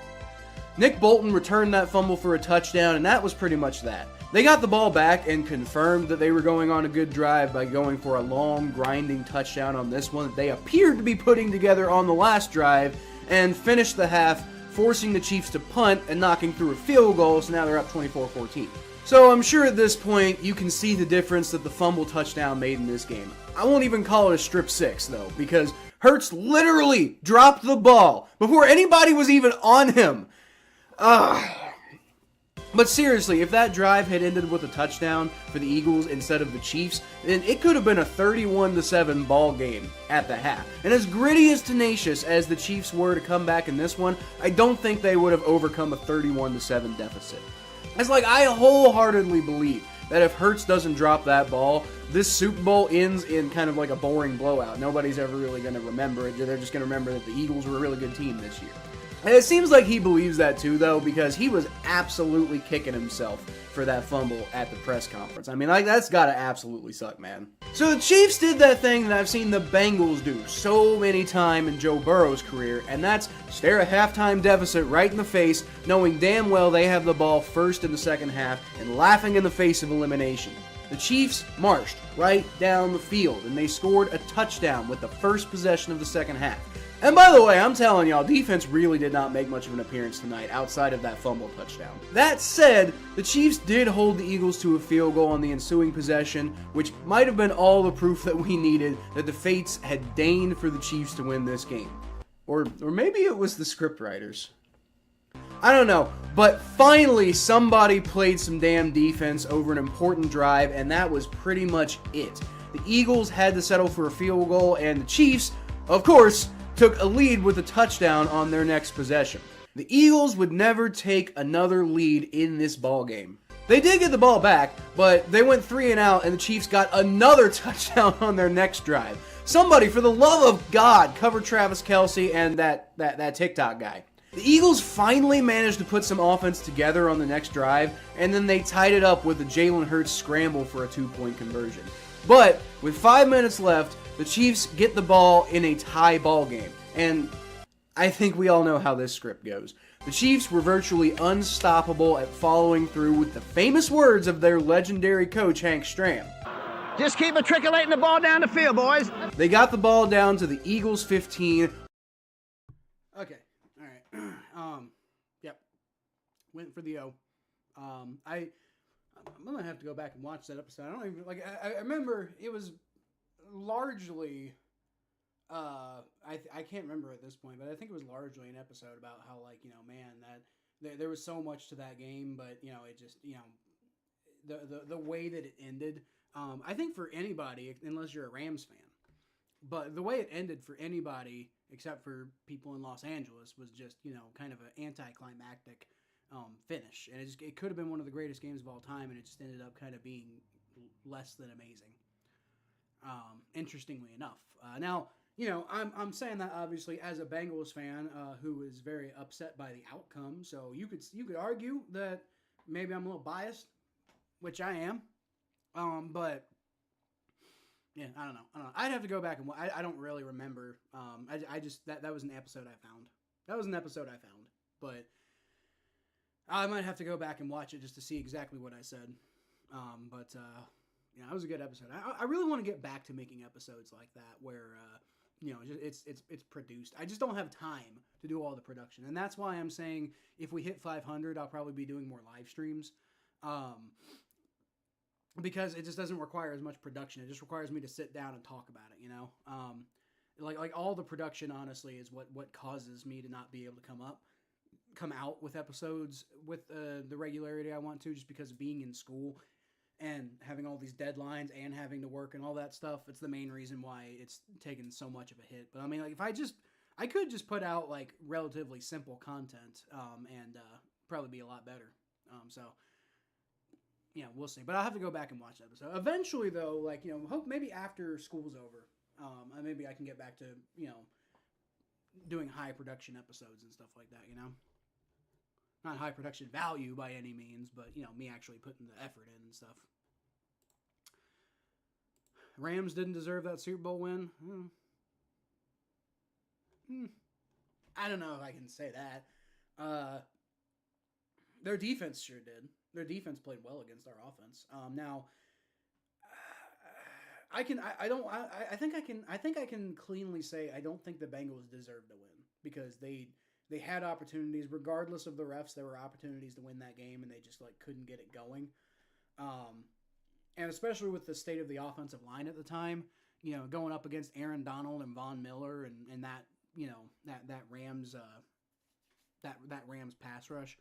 Nick Bolton returned that fumble for a touchdown, and that was pretty much that. They got the ball back and confirmed that they were going on a good drive by going for a long, grinding touchdown on this one that they appeared to be putting together on the last drive, and finished the half, forcing the Chiefs to punt and knocking through a field goal, so now they're up 24-14. So I'm sure at this point you can see the difference that the fumble touchdown made in this game. I won't even call it a strip six, though, because Hurts literally dropped the ball before anybody was even on him. But seriously, if that drive had ended with a touchdown for the Eagles instead of the Chiefs, then it could have been a 31-7 ball game at the half. And as gritty as tenacious as the Chiefs were to come back in this one, I don't think they would have overcome a 31-7 deficit. It's like I wholeheartedly believe that if Hurts doesn't drop that ball, this Super Bowl ends in kind of like a boring blowout. Nobody's ever really going to remember it. They're just going to remember that the Eagles were a really good team this year. And it seems like he believes that too, though, because he was absolutely kicking himself for that fumble at the press conference. I mean, like, that's got to absolutely suck, man. So the Chiefs did that thing that I've seen the Bengals do so many times in Joe Burrow's career, and that's stare a halftime deficit right in the face, knowing damn well they have the ball first in the second half, and laughing in the face of elimination. The Chiefs marched right down the field, and they scored a touchdown with the first possession of the second half. And by the way, I'm telling y'all, defense really did not make much of an appearance tonight outside of that fumble touchdown. That said, the Chiefs did hold the Eagles to a field goal on the ensuing possession, which might have been all the proof that we needed that the fates had deigned for the Chiefs to win this game. Or maybe it was the scriptwriters. I don't know, but finally somebody played some damn defense over an important drive, and that was pretty much it. The Eagles had to settle for a field goal, and the Chiefs, of course, took a lead with a touchdown on their next possession. The Eagles would never take another lead in this ball game. They did get the ball back, but they went 3 and out, and the Chiefs got another touchdown on their next drive. Somebody, for the love of God, cover Travis Kelce and that TikTok guy. The Eagles finally managed to put some offense together on the next drive, and then they tied it up with a Jalen Hurts scramble for a 2-point conversion. But with 5 minutes left, the Chiefs get the ball in a tie ball game, and I think we all know how this script goes. The Chiefs were virtually unstoppable at following through with the famous words of their legendary coach, Hank Stram. Just keep matriculating the ball down the field, boys. They got the ball down to the Eagles' 15. Okay, all right. Yep. Went for the O. I'm gonna have to go back and watch that episode. I don't even I remember it was largely. I can't remember at this point, but I think it was largely an episode about how, like, you know, man, that there was so much to that game, but, you know, it just, you know, the way that it ended. I think for anybody, unless you're a Rams fan, but the way it ended for anybody except for people in Los Angeles was just, you know, kind of an anticlimactic finish, and it could have been one of the greatest games of all time, and it just ended up kind of being less than amazing. Interestingly enough, now, you know, I'm saying that obviously as a Bengals fan who is very upset by the outcome. So you could argue that maybe I'm a little biased, which I am. But yeah, I don't know. I'd have to go back and I don't really remember. I just that was an episode I found. But I might have to go back and watch it just to see exactly what I said. But yeah, it was a good episode. I really want to get back to making episodes like that where you know, it's produced. I just don't have time to do all the production, and that's why I'm saying if we hit 500, I'll probably be doing more live streams, because it just doesn't require as much production. It just requires me to sit down and talk about it. You know, like all the production, honestly, is what causes me to not be able to come out with episodes with the regularity I want to, just because of being in school and having all these deadlines and having to work and all that stuff. It's the main reason why it's taken so much of a hit. But I mean, like, I could just put out like relatively simple content, and probably be a lot better. So yeah, we'll see. But I'll have to go back and watch that episode. Eventually though, like, you know, hope maybe after school's over, maybe I can get back to, you know, doing high production episodes and stuff like that, you know? Not high production value by any means, but, you know, me actually putting the effort in and stuff. Rams didn't deserve that Super Bowl win. I don't know if I can say that. Their defense sure did. Their defense played well against our offense. Now, I think I can cleanly say I don't think the Bengals deserved to win, because they had opportunities, regardless of the refs. There were opportunities to win that game, and they just like couldn't get it going. And especially with the state of the offensive line at the time, you know, going up against Aaron Donald and Von Miller and that, you know, that Rams that Rams pass rush.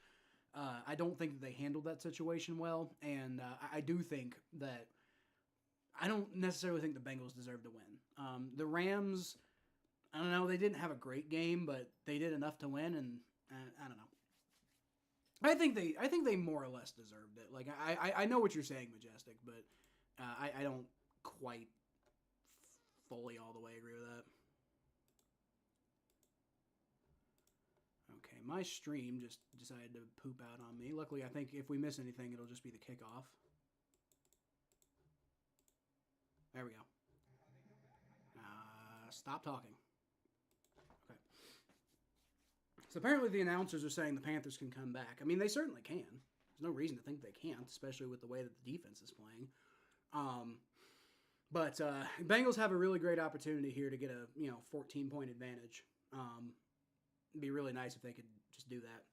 I don't think that they handled that situation well, and I do think that I don't necessarily think the Bengals deserve to win. The Rams, I don't know, they didn't have a great game, but they did enough to win, and I don't know. I think they more or less deserved it. Like I know what you're saying, Majestic, but I don't quite fully all the way agree with that. Okay, my stream just decided to poop out on me. Luckily, I think if we miss anything, it'll just be the kickoff. There we go. Stop talking. Okay. So apparently the announcers are saying the Panthers can come back. I mean, they certainly can. There's no reason to think they can't, especially with the way that the defense is playing. But Bengals have a really great opportunity here to get a 14-point advantage. It'd be really nice if they could just do that.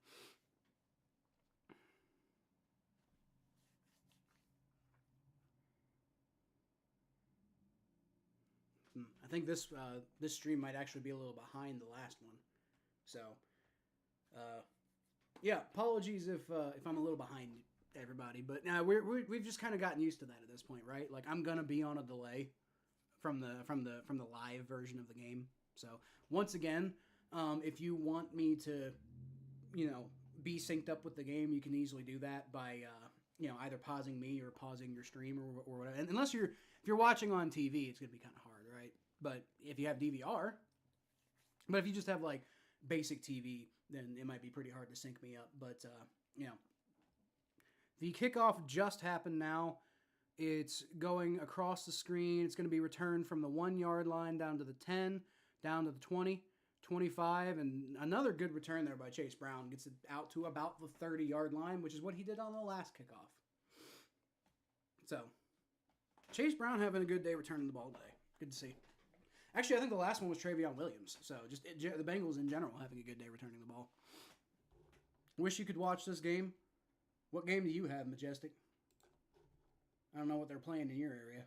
I think this stream might actually be a little behind the last one, so yeah, apologies if I'm a little behind everybody, but we've just kind of gotten used to that at this point, right? Like I'm gonna be on a delay from the live version of the game. So once again, if you want me to, be synced up with the game, you can easily do that by either pausing me or pausing your stream or whatever. And unless if you're watching on TV, it's gonna be kind of hard, right? But if you have DVR, but if you just have like basic TV, then it might be pretty hard to sync me up. But the kickoff just happened now. It's going across the screen. It's going to be returned from the 1-yard line down to the 10, down to the 20, 25, and another good return there by Chase Brown. Gets it out to about the 30-yard line, which is what he did on the last kickoff. So, Chase Brown having a good day returning the ball today. Good to see. Actually, I think the last one was Travion Williams. So, just the Bengals in general having a good day returning the ball. Wish you could watch this game. What game do you have, Majestic? I don't know what they're playing in your area.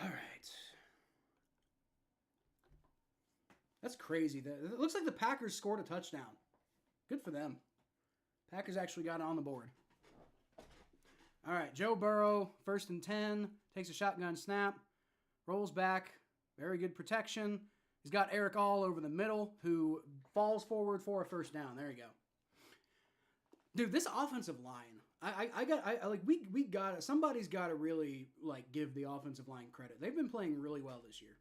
All right. That's crazy. It looks like the Packers scored a touchdown. Good for them. Packers actually got it on the board. All right, Joe Burrow, 1st and 10, takes a shotgun snap, rolls back, very good protection. He's got Eric all over the middle, who falls forward for a first down. There you go. Dude, this offensive line, somebody's got to really give the offensive line credit. They've been playing really well this year.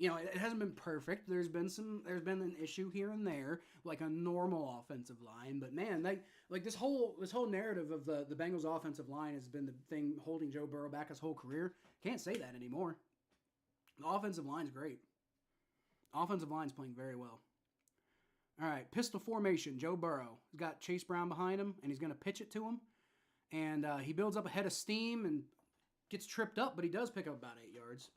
It hasn't been perfect. There's been an issue here and there, like a normal offensive line. But man, this whole narrative of the Bengals offensive line has been the thing holding Joe Burrow back his whole career. Can't say that anymore. The offensive line's great. Offensive line's playing very well. All right, pistol formation. Joe Burrow. He's got Chase Brown behind him, and he's going to pitch it to him. And he builds up a head of steam and gets tripped up, but he does pick up about 8 yards.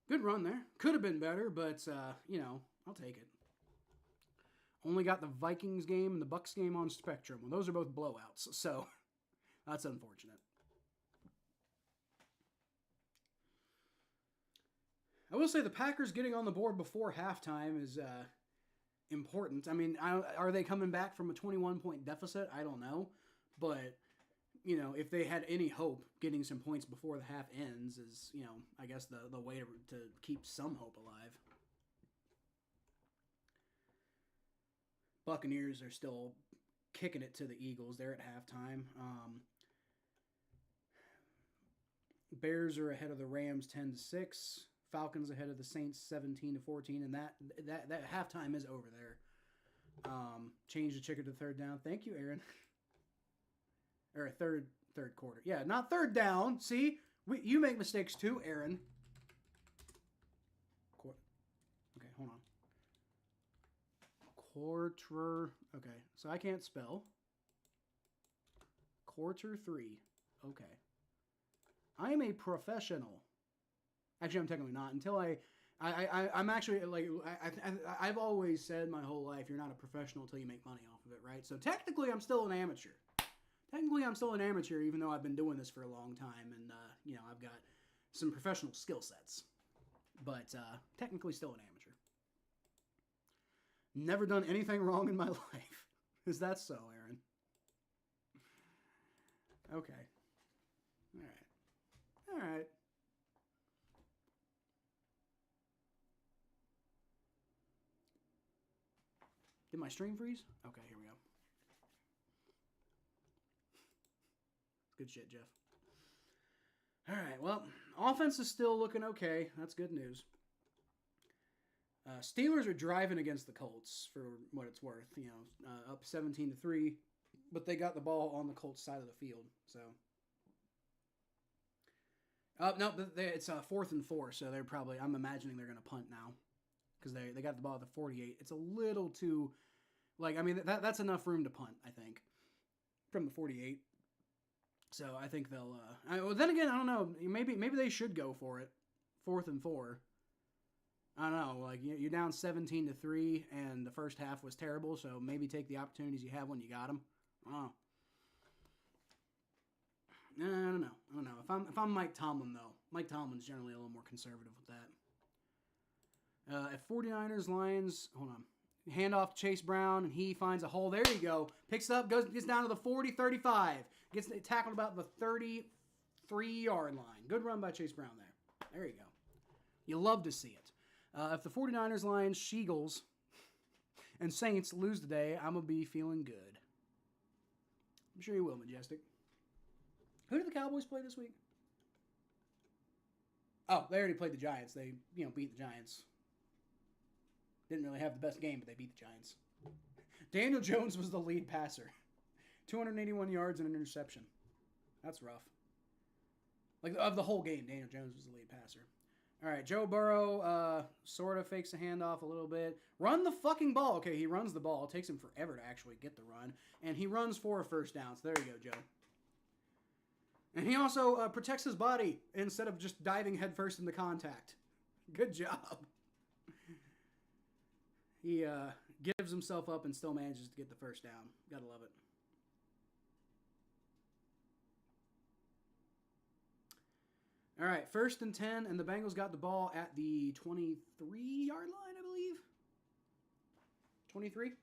Good run there. Could have been better, but, I'll take it. Only got the Vikings game and the Bucs game on Spectrum. Well, those are both blowouts, so that's unfortunate. I will say the Packers getting on the board before halftime is important. I mean, are they coming back from a 21-point deficit? I don't know. But, if they had any hope, getting some points before the half ends is, I guess the way to keep some hope alive. Buccaneers are still kicking it to the Eagles. They're at halftime. Bears are ahead of the Rams 10-6. Falcons ahead of the Saints 17-14, and that halftime is over there. Change the chicken to third down. Thank you, Aaron. Or third quarter. Yeah, not third down. See, you make mistakes too, Aaron. Okay, hold on. Quarter. Okay, so I can't spell. Quarter 3. Okay. I am a professional. Actually, I'm technically not. Until I'm actually I've always said my whole life, you're not a professional until you make money off of it, right? So technically, I'm still an amateur. Even though I've been doing this for a long time, and I've got some professional skill sets. but technically still an amateur. Never done anything wrong in my life. Is that so, Aaron? Okay. All right. Did my stream freeze? Okay, here we go. Good shit, Jeff. All right, well, offense is still looking okay. That's good news. Steelers are driving against the Colts for what it's worth. You know, up 17-3, but they got the ball on the Colts side of the field. So, no, it's 4th and 4. So they're probably. I'm imagining they're going to punt now because they got the ball at the 48. It's a little too, like, I mean that's enough room to punt. I think from the 48. So I think they'll. Well, then again, I don't know. Maybe they should go for it. 4th and 4. I don't know. Like you're down 17-3, and the first half was terrible. So maybe take the opportunities you have when you got them. I don't know. If I'm Mike Tomlin though, Mike Tomlin's generally a little more conservative with that. At 49ers Lions, hold on. Handoff to Chase Brown, and he finds a hole. There you go. Picks up, gets down to the 40-35. Gets tackled about the 33-yard line. Good run by Chase Brown there. There you go. You love to see it. If the 49ers, Lions, Sheagles, and Saints lose today, I'm going to be feeling good. I'm sure you will, Majestic. Who did the Cowboys play this week? Oh, they already played the Giants. They, beat the Giants. Didn't really have the best game, but they beat the Giants. Daniel Jones was the lead passer. 281 yards and an interception. That's rough. Like, of the whole game, Daniel Jones was the lead passer. All right, Joe Burrow sort of fakes a handoff a little bit. Run the fucking ball. Okay, he runs the ball. It takes him forever to actually get the run. And he runs for a first down. So there you go, Joe. And he also protects his body instead of just diving headfirst into contact. Good job. He gives himself up and still manages to get the first down. Gotta love it. All right, 1st and 10, and the Bengals got the ball at the 23-yard line, I believe. 23?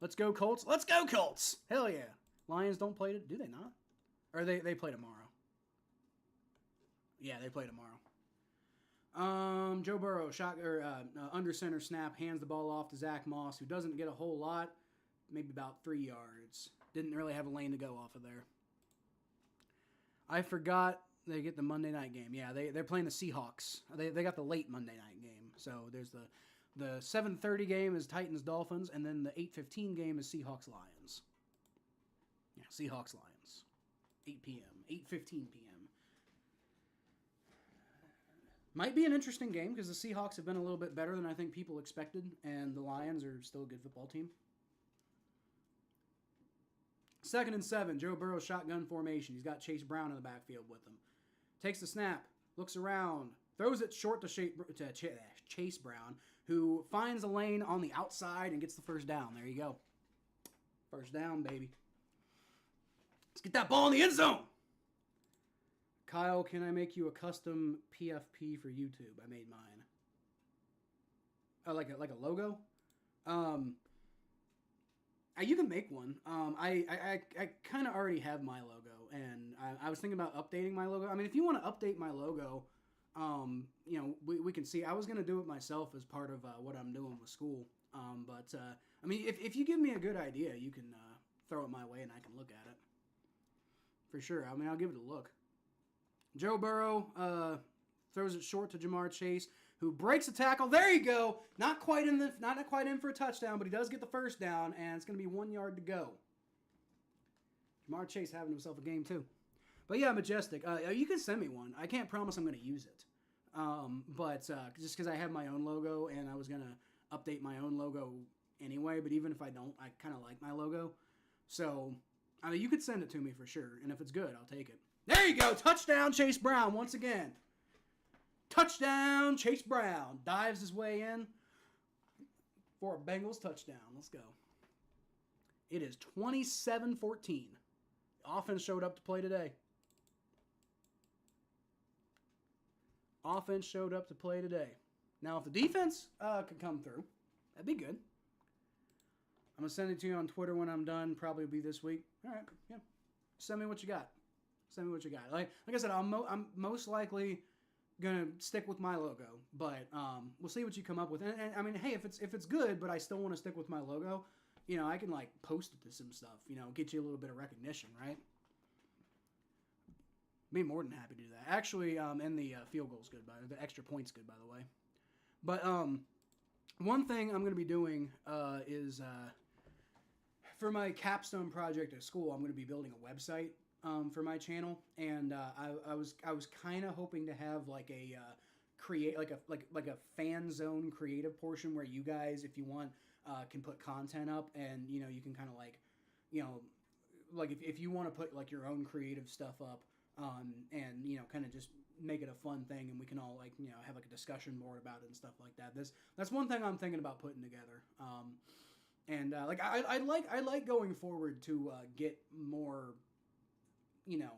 Let's go, Colts. Let's go, Colts! Hell yeah. Lions don't play it. Do they not? Or they play tomorrow. Yeah, they play tomorrow. Joe Burrow, under center snap, hands the ball off to Zach Moss, who doesn't get a whole lot, maybe about 3 yards. Didn't really have a lane to go off of there. I forgot they get the Monday night game. Yeah, they're playing the Seahawks. They got the late Monday night game. So there's the 7:30 game is Titans-Dolphins, and then the 8:15 game is Seahawks-Lions. Yeah, Seahawks-Lions. 8 p.m. 8:15 p.m. Might be an interesting game because the Seahawks have been a little bit better than I think people expected, and the Lions are still a good football team. 2nd and 7, Joe Burrow shotgun formation. He's got Chase Brown in the backfield with him. Takes the snap, looks around, throws it short to Chase Brown, who finds a lane on the outside and gets the first down. There you go. First down, baby. Let's get that ball in the end zone. Kyle, can I make you a custom PFP for YouTube? I made mine. Oh, like a logo? You can make one. I kind of already have my logo, and I was thinking about updating my logo. I mean, if you want to update my logo, we can see. I was gonna do it myself as part of what I'm doing with school. But I mean, if you give me a good idea, you can throw it my way, and I can look at it for sure. I mean, I'll give it a look. Joe Burrow throws it short to Jamar Chase, who breaks a tackle. There you go. Not quite in for a touchdown, but he does get the first down, and it's going to be 1 yard to go. Jamar Chase having himself a game too. But yeah, Majestic. You can send me one. I can't promise I'm going to use it, but just because I have my own logo, and I was going to update my own logo anyway. But even if I don't, I kind of like my logo. So you could send it to me for sure, and if it's good, I'll take it. There you go. Touchdown, Chase Brown once again. Touchdown, Chase Brown. Dives his way in for a Bengals touchdown. Let's go. It is 27-14. The offense showed up to play today. Offense showed up to play today. Now, if the defense could come through, that'd be good. I'm going to send it to you on Twitter when I'm done. Probably be this week. All right, yeah. Send me what you got. Send me what you got. Like I said, I'm most likely gonna stick with my logo, but we'll see what you come up with. And I mean, hey, if it's good, but I still want to stick with my logo, you know, I can like post it to some stuff. You know, get you a little bit of recognition, right? Be more than happy to do that. Actually, and the field goal's good, the extra point's good, by the way. But one thing I'm gonna be doing is for my capstone project at school, I'm going to be building a website for my channel, and I was kind of hoping to have like a create like a fan zone creative portion where you guys, if you want, can put content up, and you know you can kind of like, you know, like if you want to put like your own creative stuff up, and you know kind of just make it a fun thing, and we can all like, you know, have like a discussion board about it and stuff like that. That's one thing I'm thinking about putting together. And like I like going forward to get more, you know,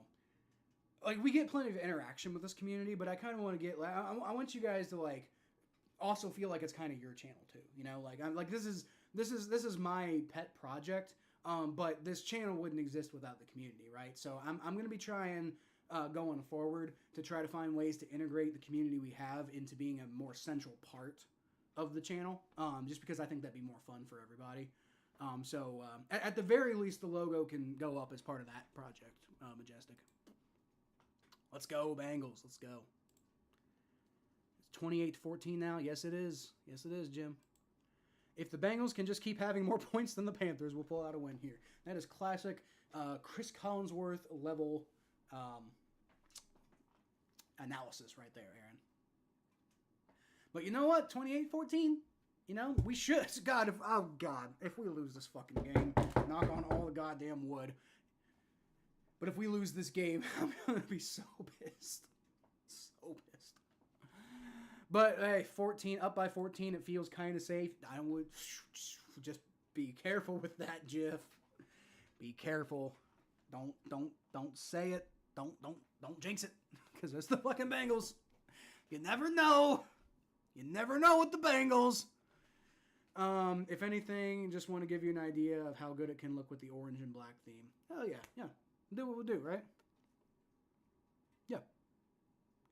like we get plenty of interaction with this community, but I kind of want to get like I want you guys to like also feel like it's kind of your channel too, you know, like I'm like this is my pet project, but this channel wouldn't exist without the community, right? So I'm gonna be trying going forward to try to find ways to integrate the community we have into being a more central part of the channel, just because I think that'd be more fun for everybody. So at the very least, the logo can go up as part of that project. Majestic. Let's go, Bengals. Let's go. It's 28-14 now. Yes, it is. Yes, it is, Jim. If the Bengals can just keep having more points than the Panthers, we'll pull out a win here. That is classic Chris Collinsworth level analysis right there, Aaron. But you know what? 28-14, you know, we should. God, if we lose this fucking game, knock on all the goddamn wood. But if we lose this game, I'm going to be so pissed. So pissed. But, hey, 14, up by 14, it feels kind of safe. I would just be careful with that, Jeff. Be careful. Don't say it. Don't jinx it. Because it's the fucking Bengals. You never know. You never know with the Bengals. If anything, just want to give you an idea of how good it can look with the orange and black theme. Hell yeah, yeah. Do what we'll do, right? Yeah.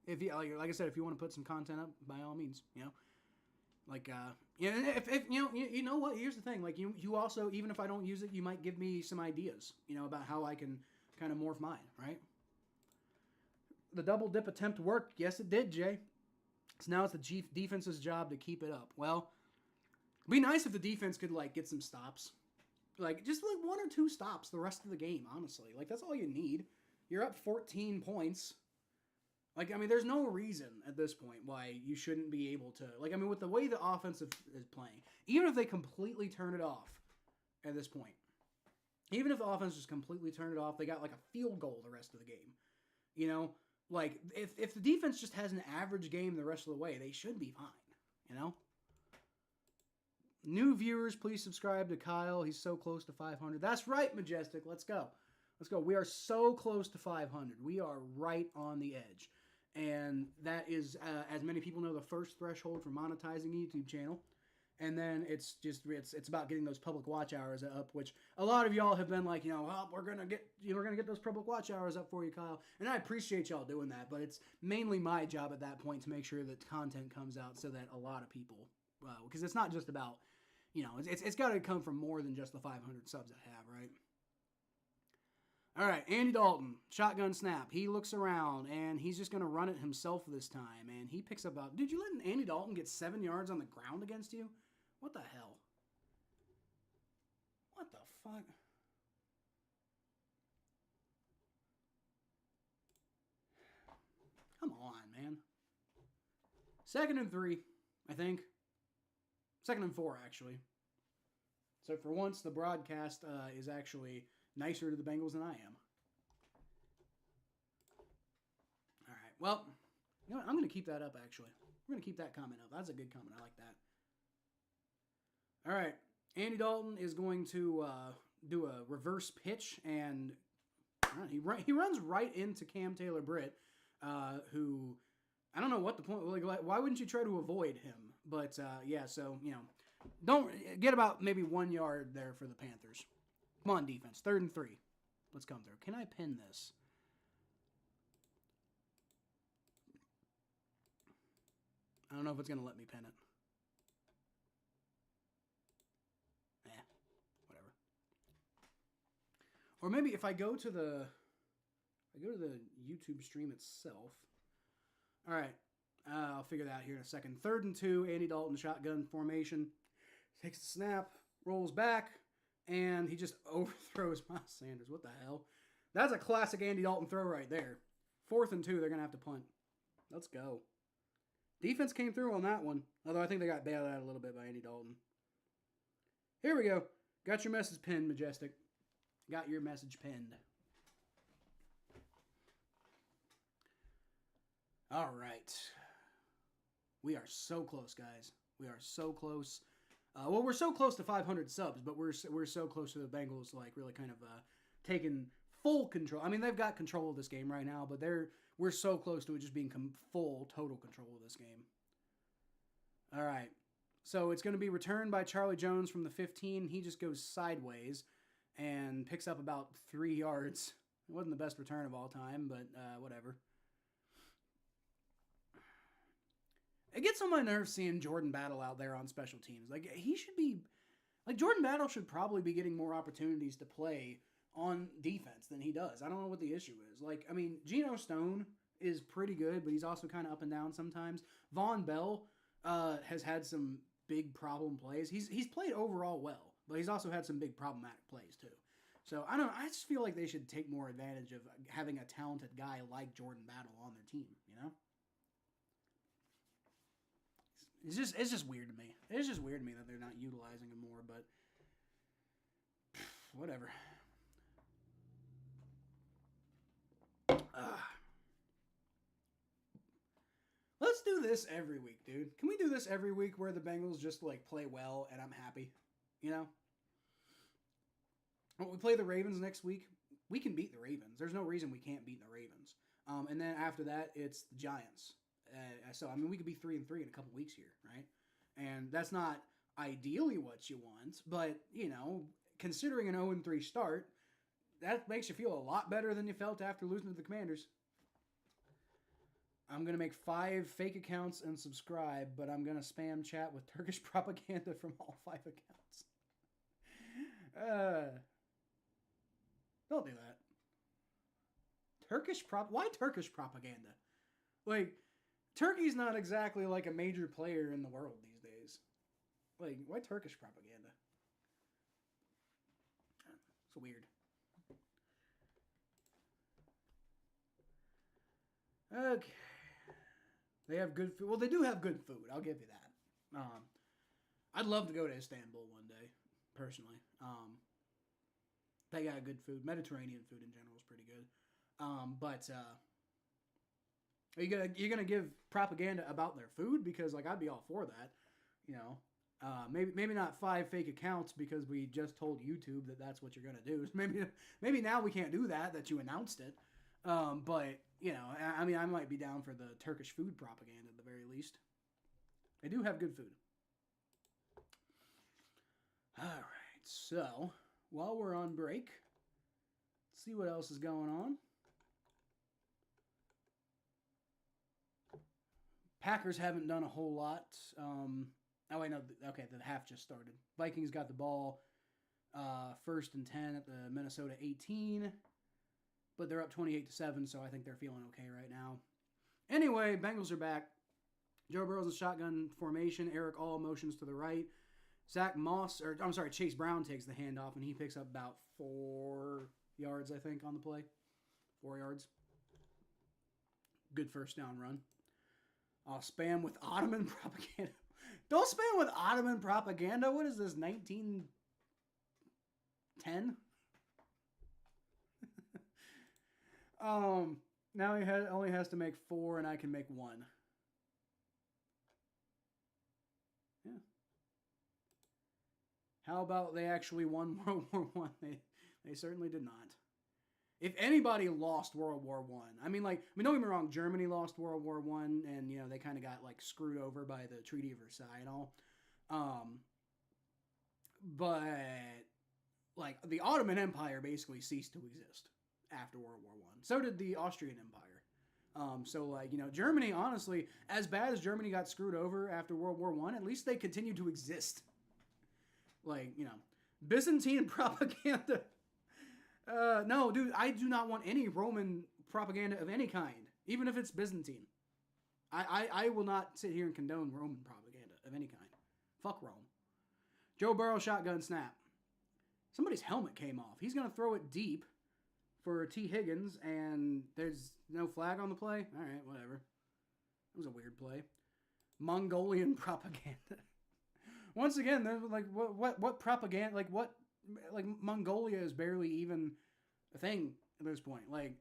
If you, like I said, if you want to put some content up, by all means, you know. Like, yeah. If you know what? Here's the thing. Like, you also, even if I don't use it, you might give me some ideas, you know, about how I can kind of morph mine, right? The double dip attempt worked. Yes, it did, Jay. So now it's the defense's job to keep it up. Well, it'd be nice if the defense could, like, get some stops. Like, just, like, 1 or 2 stops the rest of the game, honestly. Like, that's all you need. You're up 14 points. Like, I mean, there's no reason at this point why you shouldn't be able to... Like, I mean, with the way the offense is playing, even if they completely turn it off at this point, even if the offense just completely turned it off, they got, like, a field goal the rest of the game. You know? Like, if the defense just has an average game the rest of the way, they should be fine, you know? New viewers, please subscribe to Kyle. He's so close to 500. That's right, Majestic. Let's go. Let's go. We are so close to 500. We are right on the edge. And that is, as many people know, the first threshold for monetizing a YouTube channel. And then it's about getting those public watch hours up, which a lot of y'all have been like, you know, oh, we're gonna get those public watch hours up for you, Kyle. And I appreciate y'all doing that, but it's mainly my job at that point to make sure that content comes out so that a lot of people, because it's not just about, you know, it's got to come from more than just the 500 subs I have, right? All right, Andy Dalton, shotgun snap. He looks around, and he's just going to run it himself this time, and he picks up about... Did you let Andy Dalton get 7 yards on the ground against you? What the hell? What the fuck? Come on, man. 2nd and 3, I think. 2nd and 4, actually. So for once, the broadcast is actually nicer to the Bengals than I am. All right. Well, you know what? I'm going to keep that up, actually. We're going to keep that comment up. That's a good comment. I like that. All right. Andy Dalton is going to do a reverse pitch, and he runs right into Cam Taylor-Britt, who I don't know what the point. Like, why wouldn't you try to avoid him? But yeah, so don't get about maybe 1 yard there for the Panthers. Come on, defense. 3rd and 3. Let's come through. Can I pin this? I don't know if it's gonna let me pin it. Whatever. Or maybe if I go to the YouTube stream itself. All right, I'll figure that out here in a second. 3rd and 2, Andy Dalton shotgun formation. Takes the snap, rolls back, and he just overthrows Miles Sanders. What the hell? That's a classic Andy Dalton throw right there. 4th and 2, they're going to have to punt. Let's go. Defense came through on that one, although I think they got bailed out a little bit by Andy Dalton. Here we go. Got your message pinned, Majestic. Got your message pinned. All right. We are so close, guys. We are so close. Well, we're so close to 500 subs, but we're so close to the Bengals, like, really kind of taking full control. I mean, they've got control of this game right now, but we're so close to it just being full, total control of this game. All right. So it's going to be returned by Charlie Jones from the 15. He just goes sideways and picks up about 3 yards. It wasn't the best return of all time, but whatever. It gets on my nerves seeing Jordan Battle out there on special teams. Like, he should be... Like, Jordan Battle should probably be getting more opportunities to play on defense than he does. I don't know what the issue is. Like, I mean, Geno Stone is pretty good, but he's also kind of up and down sometimes. Von Bell has had some big problem plays. He's played overall well, but he's also had some big problematic plays, too. So, I don't know. I just feel like they should take more advantage of having a talented guy like Jordan Battle on their team, you know? It's just weird to me. It's just weird to me that they're not utilizing him more, but whatever. Let's do this every week, dude. Can we do this every week where the Bengals just, like, play well and I'm happy? You know? When we play the Ravens next week, we can beat the Ravens. There's no reason we can't beat the Ravens. And then after that, it's the Giants. So, I mean, we could be 3-3 in a couple weeks here, right? And that's not ideally what you want, but, you know, considering an 0-3 start, that makes you feel a lot better than you felt after losing to the Commanders. I'm going to make 5 fake accounts and subscribe, but I'm going to spam chat with Turkish propaganda from all 5 accounts. Don't do that. Why Turkish propaganda? Like, Turkey's not exactly like a major player in the world these days. Like, why Turkish propaganda? It's weird. Okay. They have good food. Well, they do have good food. I'll give you that. I'd love to go to Istanbul one day, personally. They got good food. Mediterranean food in general is pretty good. But you're gonna give propaganda about their food? Because, like, I'd be all for that. You know, maybe not 5 fake accounts because we just told YouTube that that's what you're gonna do. Maybe now we can't do that you announced it. But, you know, I mean, I might be down for the Turkish food propaganda at the very least. They do have good food. All right, so while we're on break, let's see what else is going on. Packers haven't done a whole lot. Oh, wait, no. Okay, the half just started. Vikings got the ball 1st and 10 at the Minnesota 18. But they're up 28-7, so I think they're feeling okay right now. Anyway, Bengals are back. Joe Burrow's in shotgun formation. Eric All motions to the right. Chase Brown takes the handoff, and he picks up about 4 yards, I think, on the play. 4 yards. Good first down run. I'll spam with Ottoman propaganda. Don't spam with Ottoman propaganda. What is this, 1910? Now he only has to make 4, and I can make 1. Yeah. How about they actually won World War I? They certainly did not. if anybody lost World War One, I mean, don't get me wrong, Germany lost World War One, and they kind of got like screwed over by the Treaty of Versailles and all. But like the Ottoman Empire basically ceased to exist after World War One. So did the Austrian Empire. So like Germany, honestly, as bad as Germany got screwed over after World War One, at least they continued to exist. Like Byzantine propaganda. No, dude, I do not want any Roman propaganda of any kind, even if it's Byzantine. I will not sit here and condone Roman propaganda of any kind. Fuck Rome. Joe Burrow shotgun snap. Somebody's helmet came off. He's going to throw it deep for T. Higgins, and there's no flag on the play? All right, whatever. It was a weird play. Mongolian propaganda. Once again, there's like, what propaganda, like Mongolia is barely even a thing at this point. Like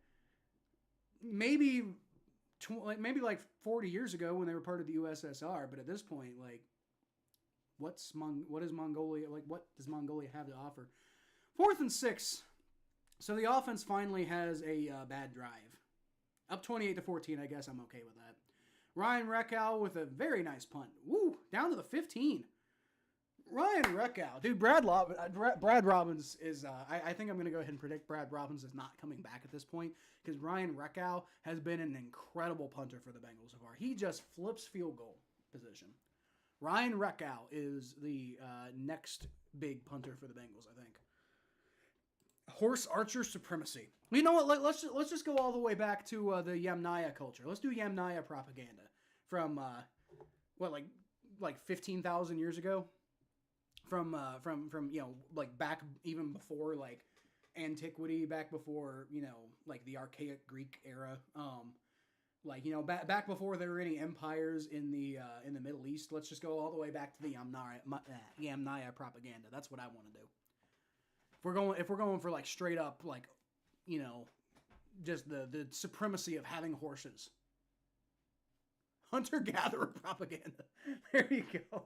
maybe 40 years ago when they were part of the USSR, but at this point, like what is Mongolia, like what does Mongolia have to offer? 4th and 6. So the offense finally has a bad drive. Up 28-14, I guess I'm okay with that. Ryan Reckow with a very nice punt. Woo, down to the 15. Ryan Reckow. Dude, Brad Robbins is, I think I'm going to go ahead and predict Brad Robbins is not coming back at this point because Ryan Reckow has been an incredible punter for the Bengals so far. He just flips field goal position. Ryan Reckow is the next big punter for the Bengals, I think. Horse archer supremacy. You know what? Let's just go all the way back to the Yamnaya culture. Let's do Yamnaya propaganda from like 15,000 years ago. From like back even before like antiquity, back before like the archaic Greek era. Back before there were any empires in the Middle East. Let's just go all the way back to the Yamnaya propaganda. That's what I want to do. If we're going for like straight up like just the supremacy of having horses. Hunter-gatherer propaganda. There you go.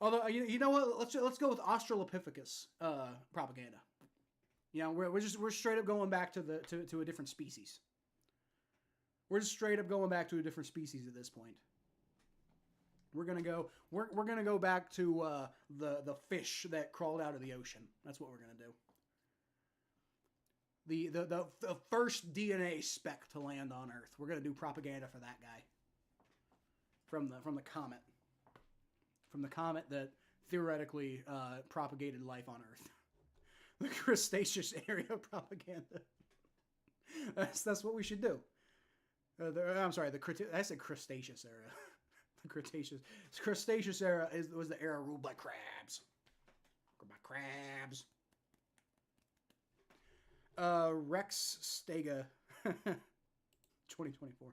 Although you know what, let's go with Australopithecus propaganda. We're straight up going back to a different species. We're just straight up going back to a different species at this point. We're gonna go back to the fish that crawled out of the ocean. That's what we're gonna do. The first DNA speck to land on Earth. We're gonna do propaganda for that guy. From the comet. From the comet that theoretically propagated life on Earth. The Cretaceous area propaganda. That's what we should do. I'm sorry, I said Cretaceous era. The Cretaceous era was the era ruled by crabs. Rex Stega, 2024.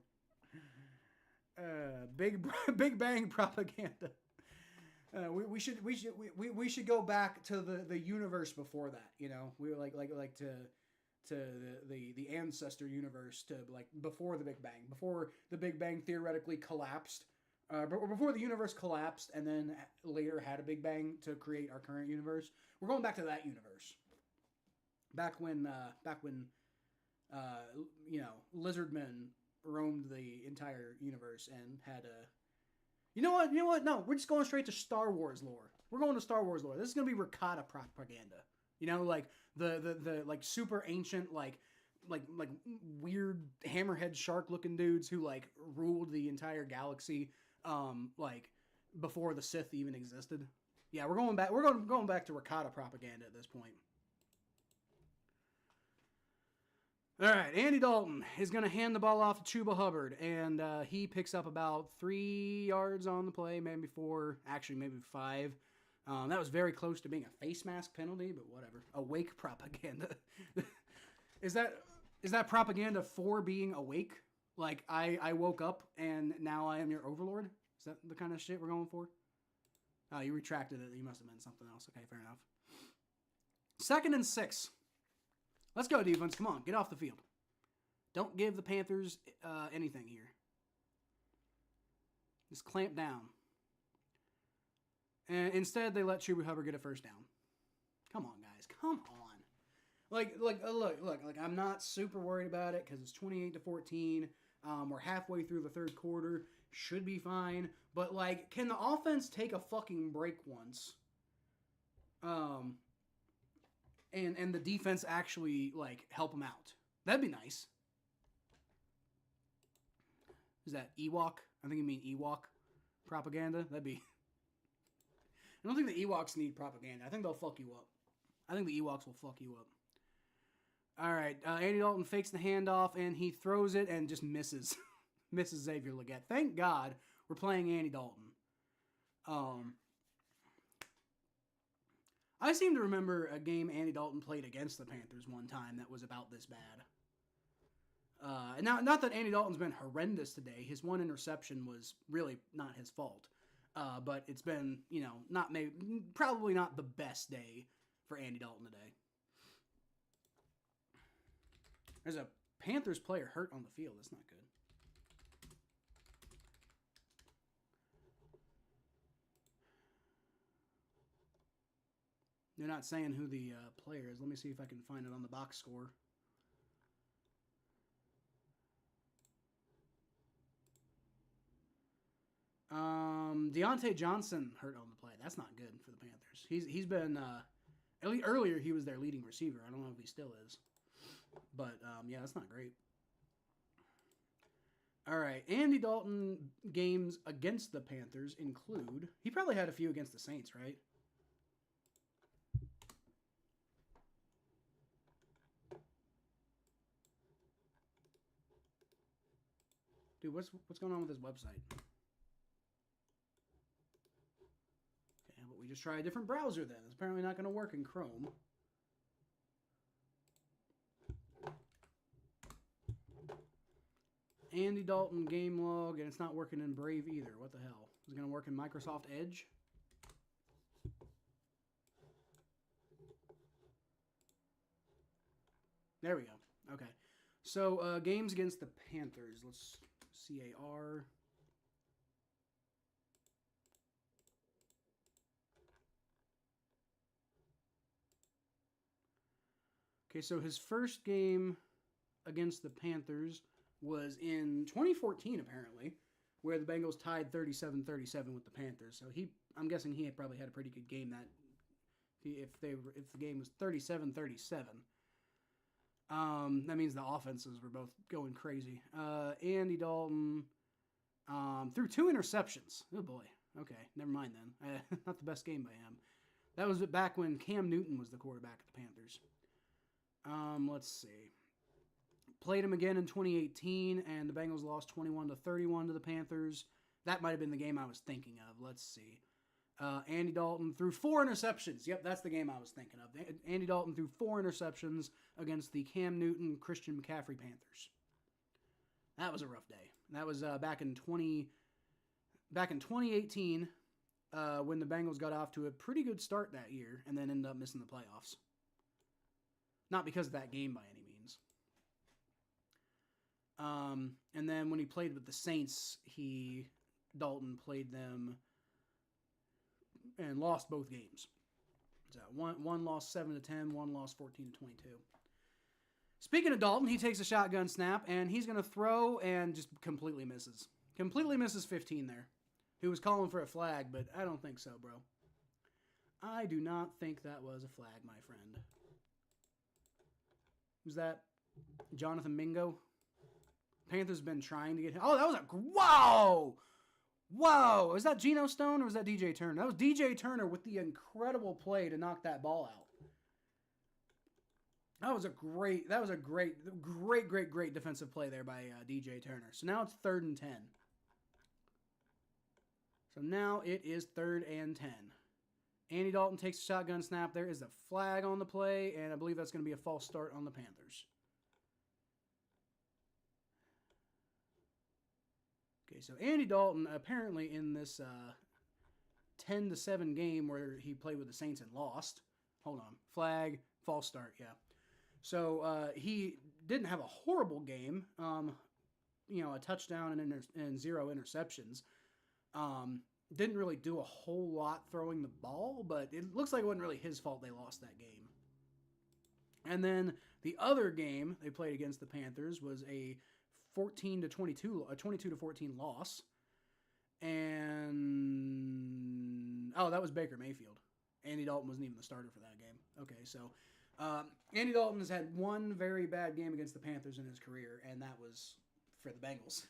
Big Bang propaganda. We should go back to the universe before that. We were like to the ancestor universe, to like before the Big Bang, before the Big Bang theoretically collapsed, or before the universe collapsed and then later had a Big Bang to create our current universe. We're going back to that universe. Back when lizardmen roamed the entire universe and had a. You know what? No, we're just going straight to Star Wars lore. We're going to Star Wars lore. This is gonna be ricotta propaganda. Like the like super ancient like weird hammerhead shark looking dudes who like ruled the entire galaxy like before the Sith even existed. Yeah, we're going back to ricotta propaganda at this point. All right, Andy Dalton is going to hand the ball off to Chuba Hubbard, and he picks up about 3 yards on the play, maybe 4, actually maybe 5. That was very close to being a face mask penalty, but whatever. Awake propaganda. Is that propaganda for being awake? Like, I woke up and now I am your overlord? Is that the kind of shit we're going for? Oh, you retracted it. You must have meant something else. Okay, fair enough. 2nd and 6. Let's go, defense. Come on, get off the field. Don't give the Panthers anything here. Just clamp down. And instead, they let Chuba Hubbard get a first down. Come on, guys. Come on. Look, I'm not super worried about it because it's 28-14. We're halfway through the third quarter. Should be fine. But, like, can the offense take a fucking break once? And the defense actually, like, help them out. That'd be nice. Is that Ewok? I think you mean Ewok propaganda. That'd be... I don't think the Ewoks need propaganda. I think they'll fuck you up. I think the Ewoks will fuck you up. All right, Andy Dalton fakes the handoff, and he throws it and just misses. Misses Xavier Legette. Thank God we're playing Andy Dalton. I seem to remember a game Andy Dalton played against the Panthers one time that was about this bad. Now, not that Andy Dalton's been horrendous today. His one interception was really not his fault. But it's been, probably not the best day for Andy Dalton today. There's a Panthers player hurt on the field. That's not good. They're not saying who the player is. Let me see if I can find it on the box score. Deontay Johnson hurt on the play. That's not good for the Panthers. He's been earlier he was their leading receiver. I don't know if he still is, but yeah, that's not great. All right, Andy Dalton games against the Panthers include. He probably had a few against the Saints, right? Dude, what's going on with his website? We just try a different browser then. It's apparently not going to work in Chrome. Andy Dalton game log, and it's not working in Brave either. What the hell? Is it going to work in Microsoft Edge? There we go. Okay. So, games against the Panthers. Let's CAR. Okay, so his first game against the Panthers was in 2014, apparently, where the Bengals tied 37-37 with the Panthers. So I'm guessing he probably had a pretty good game if the game was 37-37. That means the offenses were both going crazy. Andy Dalton threw 2 interceptions. Oh boy. Okay, never mind then. Not the best game by him. That was back when Cam Newton was the quarterback of the Panthers. Let's see. Played him again in 2018, and the Bengals lost 21-31 to the Panthers. That might have been the game I was thinking of. Let's see. Andy Dalton threw 4 interceptions. Yep, that's the game I was thinking of. Andy Dalton threw 4 interceptions against the Cam Newton, Christian McCaffrey Panthers. That was a rough day. That was back in 2018 when the Bengals got off to a pretty good start that year and then ended up missing the playoffs. Not because of that game by any means. And then when he played with the Saints, Dalton played them and lost both games. So one lost 7-10, one lost 14-22. Speaking of Dalton, he takes a shotgun snap and he's going to throw and just completely misses. Completely misses 15 there. He was calling for a flag, but I don't think so, bro. I do not think that was a flag, my friend. Who's that? Jonathan Mingo? Panthers been trying to get him. Oh, that was whoa! Whoa! Was that Geno Stone or was that DJ Turner? That was DJ Turner with the incredible play to knock that ball out. That was a great defensive play there by DJ Turner. So now it's 3rd and 10. So now it is 3rd and 10. Andy Dalton takes a shotgun snap. There is a flag on the play, and I believe that's going to be a false start on the Panthers. Okay, so Andy Dalton apparently in this 10-7 game where he played with the Saints and lost. Hold on. Flag, false start, yeah. So he didn't have a horrible game. A touchdown and 0 interceptions. Didn't really do a whole lot throwing the ball, but it looks like it wasn't really his fault they lost that game. And then the other game they played against the Panthers was a 22-14 loss. And that was Baker Mayfield. Andy Dalton wasn't even the starter for that game. Okay, so Andy Dalton has had one very bad game against the Panthers in his career, and that was for the Bengals.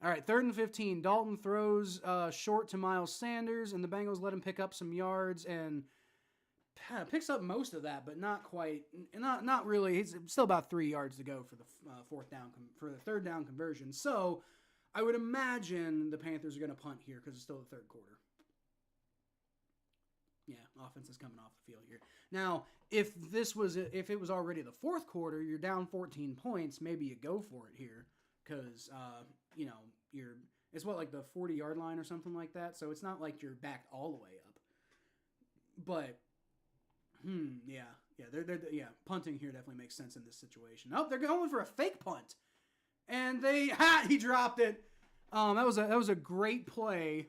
All right, 3rd and 15. Dalton throws short to Miles Sanders, and the Bengals let him pick up some yards and picks up most of that, but not quite. Not really. He's still about 3 yards to go for the third down conversion. So I would imagine the Panthers are going to punt here because it's still the third quarter. Yeah, offense is coming off the field here. Now, if it was already the fourth quarter, you're down 14 points. Maybe you go for it here because it's like the 40-yard line or something like that. So it's not like you're backed all the way up. But punting here definitely makes sense in this situation. Oh, they're going for a fake punt, and he dropped it. That was a great play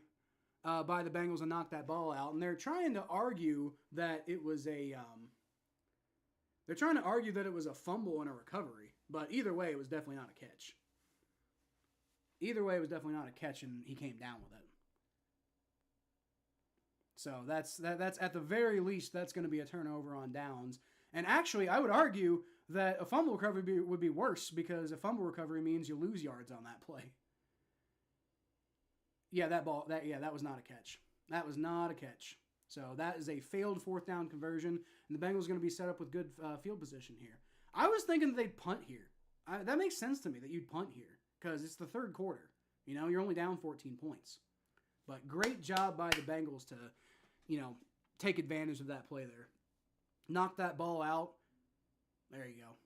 by the Bengals to knock that ball out, and they're trying to argue that it was a fumble and a recovery. But either way, it was definitely not a catch. And he came down with it. So that's at the very least, that's going to be a turnover on downs. And actually, I would argue that a fumble recovery would be worse because a fumble recovery means you lose yards on that play. Yeah, that was not a catch. That was not a catch. So that is a failed 4th down conversion, and the Bengals are going to be set up with good field position here. I was thinking that they'd punt here. That makes sense to me that you'd punt here because it's the third quarter. You're only down 14 points. But great job by the Bengals to, take advantage of that play there. Knock that ball out. There you go.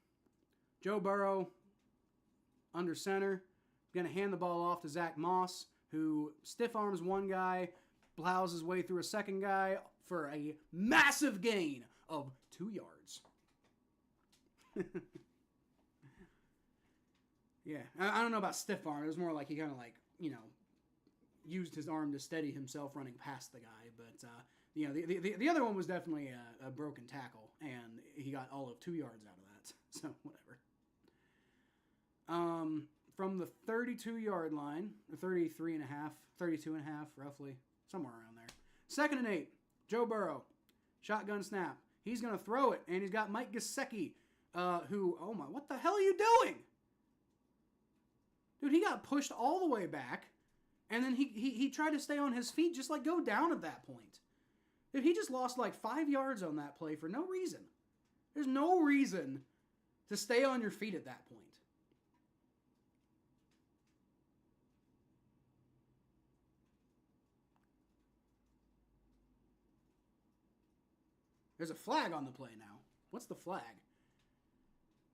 Joe Burrow under center. Going to hand the ball off to Zach Moss, who stiff arms one guy, plows his way through a second guy for a massive gain of 2 yards. Yeah, I don't know about stiff arm. It was more like he kind of used his arm to steady himself running past the guy. But, the other one was definitely a broken tackle, and he got all of 2 yards out of that. So, whatever. From the 32-yard line, or 32 and a half, roughly, somewhere around there. 2nd and 8, Joe Burrow, shotgun snap. He's going to throw it, and he's got Mike Gesicki, what the hell are you doing? Dude, he got pushed all the way back, and then he tried to stay on his feet, just go down at that point. Dude, he just lost 5 yards on that play for no reason. There's no reason to stay on your feet at that point. There's a flag on the play now. What's the flag?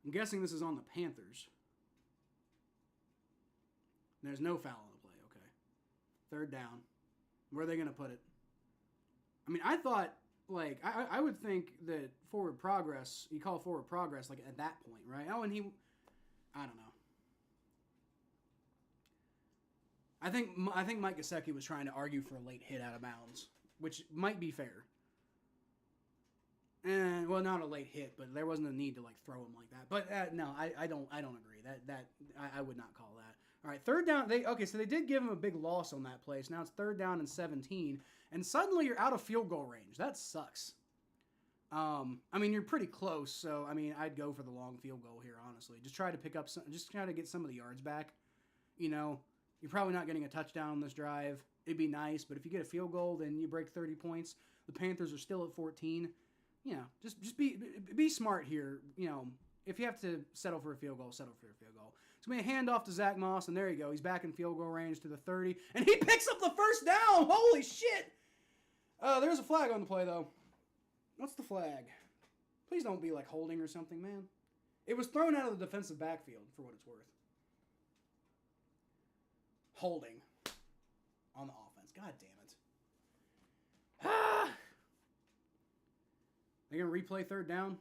I'm guessing this is on the Panthers. There's no foul on the play. Okay. 3rd down. Where are they going to put it? I mean, I thought, I would think that forward progress, you call forward progress, at that point, right? Oh, and I don't know. I think Mike Gesicki was trying to argue for a late hit out of bounds, which might be fair. And not a late hit, but there wasn't a need to throw him like that. But no, I don't agree. I would not call that. All right, 3rd down. So they did give him a big loss on that play. So now it's 3rd down and 17, and suddenly you're out of field goal range. That sucks. You're pretty close. So I'd go for the long field goal here. Honestly, just try to pick up just try to get some of the yards back. You're probably not getting a touchdown on this drive. It'd be nice, but if you get a field goal, then you break 30 points. The Panthers are still at 14. Just be smart here. If you have to settle for a field goal, settle for a field goal. It's going to be a handoff to Zach Moss, and there you go. He's back in field goal range to the 30, and he picks up the 1st down. Holy shit! There's a flag on the play, though. What's the flag? Please don't be holding or something, man. It was thrown out of the defensive backfield, for what it's worth. Holding on the offense. God damn it. They're going to replay 3rd down?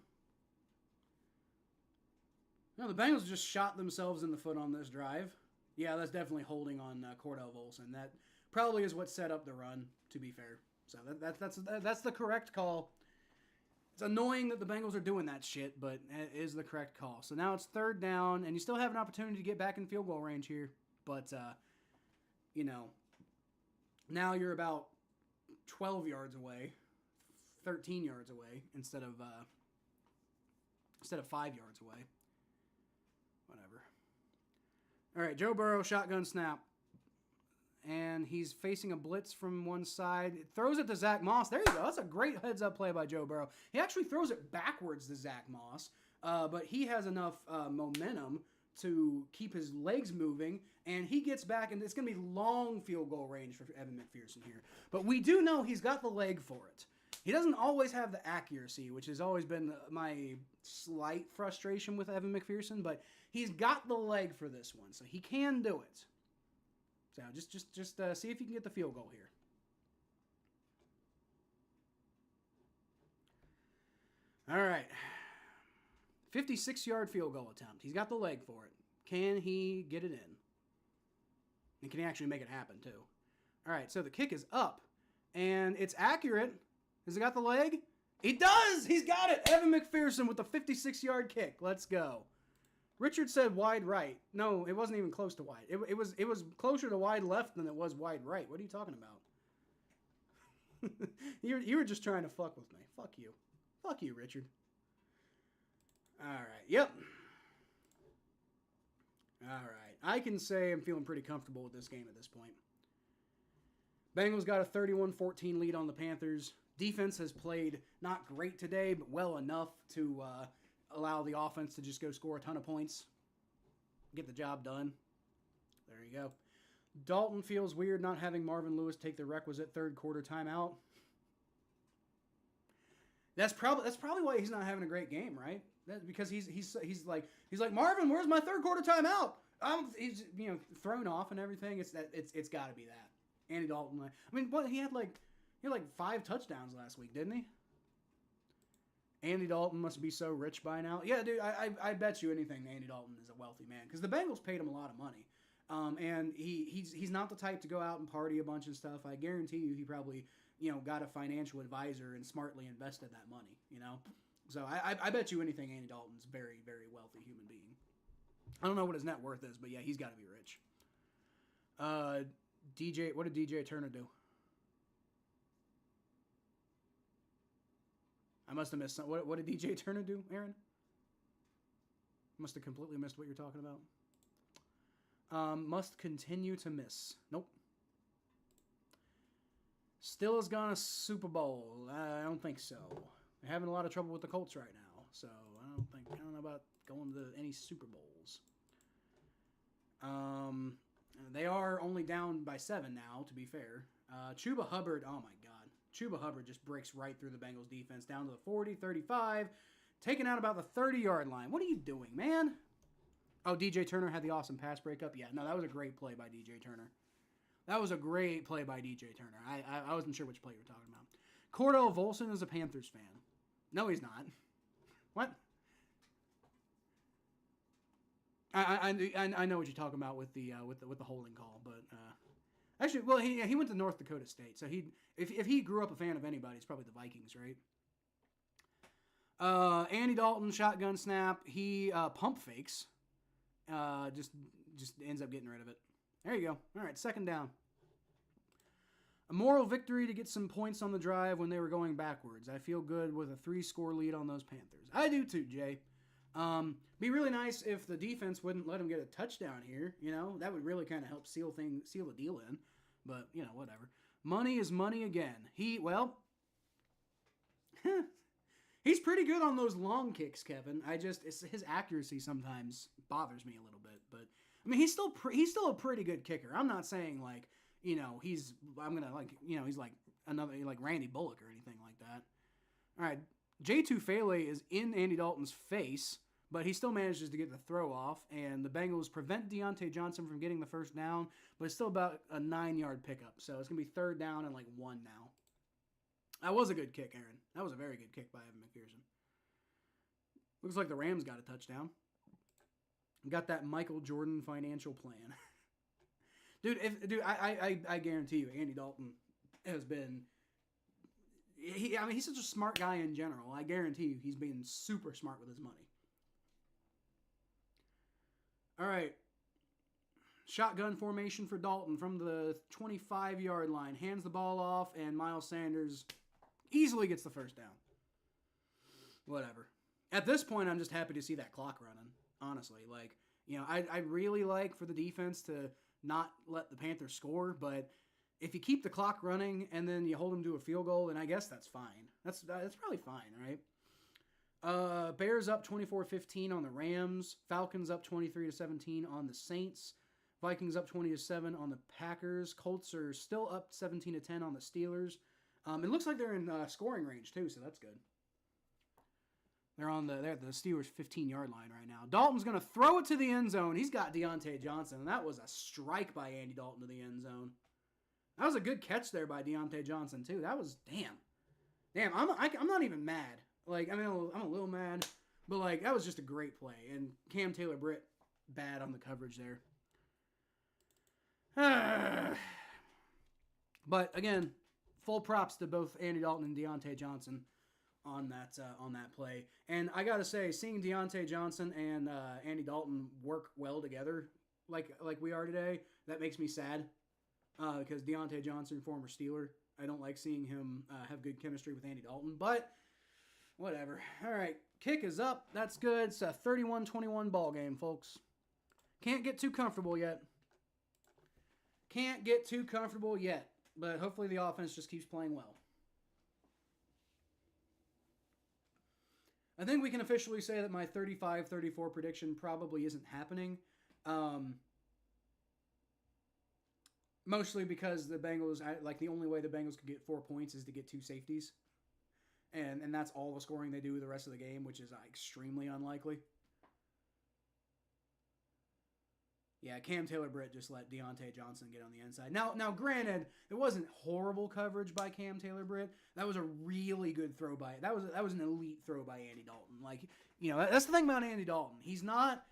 No, the Bengals just shot themselves in the foot on this drive. Yeah, that's definitely holding on Cordell Volson. That probably is what set up the run, to be fair. So that's the correct call. It's annoying that the Bengals are doing that shit, but it is the correct call. So now it's third down, and you still have an opportunity to get back in field goal range here. But, now you're about 12 yards away, 13 yards away, instead of 5 yards away. Whatever. All right, Joe Burrow, shotgun snap. And he's facing a blitz from one side. It throws it to Zach Moss. There you go. That's a great heads-up play by Joe Burrow. He actually throws it backwards to Zach Moss, but he has enough momentum to keep his legs moving, and he gets back, and it's going to be long field goal range for Evan McPherson here. But we do know he's got the leg for it. He doesn't always have the accuracy, which has always been my slight frustration with Evan McPherson, but he's got the leg for this one, so he can do it. So just see if you can get the field goal here. All right. 56-yard field goal attempt. He's got the leg for it. Can he get it in? And can he actually make it happen, too? All right, so the kick is up, and it's accurate. Has he got the leg? He does! He's got it! Evan McPherson with the 56-yard kick. Let's go. Richard said wide right. No, it wasn't even close to wide. It was closer to wide left than it was wide right. What are you talking about? you were just trying to fuck with me. Fuck you. Fuck you, Richard. All right. Yep. All right. I can say I'm feeling pretty comfortable with this game at this point. Bengals got a 31-14 lead on the Panthers. Defense has played not great today, but well enough to allow the offense to just go score a ton of points. Get the job done. There you go. Dalton feels weird not having Marvin Lewis take the requisite third quarter timeout. That's probably why he's not having a great game, right? That's because he's like Marvin, where's my third quarter timeout? He's thrown off and everything. It's got to be that. Andy Dalton. I mean, what he had like 5 touchdowns last week, didn't he? Andy Dalton must be so rich by now. Yeah, dude, I bet you anything Andy Dalton is a wealthy man because the Bengals paid him a lot of money. And he's not the type to go out and party a bunch of stuff. I guarantee you he probably, got a financial advisor and smartly invested that money, So I bet you anything Andy Dalton's a very, very wealthy human being. I don't know what his net worth is, but yeah, he's got to be rich. What did DJ Turner do? I must have missed something. What did DJ Turner do, Aaron? Must have completely missed what you're talking about. Must continue to miss. Nope. Still has gone a Super Bowl. I don't think so. They're having a lot of trouble with the Colts right now, so I don't know about going to any Super Bowls. They are only down by 7 now, to be fair. Chuba Hubbard, oh my God. Chuba Hubbard just breaks right through the Bengals defense down to the 40, 35, taken out about the 30-yard line. What are you doing, man? Oh, DJ Turner had the awesome pass breakup. Yeah, no, that was a great play by DJ Turner. That was a great play by DJ Turner. I wasn't sure which play you were talking about. Cordell Volson is a Panthers fan. No, he's not. What? I know what you're talking about with the holding call, but actually, well, he went to North Dakota State, so if he grew up a fan of anybody, it's probably the Vikings, right? Andy Dalton shotgun snap. He pump fakes. Just ends up getting rid of it. There you go. All right, second down. A moral victory to get some points on the drive when they were going backwards. I feel good with a 3-score lead on those Panthers. I do too, Jay. Be really nice if the defense wouldn't let him get a touchdown here. That would really kind of help seal the deal in. But, whatever. Money is money again. He's pretty good on those long kicks, Kevin. His accuracy sometimes bothers me a little bit. But, I mean, he's still a pretty good kicker. I'm not saying, he's like Randy Bullock or anything like that. All right. J. Tufele is in Andy Dalton's face, but he still manages to get the throw off, and the Bengals prevent Deontay Johnson from getting the first down, but it's still about a 9-yard pickup, so it's going to be third down and 1 now. That was a good kick, Aaron. That was a very good kick by Evan McPherson. Looks like the Rams got a touchdown. Got that Michael Jordan financial plan. Dude, I guarantee you, Andy Dalton has been He's such a smart guy in general. I guarantee you he's being super smart with his money. All right. Shotgun formation for Dalton from the 25-yard line. Hands the ball off, and Miles Sanders easily gets the first down. Whatever. At this point, I'm just happy to see that clock running, honestly. Like, I'd really like for the defense to not let the Panthers score, but if you keep the clock running and then you hold them to a field goal, then I guess that's fine. That's probably fine, right? Bears up 24-15 on the Rams. Falcons up 23-17 on the Saints. Vikings up 20-7 on the Packers. Colts are still up 17-10 on the Steelers. It looks like they're in scoring range too, so that's good. They're at the Steelers' 15-yard line right now. Dalton's going to throw it to the end zone. He's got Deontay Johnson, and that was a strike by Andy Dalton to the end zone. That was a good catch there by Deontay Johnson too. That was damn. I'm not even mad. Like, I mean, I'm a little mad, but like that was just a great play. And Cam Taylor-Britt bad on the coverage there. But again, full props to both Andy Dalton and Deontay Johnson on that play. And I gotta say, seeing Deontay Johnson and Andy Dalton work well together, like we are today, that makes me sad. Because Deontay Johnson, former Steeler, I don't like seeing him have good chemistry with Andy Dalton. But whatever. All right, kick is up. That's good. It's a 31-21 ball game, folks. Can't get too comfortable yet. But hopefully the offense just keeps playing well. I think we can officially say that my 35-34 prediction probably isn't happening. Mostly because the Bengals, the only way the Bengals could get 4 points is to get 2 safeties. And that's all the scoring they do the rest of the game, which is extremely unlikely. Yeah, Cam Taylor-Britt just let Deontay Johnson get on the inside. Now, granted, it wasn't horrible coverage by Cam Taylor-Britt. That was a really good throw by that was an elite throw by Andy Dalton. Like, that's the thing about Andy Dalton. He's not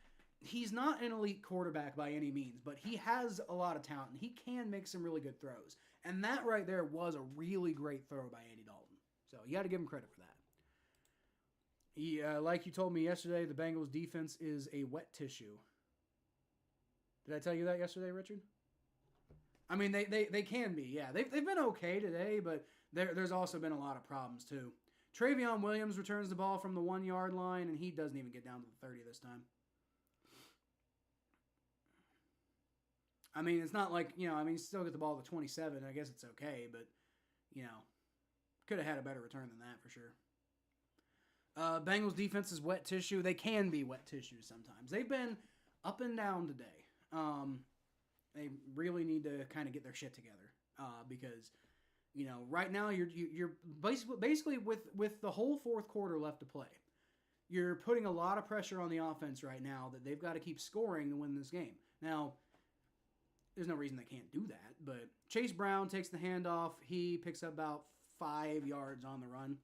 an elite quarterback by any means, but he has a lot of talent. And he can make some really good throws. And that right there was a really great throw by Andy Dalton. So you got to give him credit for that. Like you told me yesterday, the Bengals defense is a wet tissue. Did I tell you that yesterday, Richard? I mean, they can be, yeah. They've been okay today, but there's also been a lot of problems, too. Travion Williams returns the ball from the 1-yard line, and he doesn't even get down to the 30 this time. I mean, it's not like, you still get the ball to 27. I guess it's okay, but, could have had a better return than that for sure. Bengals defense is wet tissue. They can be wet tissue sometimes. They've been up and down today. They really need to kind of get their shit together because, right now you're basically with the whole fourth quarter left to play. You're putting a lot of pressure on the offense right now that they've got to keep scoring to win this game. Now, there's no reason they can't do that, but Chase Brown takes the handoff. He picks up about 5 yards on the run.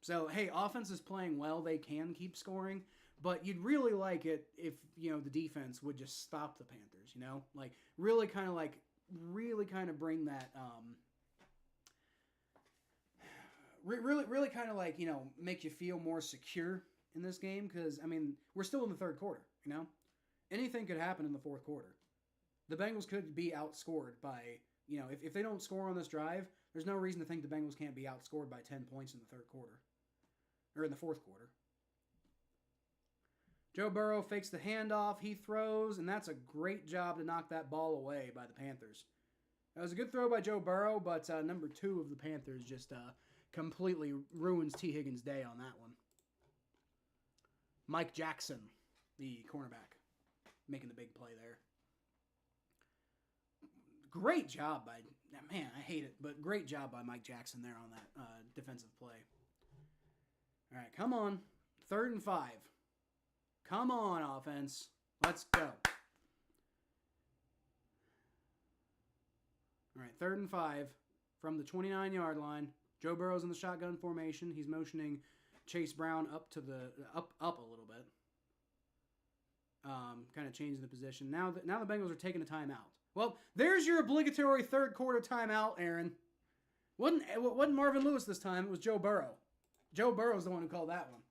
So, hey, offense is playing well. They can keep scoring, but you'd really like it if, the defense would just stop the Panthers, Like, really kind of bring that, really kind of like, make you feel more secure in this game because, I mean, we're still in the third quarter, Anything could happen in the fourth quarter. The Bengals could be outscored by, if they don't score on this drive, there's no reason to think the Bengals can't be outscored by 10 points in the third quarter. Or in the fourth quarter. Joe Burrow fakes the handoff. He throws, and that's a great job to knock that ball away by the Panthers. That was a good throw by Joe Burrow, but number 2 of the Panthers just completely ruins T. Higgins' day on that one. Mike Jackson, the cornerback, making the big play there. Great job by, man, I hate it, but great job by Mike Jackson there on that defensive play. All right, come on. 3rd and 5. Come on, offense. Let's go. All right, 3rd and 5 from the 29-yard line. Joe Burrow's in the shotgun formation. He's motioning Chase Brown up to the up a little bit. Kind of changing the position. Now the Bengals are taking a timeout. Well, there's your obligatory third quarter timeout, Aaron. Wasn't Marvin Lewis this time. It was Joe Burrow. Joe Burrow's the one who called that one.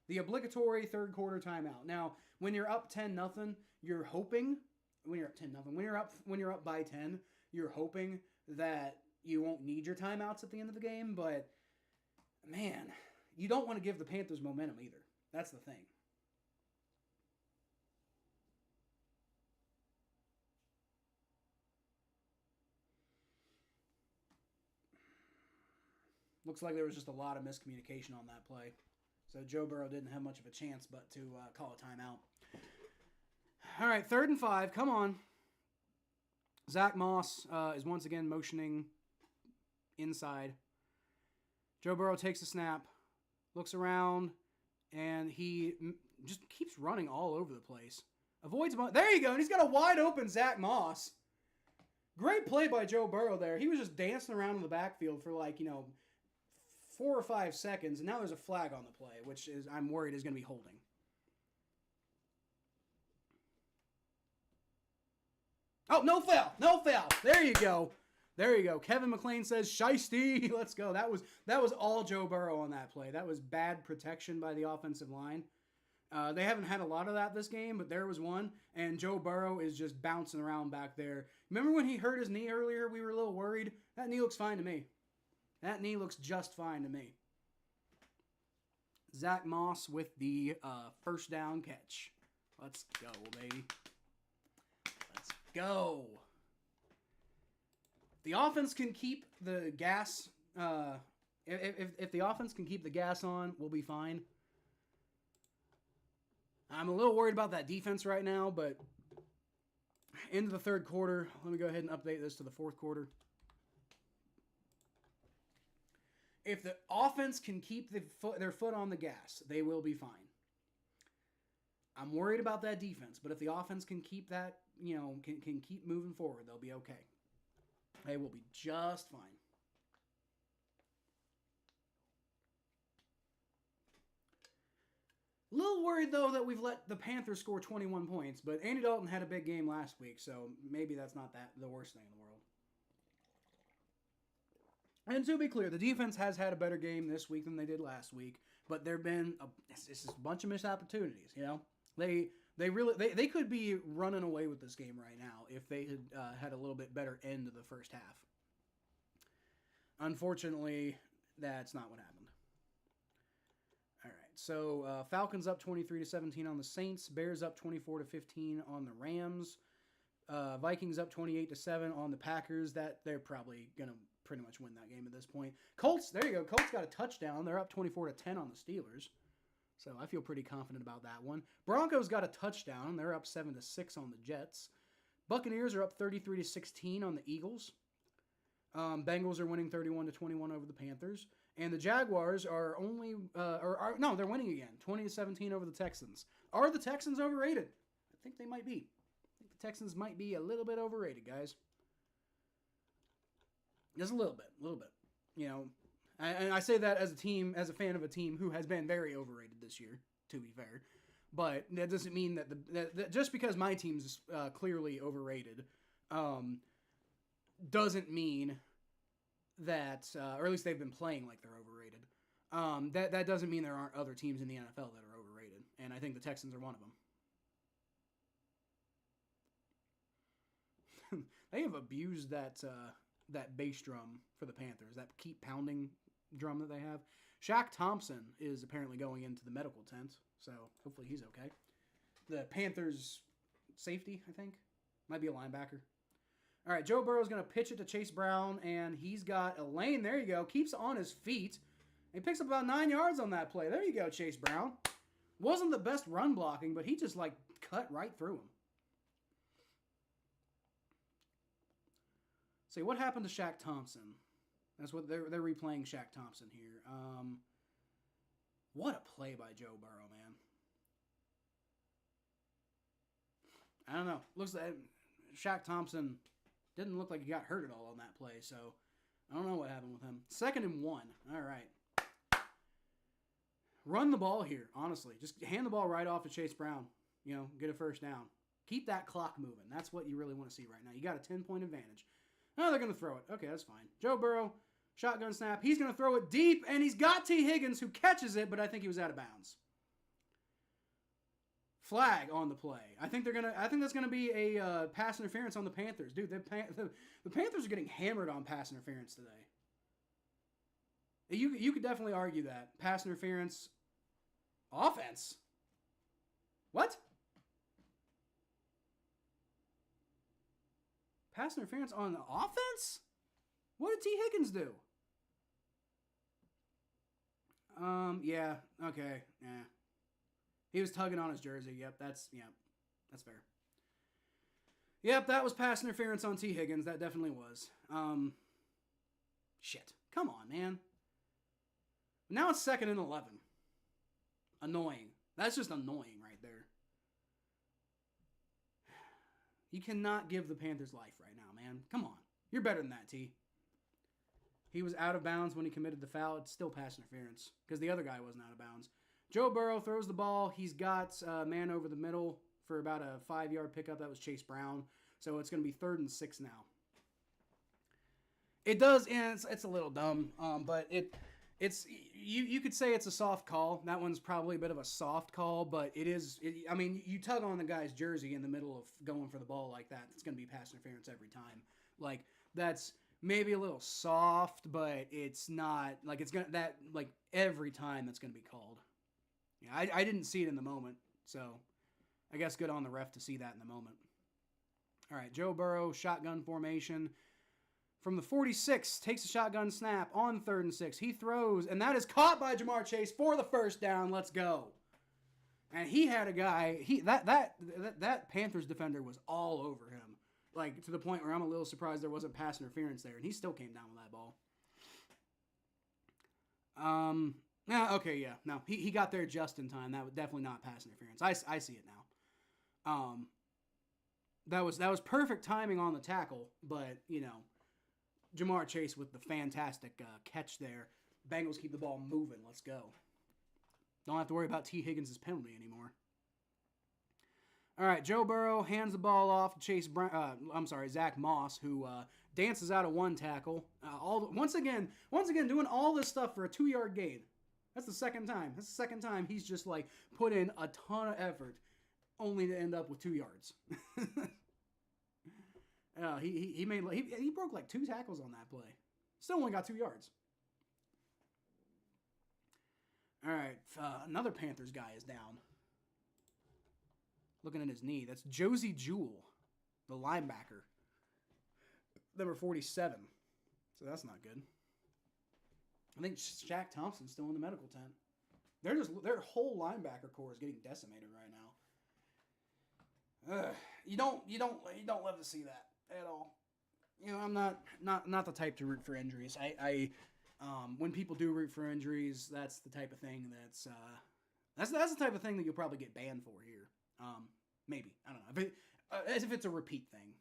The obligatory third quarter timeout. Now, when you're up 10-0, you're hoping when you're up 10-0, when you're up by 10, you're hoping that you won't need your timeouts at the end of the game, but man, you don't want to give the Panthers momentum either. That's the thing. Looks like there was just a lot of miscommunication on that play. So Joe Burrow didn't have much of a chance but to call a timeout. All right, 3rd and 5. Come on. Zach Moss is once again motioning inside. Joe Burrow takes a snap, looks around, and he just keeps running all over the place. Avoids... There you go. And he's got a wide open Zach Moss. Great play by Joe Burrow there. He was just dancing around in the backfield for 4 or 5 seconds, and now there's a flag on the play, which is I'm worried is going to be holding. Oh, no foul. No foul. There you go. There you go. Kevin McLean says, shiesty. Let's go. That was all Joe Burrow on that play. That was bad protection by the offensive line. They haven't had a lot of that this game, but there was one, and Joe Burrow is just bouncing around back there. Remember when he hurt his knee earlier? We were a little worried. That knee looks fine to me. That knee looks just fine to me. Zach Moss with the first down catch. Let's go, baby. Let's go. The offense can keep the gas. If the offense can keep the gas on, we'll be fine. I'm a little worried about that defense right now, but into the 3rd quarter. Let me go ahead and update this to the 4th quarter. If the offense can keep their foot on the gas, they will be fine. I'm worried about that defense, but if the offense can keep that, can keep moving forward, they'll be okay. They will be just fine. A little worried, though, that we've let the Panthers score 21 points, but Andy Dalton had a big game last week, so maybe that's not the worst thing in the world. And to be clear, the defense has had a better game this week than they did last week, but there've been a bunch of missed opportunities. They could be running away with this game right now if they had had a little bit better end of the first half. Unfortunately, that's not what happened. All right, so Falcons up 23-17 on the Saints, Bears up 24-15 on the Rams, Vikings up 28-7 on the Packers. That they're probably gonna pretty much win that game at this point. Colts, there you go. Colts got a touchdown. They're up 24-10 on the Steelers. So I feel pretty confident about that one. Broncos got a touchdown. They're up 7-6 on the Jets. Buccaneers are up 33-16 on the Eagles. Bengals are winning 31-21 over the Panthers. And the Jaguars are only, no, they're winning again. 20-17 over the Texans. Are the Texans overrated? I think they might be. I think the Texans might be a little bit overrated, guys. Just a little bit. And I say that as a fan of a team who has been very overrated this year, to be fair. But that doesn't mean that just because my team's clearly overrated, doesn't mean that, or at least they've been playing like they're overrated. That doesn't mean there aren't other teams in the NFL that are overrated, and I think the Texans are one of them. They have abused that bass drum for the Panthers, that keep pounding drum that they have. Shaq Thompson is apparently going into the medical tent, so hopefully he's okay. The Panthers safety, I think, might be a linebacker. All right, Joe Burrow's going to pitch it to Chase Brown, and he's got a lane. There you go. Keeps on his feet. He picks up about 9 yards on that play. There you go, Chase Brown. Wasn't the best run blocking, but he just, cut right through him. See, what happened to Shaq Thompson? That's what they're replaying Shaq Thompson here. What a play by Joe Burrow, man. I don't know. Looks like Shaq Thompson didn't look like he got hurt at all on that play, so I don't know what happened with him. 2nd and 1. All right. Run the ball here, honestly. Just hand the ball right off to Chase Brown. Get a first down. Keep that clock moving. That's what you really want to see right now. You got a 10-point advantage. Oh, they're going to throw it. Okay, that's fine. Joe Burrow, Shotgun snap. He's going to throw it deep, and he's got T. Higgins, who catches it, but I think he was out of bounds. Flag on the play. I think that's gonna be a pass interference on the Panthers, dude. The Panthers are getting hammered on pass interference today. You could definitely argue that pass interference, offense. What? Pass interference on offense? What did T. Higgins do? Yeah, okay, yeah. He was tugging on his jersey. Yep, that's fair. Yep, that was pass interference on T. Higgins. That definitely was. Shit. Come on, man. Now it's 2nd and 11. Annoying. That's just annoying right there. You cannot give the Panthers life right now, man. Come on. You're better than that, T. He was out of bounds when he committed the foul. It's still pass interference because the other guy wasn't out of bounds. Joe Burrow throws the ball. He's got a man over the middle for about a 5-yard pickup. That was Chase Brown. So it's going to be 3rd and 6 now. It does, and it's a little dumb, but it's you could say it's a soft call. That one's probably a bit of a soft call, but it is. I mean, you tug on the guy's jersey in the middle of going for the ball like that. It's going to be pass interference every time. Like, that's maybe a little soft, but it's not like it's going to that like every time that's going to be called. Yeah, I didn't see it in the moment, so I guess good on the ref to see that in the moment. All right, Joe Burrow, shotgun formation. From the 46, takes a shotgun snap on 3rd and 6. He throws, and that is caught by Jamar Chase for the first down. Let's go. And he had a guy, that Panthers defender was all over him. Like, to the point where I'm a little surprised there wasn't pass interference there, and he still came down with that ball. No, he got there just in time. That was definitely not pass interference. I see it now. That was perfect timing on the tackle, but, Jamar Chase with the fantastic catch there. Bengals keep the ball moving. Let's go. Don't have to worry about T. Higgins' penalty anymore. All right, Joe Burrow hands the ball off to Zach Moss, who dances out of one tackle. Once again doing all this stuff for a 2-yard gain. That's the second time. That's the second time he's just like put in a ton of effort, only to end up with 2 yards. He broke like 2 tackles on that play. Still only got 2 yards. All right, another Panthers guy is down. Looking at his knee. That's Josie Jewell, the linebacker. Number 47. So that's not good. I think Shaq Thompson's still in the medical tent. Their whole linebacker core is getting decimated right now. You don't love to see that at all. I'm not the type to root for injuries. When people do root for injuries, that's the type of thing that's the type of thing that you'll probably get banned for here. Maybe, I don't know, as if it's a repeat thing.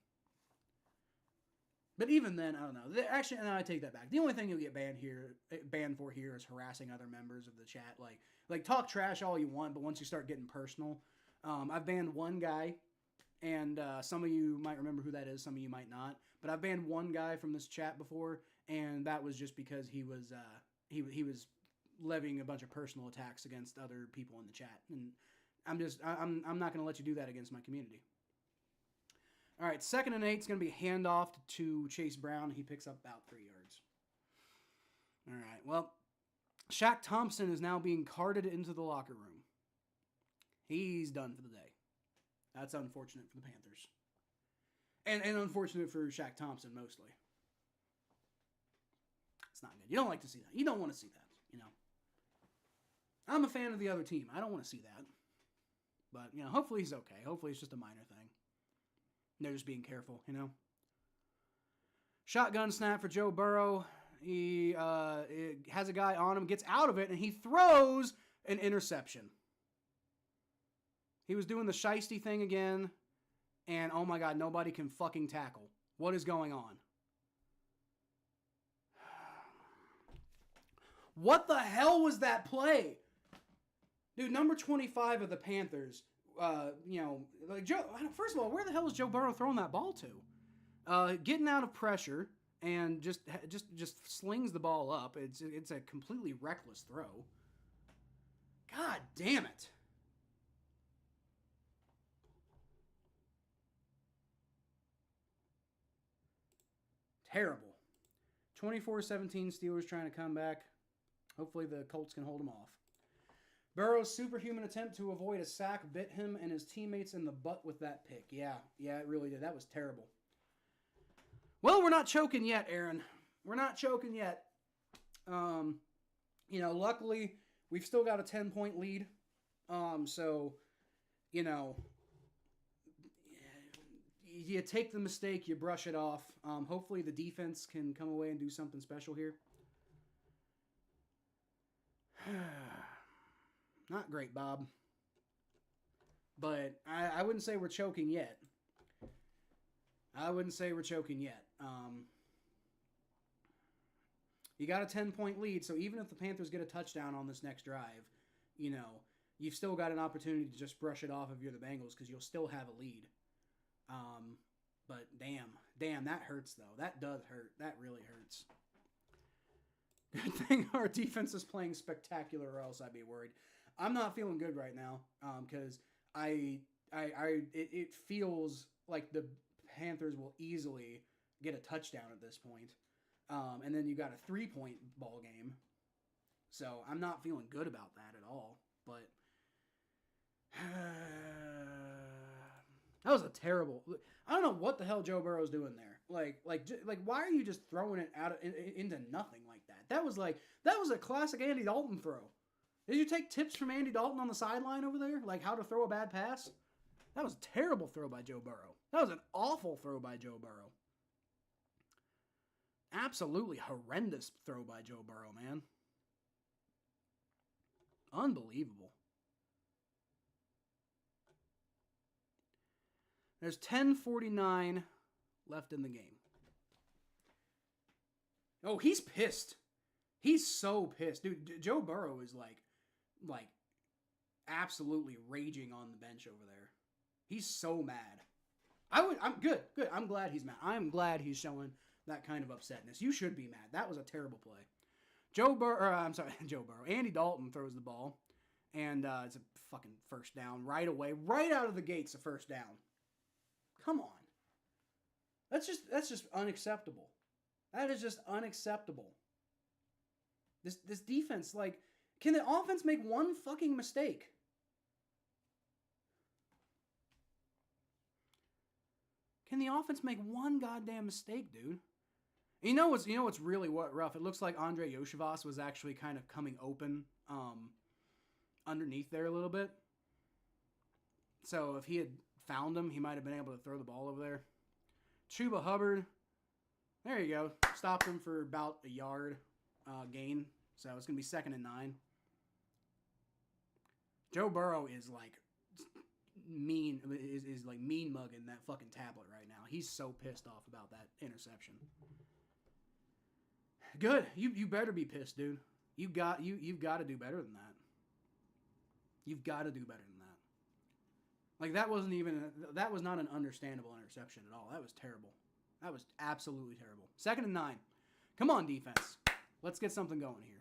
But even then, I don't know. Actually, no, I take that back. The only thing you'll get banned for here is harassing other members of the chat. Like talk trash all you want, but once you start getting personal, I've banned one guy, and some of you might remember who that is. Some of you might not. But I've banned one guy from this chat before, and that was just because he was levying a bunch of personal attacks against other people in the chat, and I'm not going to let you do that against my community. All right, 2nd and 8 is going to be a handoff to Chase Brown. He picks up about 3 yards. All right, well, Shaq Thompson is now being carted into the locker room. He's done for the day. That's unfortunate for the Panthers. And unfortunate for Shaq Thompson, mostly. It's not good. You don't like to see that. You don't want to see that, I'm a fan of the other team. I don't want to see that. But, hopefully he's okay. Hopefully it's just a minor thing. They're just being careful, Shotgun snap for Joe Burrow. He has a guy on him, gets out of it, and he throws an interception. He was doing the shiesty thing again, and oh my God, nobody can fucking tackle. What is going on? What the hell was that play? Dude, number 25 of the Panthers, Joe, first of all, where the hell is Joe Burrow throwing that ball to? Getting out of pressure, and just slings the ball up. It's a completely reckless throw. God damn it. Terrible. 24-17 Steelers trying to come back. Hopefully the Colts can hold them off. Burrow's superhuman attempt to avoid a sack bit him and his teammates in the butt with that pick. Yeah, it really did. That was terrible. Well, we're not choking yet, Aaron. We're not choking yet. Luckily, we've still got a 10-point lead. So, you take the mistake, you brush it off. Hopefully the defense can come away and do something special here. Not great, Bob. But I wouldn't say we're choking yet. You got a 10-point lead, so even if the Panthers get a touchdown on this next drive, you've still got an opportunity to just brush it off if you're the Bengals because you'll still have a lead. But damn, that hurts though. That does hurt. That really hurts. Good thing our defense is playing spectacular, or else I'd be worried. I'm not feeling good right now because it feels like the Panthers will easily get a touchdown at this point. And then you got a 3-point ball game. So I'm not feeling good about that at all. But that was a terrible. I don't know what the hell Joe Burrow's doing there. Like, why are you just throwing it out into nothing like that? That was a classic Andy Dalton throw. Did you take tips from Andy Dalton on the sideline over there, like how to throw a bad pass? That was a terrible throw by Joe Burrow. That was an awful throw by Joe Burrow. Absolutely horrendous throw by Joe Burrow, man. Unbelievable. There's 10:49 left in the game. Oh, he's pissed. He's so pissed. Dude, Joe Burrow is like absolutely raging on the bench over there. He's so mad. I'm good. I'm glad he's mad. I'm glad he's showing that kind of upsetness. You should be mad. That was a terrible play. Joe Burrow. Andy Dalton throws the ball, and it's a fucking first down right away. Right out of the gates, a first down. Come on. That's just unacceptable. That is just unacceptable. This defense, can the offense make one fucking mistake? Can the offense make one goddamn mistake, dude? You know what's really rough? It looks like Andre Yoshivas was actually kind of coming open underneath there a little bit. So if he had found him, he might have been able to throw the ball over there. Chuba Hubbard, there you go. Stopped him for about a yard gain. So it's going to be 2nd and 9. Joe Burrow is mean mugging that fucking tablet right now. He's so pissed off about that interception. Good. You better be pissed, dude. You've got to do better than that. You've got to do better than that. That was not an understandable interception at all. That was terrible. That was absolutely terrible. 2nd and 9. Come on, defense. Let's get something going here.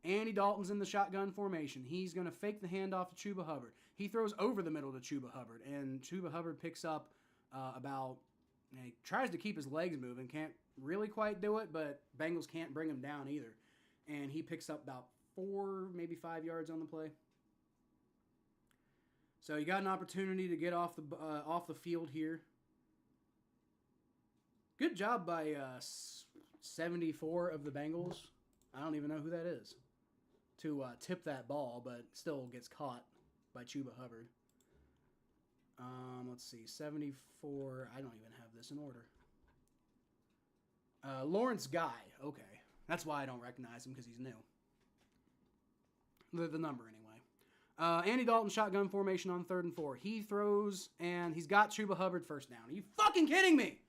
Andy Dalton's in the shotgun formation. He's going to fake the handoff to Chuba Hubbard. He throws over the middle to Chuba Hubbard, and Chuba Hubbard picks up he tries to keep his legs moving. Can't really quite do it, but Bengals can't bring him down either. And he picks up about 4, maybe 5 yards on the play. So you got an opportunity to get off the field here. Good job by 74 of the Bengals. I don't even know who that is. To tip that ball, but still gets caught by Chuba Hubbard. Let's see, 74. I don't even have this in order. Lawrence Guy. Okay, that's why I don't recognize him, because he's new. The number anyway. Andy Dalton shotgun formation on 3rd and 4. He throws and he's got Chuba Hubbard first down. Are you fucking kidding me?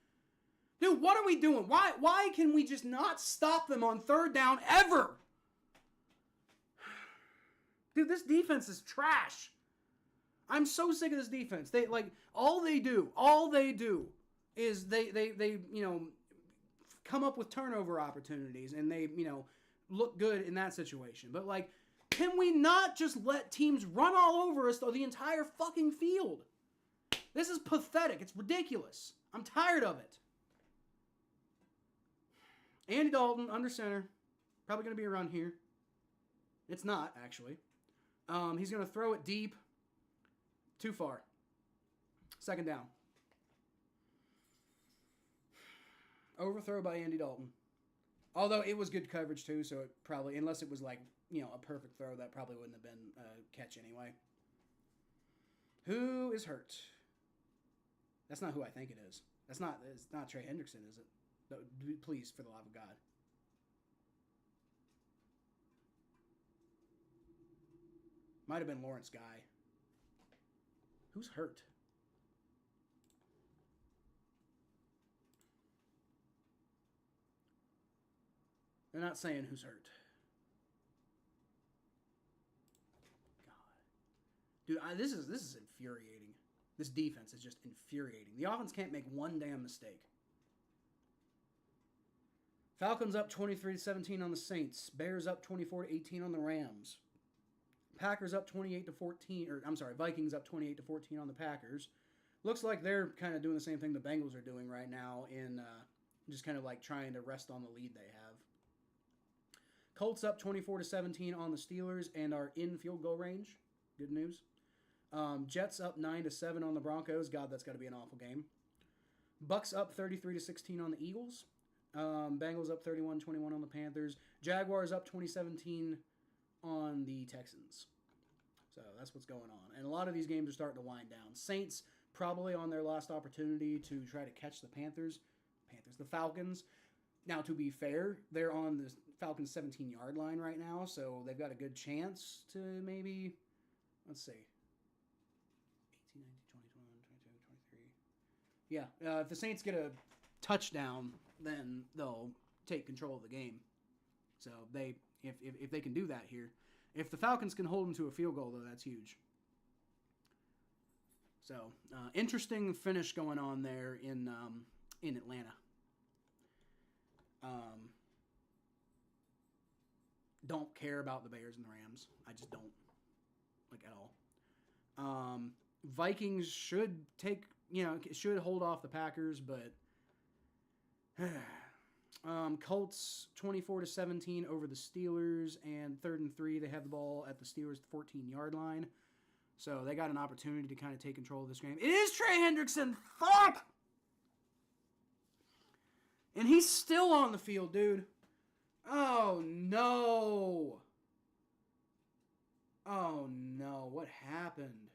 Dude, what are we doing? Why can we just not stop them on 3rd down ever? Dude, this defense is trash. I'm so sick of this defense. All they do is they come up with turnover opportunities and they look good in that situation. But like, can we not just let teams run all over us the entire fucking field? This is pathetic. It's ridiculous. I'm tired of it. Andy Dalton under center, probably going to be around here. It's not actually. He's going to throw it deep, too far. Second down. Overthrow by Andy Dalton. Although it was good coverage too, so it probably, unless it was like, a perfect throw, that probably wouldn't have been a catch anyway. Who is hurt? That's not who I think it is. It's not Trey Hendrickson, is it? No, please, for the love of God. Might have been Lawrence Guy. Who's hurt? They're not saying who's hurt. God. Dude, this is infuriating. This defense is just infuriating. The offense can't make one damn mistake. Falcons up 23-17 on the Saints. Bears up 24-18 on the Rams. Packers up 28-14, Vikings up 28-14 on the Packers. Looks like they're kind of doing the same thing the Bengals are doing right now in just kind of like trying to rest on the lead they have. Colts up 24-17 on the Steelers and are in field goal range. Good news. Jets up 9-7 on the Broncos. God, that's got to be an awful game. Bucks up 33-16 on the Eagles. Bengals up 31-21 on the Panthers. Jaguars up 20-17 on the Texans. So that's what's going on. And a lot of these games are starting to wind down. Saints probably on their last opportunity to try to catch the the Falcons. Now, to be fair, they're on the Falcons' 17-yard line right now, so they've got a good chance to maybe, let's see, 18, 19, 20, 21, 22, 23. Yeah, if the Saints get a touchdown, then they'll take control of the game. So if they can do that here. If the Falcons can hold them to a field goal, though, that's huge. So, interesting finish going on there in Atlanta. Don't care about the Bears and the Rams. I just don't, at all. Vikings should should hold off the Packers, but Colts 24-17 over the Steelers, and 3rd and 3. They have the ball at the Steelers' 14-yard line. So they got an opportunity to kind of take control of this game. It is Trey Hendrickson. Fuck! And he's still on the field, dude. Oh, no. Oh, no. What happened?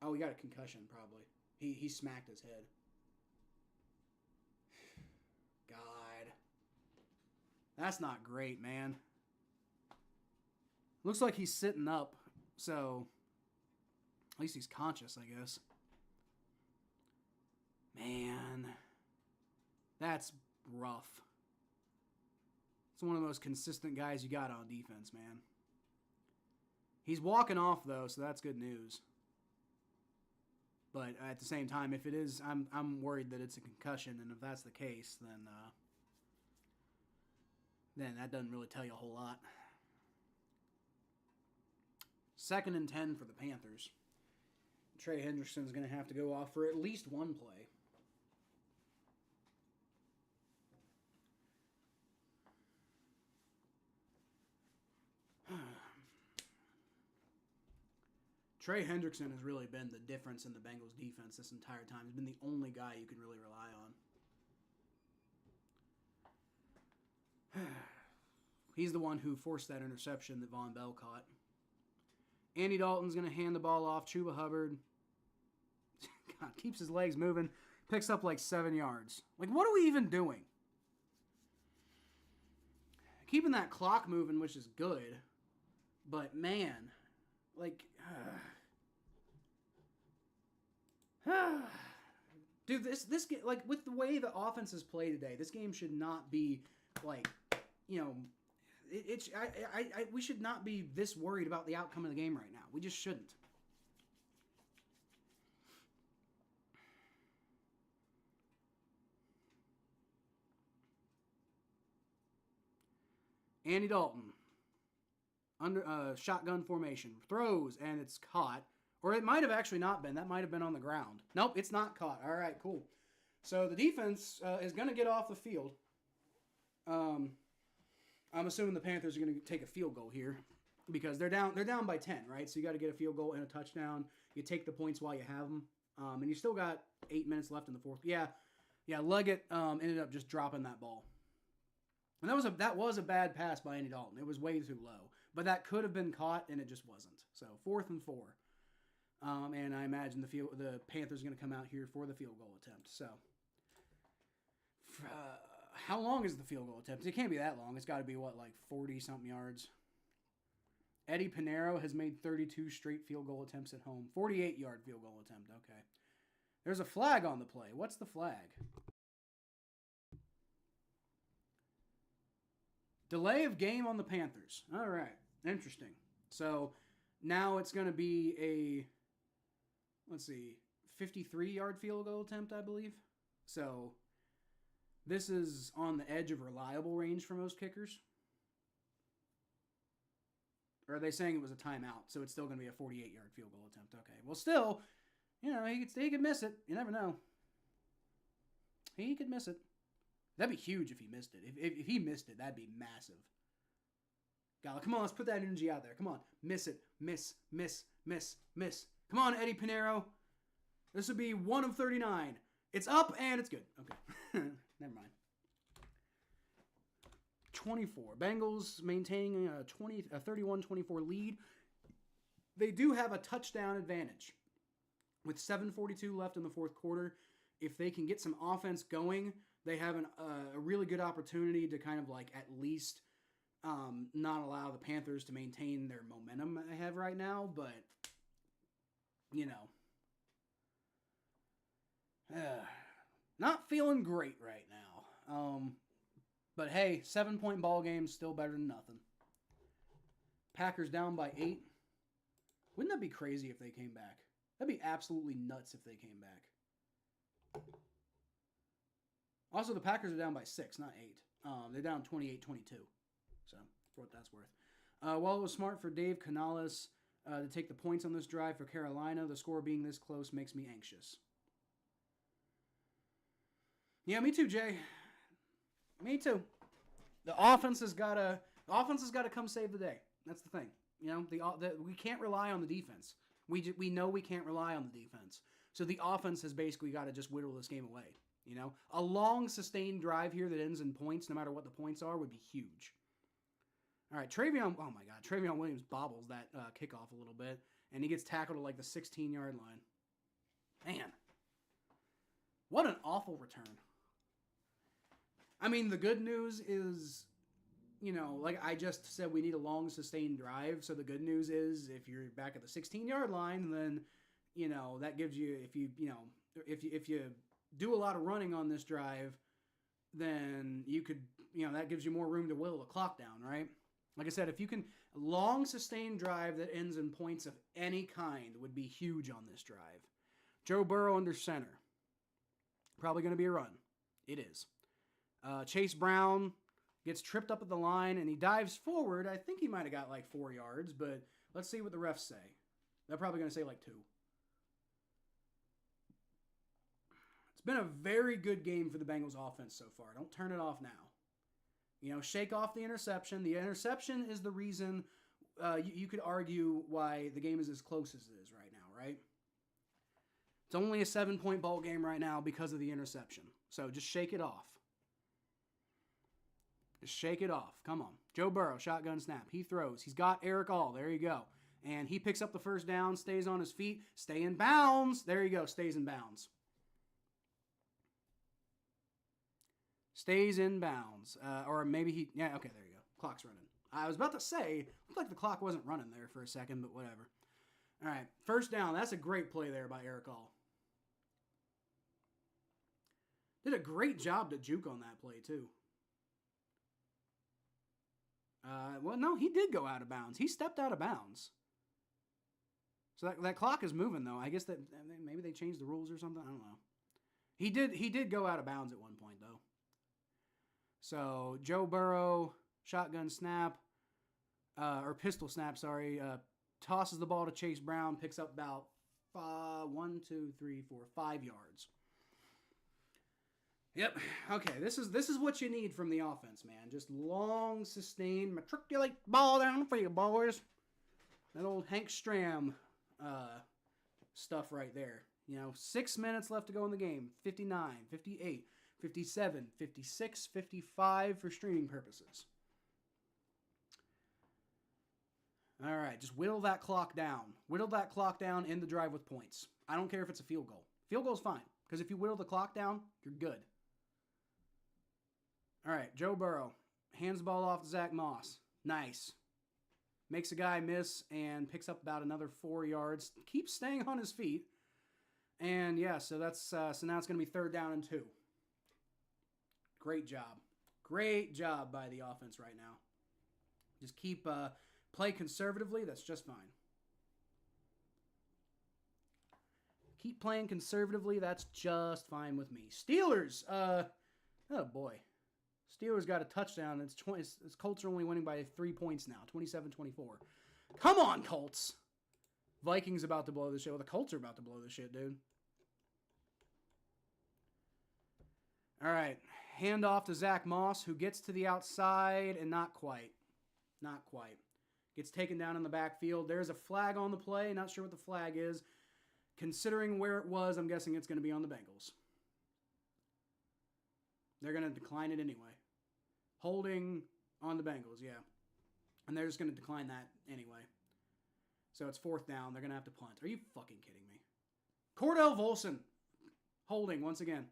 Oh, he got a concussion, probably. He smacked his head. God. That's not great, man. Looks like he's sitting up, so at least he's conscious, I guess. Man. That's rough. It's one of the most consistent guys you got on defense, man. He's walking off, though, so that's good news. But at the same time, if it is, I'm worried that it's a concussion, and if that's the case, then that doesn't really tell you a whole lot. 2nd and 10 for the Panthers. Trey Hendrickson's going to have to go off for at least one play. Trey Hendrickson has really been the difference in the Bengals defense this entire time. He's been the only guy you can really rely on. He's the one who forced that interception that Von Bell caught. Andy Dalton's going to hand the ball off. Chuba Hubbard God, keeps his legs moving. Picks up like 7 yards. Like, what are we even doing? Keeping that clock moving, which is good. But, man, like... Dude, this game, like, with the way the offenses play today, this game should not be, like, you know, we should not be this worried about the outcome of the game right now. We just shouldn't. Andy Dalton, under shotgun formation, throws, and it's caught. Or it might have actually not been. That might have been on the ground. Nope, it's not caught. All right, cool. So the defense is going to get off the field. I'm assuming the Panthers are going to take a field goal here because they're down by 10, right? So you got to get a field goal and a touchdown. You take the points while you have them. And you still got 8 minutes left in the fourth. Yeah, Leggett ended up just dropping that ball. And that was a bad pass by Andy Dalton. It was way too low. But that could have been caught, and it just wasn't. So 4th and 4. And I imagine the Panthers are going to come out here for the field goal attempt. So, how long is the field goal attempt? It can't be that long. It's got to be, 40-something yards. Eddie Pinheiro has made 32 straight field goal attempts at home. 48-yard field goal attempt. Okay. There's a flag on the play. What's the flag? Delay of game on the Panthers. All right. Interesting. So, now it's going to be a... 53-yard field goal attempt, I believe. So, this is on the edge of reliable range for most kickers. Or are they saying it was a timeout, so it's still going to be a 48-yard field goal attempt? Okay. Well, still, he could miss it. You never know. He could miss it. That'd be huge if he missed it. If he missed it, that'd be massive. God, come on, let's put that energy out there. Come on. Miss it. Miss. Come on, Eddie Pinheiro. This would be 1 of 39. It's up and it's good. Okay. Never mind. 24. Bengals maintaining a 31-24 lead. They do have a touchdown advantage. With 7:42 left in the fourth quarter, if they can get some offense going, they have a really good opportunity to kind of at least not allow the Panthers to maintain their momentum they have right now, but not feeling great right now. But hey, 7-point ball game, still better than nothing. Packers down by 8. Wouldn't that be crazy if they came back? That'd be absolutely nuts if they came back. Also, the Packers are down by 6, not 8. They're down 28-22. So, for what that's worth. While it was smart for Dave Canales to take the points on this drive for Carolina, the score being this close makes me anxious. Yeah, me too, Jay. Me too. The offense has got to come save the day. That's the thing. We can't rely on the defense. We know we can't rely on the defense. So the offense has basically got to just whittle this game away. A long sustained drive here that ends in points, no matter what the points are, would be huge. All right, Travion Williams bobbles that kickoff a little bit, and he gets tackled at the 16-yard line. Man, what an awful return. I mean, the good news is, like I just said, we need a long sustained drive. So the good news is if you're back at the 16-yard line, then, that gives you, if you do a lot of running on this drive, then you could, that gives you more room to whittle the clock down, right? Like I said, if you can, a long sustained drive that ends in points of any kind would be huge on this drive. Joe Burrow under center. Probably going to be a run. It is. Chase Brown gets tripped up at the line, and he dives forward. I think he might have got 4 yards, but let's see what the refs say. They're probably going to say 2. It's been a very good game for the Bengals offense so far. Don't turn it off now. Shake off the interception. The interception is the reason you could argue why the game is as close as it is right now, right? It's only a 7-point ball game right now because of the interception. So just shake it off. Just shake it off. Come on. Joe Burrow, shotgun snap. He throws. He's got Eric All. There you go. And he picks up the first down, stays on his feet, stay in bounds. There you go. Stays in bounds. Stays in bounds. Or maybe he... Yeah, okay, there you go. Clock's running. I was about to say, looked like the clock wasn't running there for a second, but whatever. All right, first down. That's a great play there by Eric All. Did a great job to juke on that play, too. Well, no, he did go out of bounds. He stepped out of bounds. So that clock is moving, though. I guess that maybe they changed the rules or something. I don't know. He did go out of bounds at one point, though. So Joe Burrow shotgun snap, or pistol snap, sorry. Tosses the ball to Chase Brown, picks up about 5 yards. Yep. Okay, this is what you need from the offense, man. Just long, sustained, matriculate ball down for you, boys. That old Hank Stram stuff right there. 6 minutes left to go in the game. 59, 58, 57, 56, 55 for streaming purposes. All right, just whittle that clock down. Whittle that clock down, end the drive with points. I don't care if it's a field goal. Field goal's fine, because if you whittle the clock down, you're good. All right, Joe Burrow hands the ball off to Zach Moss. Nice. Makes a guy miss and picks up about another 4 yards. Keeps staying on his feet. And yeah, so that's so now it's going to be 3rd down and 2. Great job. Great job by the offense right now. Just keep play conservatively. That's just fine. Keep playing conservatively. That's just fine with me. Steelers. Oh boy. Steelers got a touchdown. It's Colts are only winning by 3 points now. 27-24. Come on, Colts. Vikings about to blow this shit. Well, the Colts are about to blow this shit, dude. All right. Hand off to Zach Moss, who gets to the outside, and not quite. Not quite. Gets taken down in the backfield. There's a flag on the play. Not sure what the flag is. Considering where it was, I'm guessing it's going to be on the Bengals. They're going to decline it anyway. Holding on the Bengals, yeah. And they're just going to decline that anyway. So it's 4th down. They're going to have to punt. Are you fucking kidding me? Cordell Volson. Holding once again.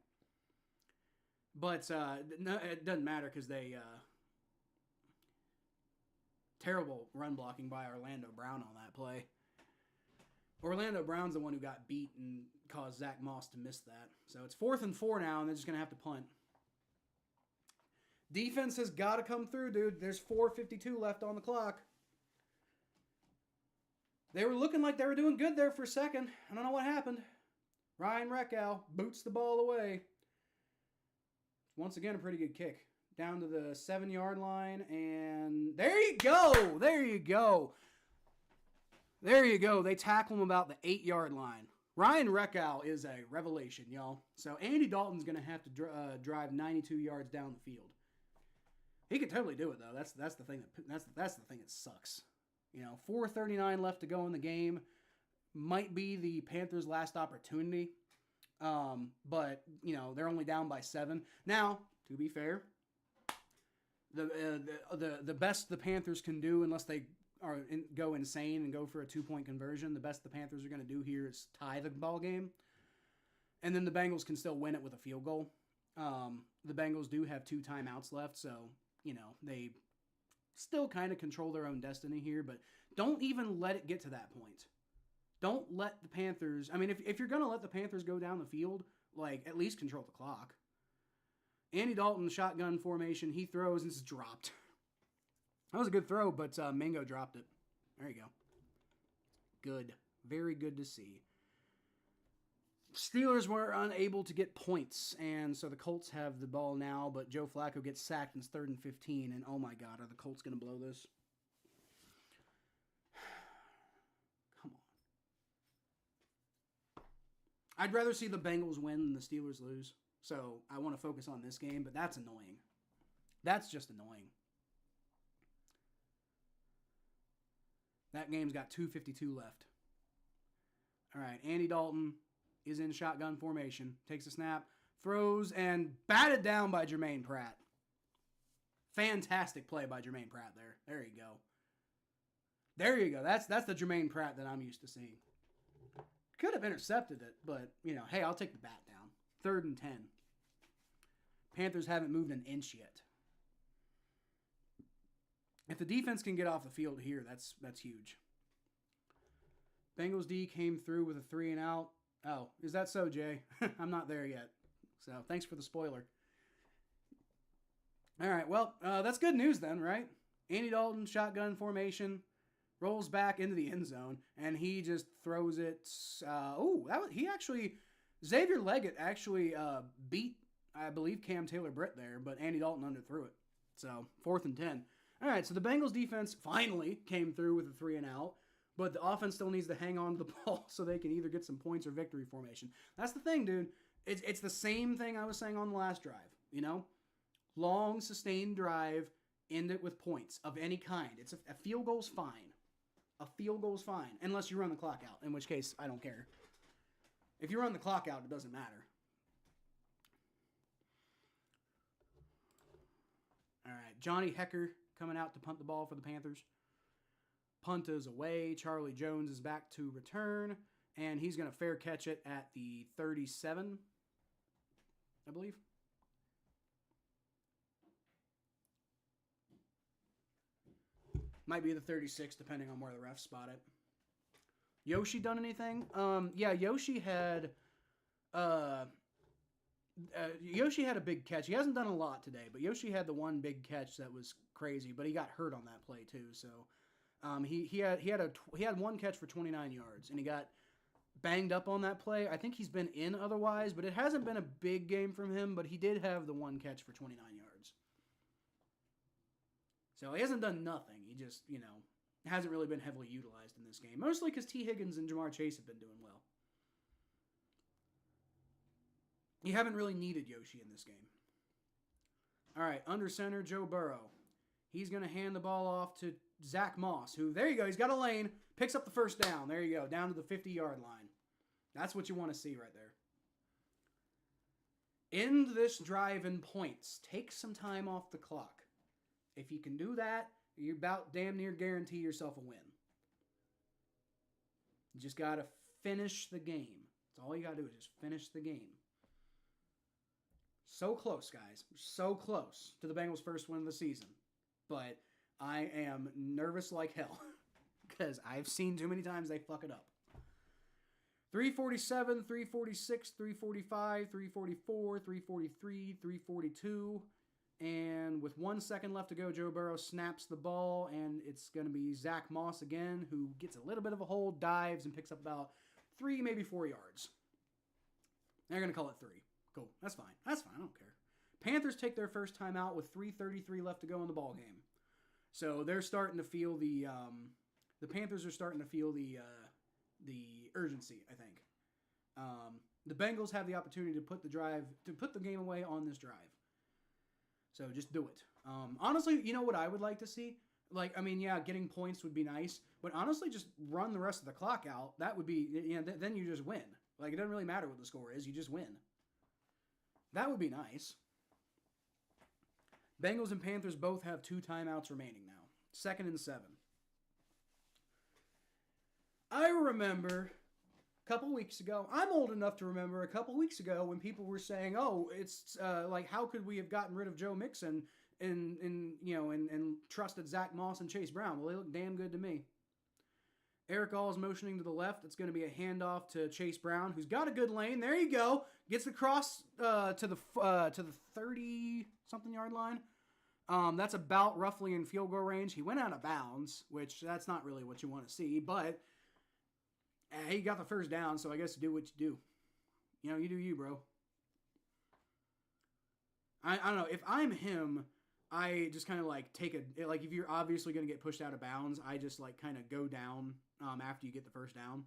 But no, it doesn't matter because they... terrible run blocking by Orlando Brown on that play. Orlando Brown's the one who got beat and caused Zach Moss to miss that. So it's 4th and 4 now, and they're just going to have to punt. Defense has got to come through, dude. There's 4:52 left on the clock. They were looking like they were doing good there for a second. I don't know what happened. Ryan Reckow boots the ball away. Once again, a pretty good kick. Down to the 7-yard line, and there you go. There you go. There you go. They tackle him about the 8-yard line. Ryan Reckow is a revelation, y'all. So Andy Dalton's going to have to drive 92 yards down the field. He could totally do it though. That's the thing that's the thing that sucks. 4:39 left to go in the game. Might be the Panthers' last opportunity. But they're only down by 7. Now, to be fair, the best the Panthers can do, unless they go insane and go for a 2-point conversion, the best the Panthers are going to do here is tie the ball game, and then the Bengals can still win it with a field goal. The Bengals do have 2 timeouts left, so they still kind of control their own destiny here, but don't even let it get to that point. Don't let the Panthers... I mean, if you're going to let the Panthers go down the field, at least control the clock. Andy Dalton, shotgun formation. He throws and it's dropped. That was a good throw, but Mingo dropped it. There you go. Good. Very good to see. Steelers were unable to get points, and so the Colts have the ball now, but Joe Flacco gets sacked and it's 3rd and 15, and oh my God, are the Colts going to blow this? Come on. I'd rather see the Bengals win than the Steelers lose, so I want to focus on this game, but that's annoying. That's just annoying. That game's got 2:52 left. All right, Andy Dalton is in shotgun formation, takes a snap, throws, and batted down by Jermaine Pratt. Fantastic play by Jermaine Pratt there. There you go. There you go. That's the Jermaine Pratt that I'm used to seeing. Could have intercepted it, but, hey, I'll take the bat down. 3rd and 10. Panthers haven't moved an inch yet. If the defense can get off the field here, that's huge. Bengals D came through with a 3 and out. Oh, is that so, Jay? I'm not there yet. So, thanks for the spoiler. All right, well, that's good news then, right? Andy Dalton, shotgun formation, rolls back into the end zone, and he just throws it. Xavier Leggett actually beat, I believe, Cam Taylor-Britt there, but Andy Dalton underthrew it. So, 4th and 10. All right, so the Bengals defense finally came through with a 3-and-out, but the offense still needs to hang on to the ball so they can either get some points or victory formation. That's the thing, dude. It's the same thing I was saying on the last drive, you know? Long, sustained drive, end it with points of any kind. It's a field goal's fine. A field goal's fine, unless you run the clock out, in which case, I don't care. If you run the clock out, it doesn't matter. All right, Johnny Hecker coming out to punt the ball for the Panthers. Punt is away. Charlie Jones is back to return, and he's going to fair catch it at the 37, I believe. Might be the 36, depending on where the refs spot it. Yoshi done anything? Yeah, Yoshi had a big catch. He hasn't done a lot today, but Yoshi had the one big catch that was crazy. But he got hurt on that play too. So he had one catch for 29 yards, and he got banged up on that play. I think he's been in otherwise, but it hasn't been a big game from him. But he did have the one catch for 29 yards. So he hasn't done nothing. He just, hasn't really been heavily utilized in this game. Mostly because T. Higgins and Jamar Chase have been doing well. You haven't really needed Yoshi in this game. All right, under center, Joe Burrow. He's going to hand the ball off to Zach Moss, who, there you go, he's got a lane, picks up the first down. There you go, down to the 50-yard line. That's what you want to see right there. End this drive in points. Take some time off the clock. If you can do that, you about damn near guarantee yourself a win. You just got to finish the game. That's all you got to do is just finish the game. So close, guys. So close to the Bengals' first win of the season. But I am nervous like hell because I've seen too many times they fuck it up. 347, 346, 345, 344, 343, 342. And with 1 second left to go, Joe Burrow snaps the ball, and it's going to be Zach Moss again, who gets a little bit of a hold, dives, and picks up about 3, maybe 4 yards. They're going to call it 3. Cool. That's fine. That's fine. I don't care. Panthers take their first time out with 3:33 left to go in the ball game. So they're starting to feel the Panthers are starting to feel the urgency, I think. The Bengals have the opportunity to put the game away on this drive. So just do it. Honestly, you know what I would like to see? Getting points would be nice, but honestly, just run the rest of the clock out. That would be, then you just win. It doesn't really matter what the score is. You just win. That would be nice. Bengals and Panthers both have 2 timeouts remaining now. 2nd and 7. I remember a couple weeks ago, I'm old enough to remember a couple weeks ago when people were saying, oh, it's how could we have gotten rid of Joe Mixon and trusted Zach Moss and Chase Brown? Well, they look damn good to me. Eric All is motioning to the left. It's going to be a handoff to Chase Brown, who's got a good lane. There you go. Gets across to the 30-something yard line. That's about roughly in field goal range. He went out of bounds, which that's not really what you want to see, but he got the first down, so I guess do what you do. You do you, bro. I don't know. If I'm him, I just kind of take if you're obviously going to get pushed out of bounds, I just kind of go down after you get the first down.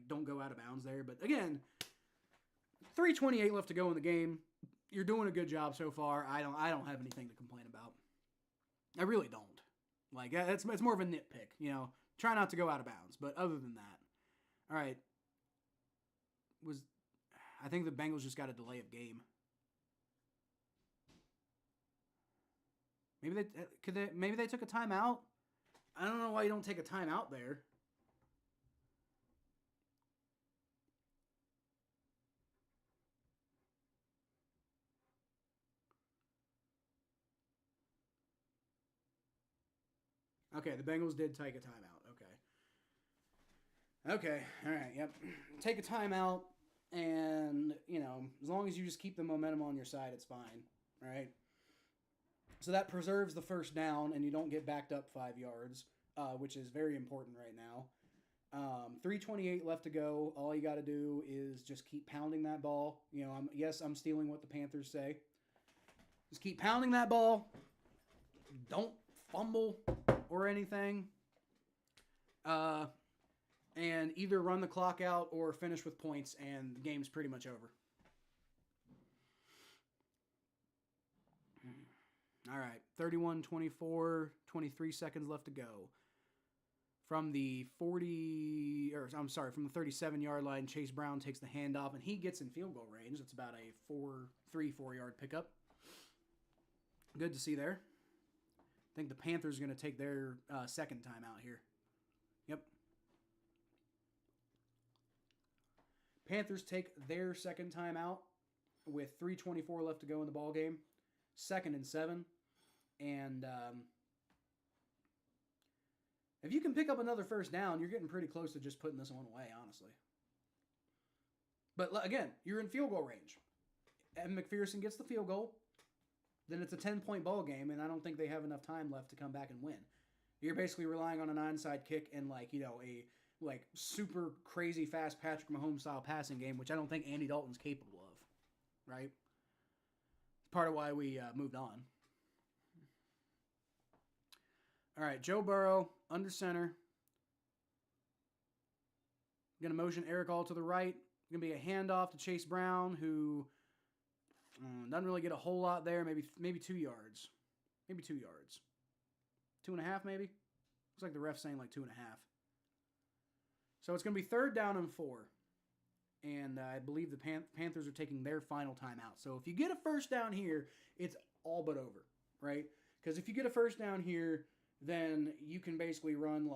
Don't go out of bounds there. But again, 3:28 left to go in the game. You're doing a good job so far. I don't have anything to complain about. I really don't. It's more of a nitpick, Try not to go out of bounds. But other than that, all right. I think the Bengals just got a delay of game. Maybe they took a timeout. I don't know why you don't take a timeout there. Okay, the Bengals did take a timeout. Okay, all right, yep. Take a timeout, and, as long as you just keep the momentum on your side, it's fine, all right? So that preserves the first down, and you don't get backed up 5 yards, which is very important right now. 3:28 left to go. All you got to do is just keep pounding that ball. I'm stealing what the Panthers say. Just keep pounding that ball. Don't fumble or anything. And either run the clock out or finish with points, and the game's pretty much over. All right, 31-24, 23 seconds left to go. From the 37-yard line, Chase Brown takes the handoff, and he gets in field goal range. That's about a 4-yard pickup. Good to see there. I think the Panthers are going to take their second time out here. Yep. Panthers take their second time out with 3:24 left to go in the ball game. 2nd and 7. And if you can pick up another first down, you're getting pretty close to just putting this one away, honestly. But again, you're in field goal range. Evan McPherson gets the field goal. Then it's a 10-point ball game, and I don't think they have enough time left to come back and win. You're basically relying on an onside kick and a super crazy fast Patrick Mahomes style passing game, which I don't think Andy Dalton's capable of. Right? It's part of why we moved on. All right, Joe Burrow under center. Going to motion Eric All to the right. Going to be a handoff to Chase Brown, who doesn't really get a whole lot there. Maybe 2 yards. Maybe 2 yards. 2.5 maybe? Looks like the ref's saying like 2.5. So it's going to be 3rd down and 4. And I believe the Panthers are taking their final timeout. So if you get a first down here, it's all but over, right? Because if you get a first down here, then you can basically run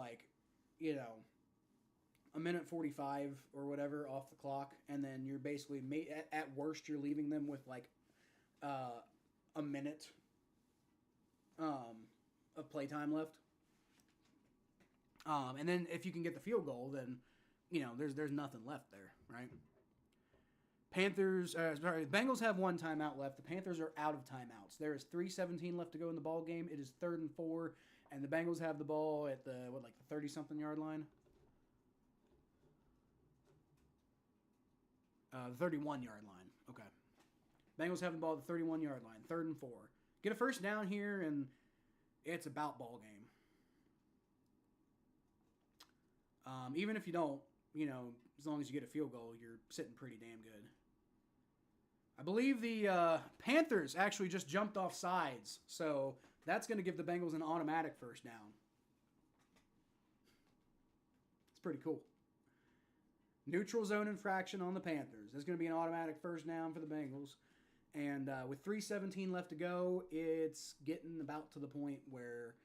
a minute 45 or whatever off the clock, and then you're basically at worst you're leaving them with a minute of playtime left. And then if you can get the field goal, then there's nothing left there, right? Bengals have 1 timeout left. The Panthers are out of timeouts. There is 3:17 left to go in the ball game. It is 3rd and 4, and the Bengals have the ball at the 30-something yard line. The 31-yard line. Okay. Bengals have the ball at the 31-yard line. 3rd and 4. Get a first down here, and it's about ball game. Even if you don't, as long as you get a field goal, you're sitting pretty damn good. I believe the Panthers actually just jumped off sides, so that's going to give the Bengals an automatic first down. It's pretty cool. Neutral zone infraction on the Panthers. There's going to be an automatic first down for the Bengals. And with 3:17 left to go, it's getting about to the point where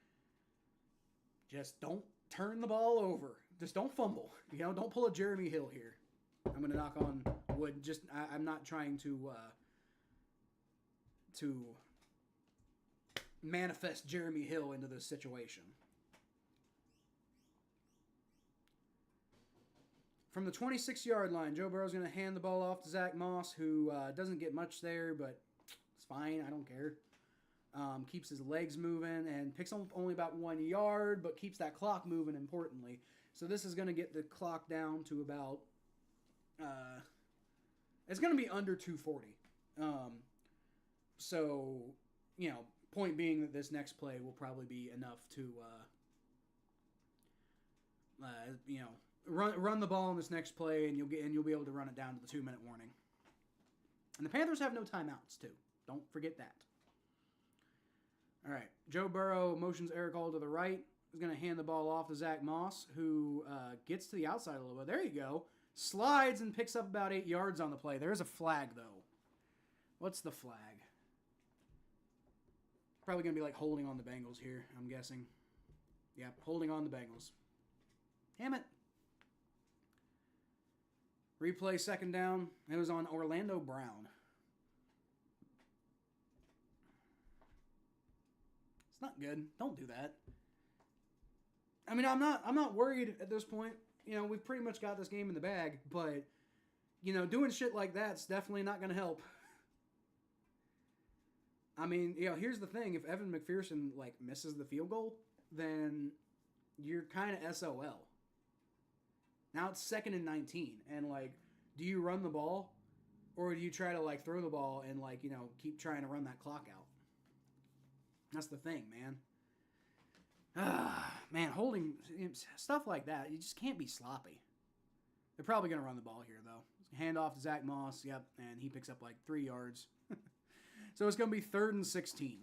just don't turn the ball over. Just don't fumble. Don't pull a Jeremy Hill here. I'm going to knock on wood. I'm not trying to manifest Jeremy Hill into this situation. From the 26-yard line, Joe Burrow's going to hand the ball off to Zach Moss, who doesn't get much there, but it's fine. I don't care. Keeps his legs moving and picks up only about 1 yard, but keeps that clock moving, importantly. So this is going to get the clock down to about... it's going to be under 2:40. So, point being that this next play will probably be enough to, run the ball in this next play, and you'll be able to run it down to the 2-minute warning. And the Panthers have no timeouts too. Don't forget that. All right, Joe Burrow motions Eric All to the right. He's going to hand the ball off to Zach Moss, who gets to the outside a little bit. There you go. Slides and picks up about 8 yards on the play. There's a flag, though. What's the flag? Probably going to be holding on the Bengals here, I'm guessing. Yep, holding on the Bengals. Damn it. Replay 2nd down. It was on Orlando Brown. It's not good. Don't do that. I mean, I'm not worried at this point. We've pretty much got this game in the bag, but doing shit like that's definitely not going to help. I mean, here's the thing: if Evan McPherson misses the field goal, then you're kind of SOL. Now it's 2nd and 19, and do you run the ball, or do you try to throw the ball and keep trying to run that clock out? That's the thing, man. Man, holding stuff like that, you just can't be sloppy. They're probably going to run the ball here, though. Hand off to Zach Moss, yep, and he picks up like 3 yards. So it's going to be 3rd and 16.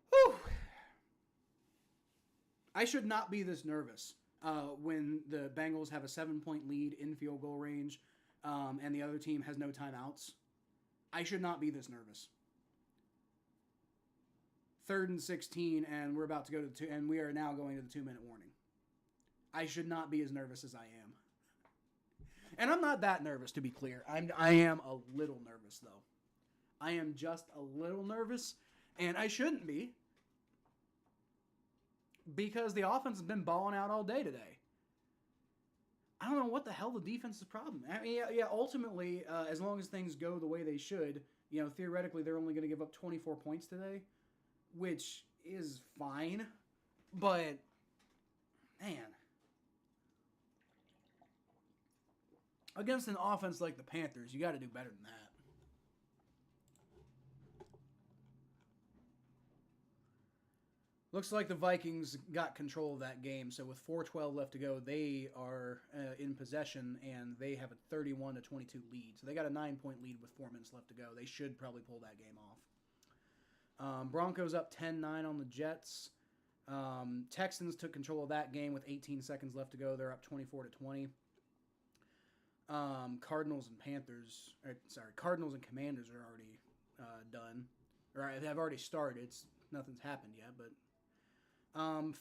Whew. I should not be this nervous when the Bengals have a 7-point lead in field goal range and the other team has no timeouts. I should not be this nervous. 3rd and 16, and we're about to go to the 2, and we are now going to the 2-minute warning. I should not be as nervous as I am. And I'm not that nervous, to be clear. I am a little nervous, though. I am just a little nervous, and I shouldn't be, because the offense has been balling out all day today. I don't know what the hell the defense's problem. I mean, yeah, ultimately, as long as things go the way they should, theoretically, they're only going to give up 24 points today, which is fine, but, man, against an offense like the Panthers, you got to do better than that. Looks like the Vikings got control of that game, so with 4:12 left to go, they are in possession, and they have a 31-22 lead. So they got a 9-point lead with 4 minutes left to go. They should probably pull that game off. Broncos up 10-9 on the Jets. Texans took control of that game with 18 seconds left to go. They're up 24-20. Cardinals and Commanders are already done. Or they've already started. Nothing's happened yet, but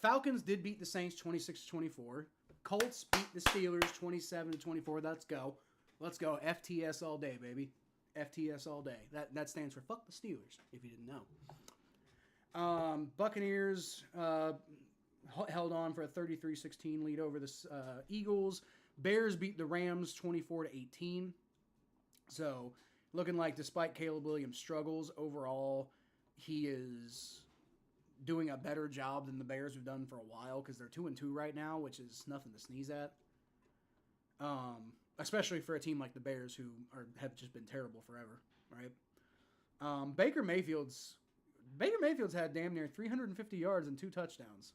Falcons did beat the Saints 26-24. Colts beat the Steelers 27-24. Let's go. FTS all day, baby. FTS all day. That stands for fuck the Steelers, if you didn't know. Buccaneers held on for a 33-16 lead over the Eagles. Bears beat the Rams 24-18. So, looking like despite Caleb Williams' struggles, overall, he is doing a better job than the Bears have done for a while, because they're 2-2 right now, which is nothing to sneeze at. Especially for a team like the Bears, who have just been terrible forever, right? Baker Mayfield's had damn near 350 yards and 2 touchdowns.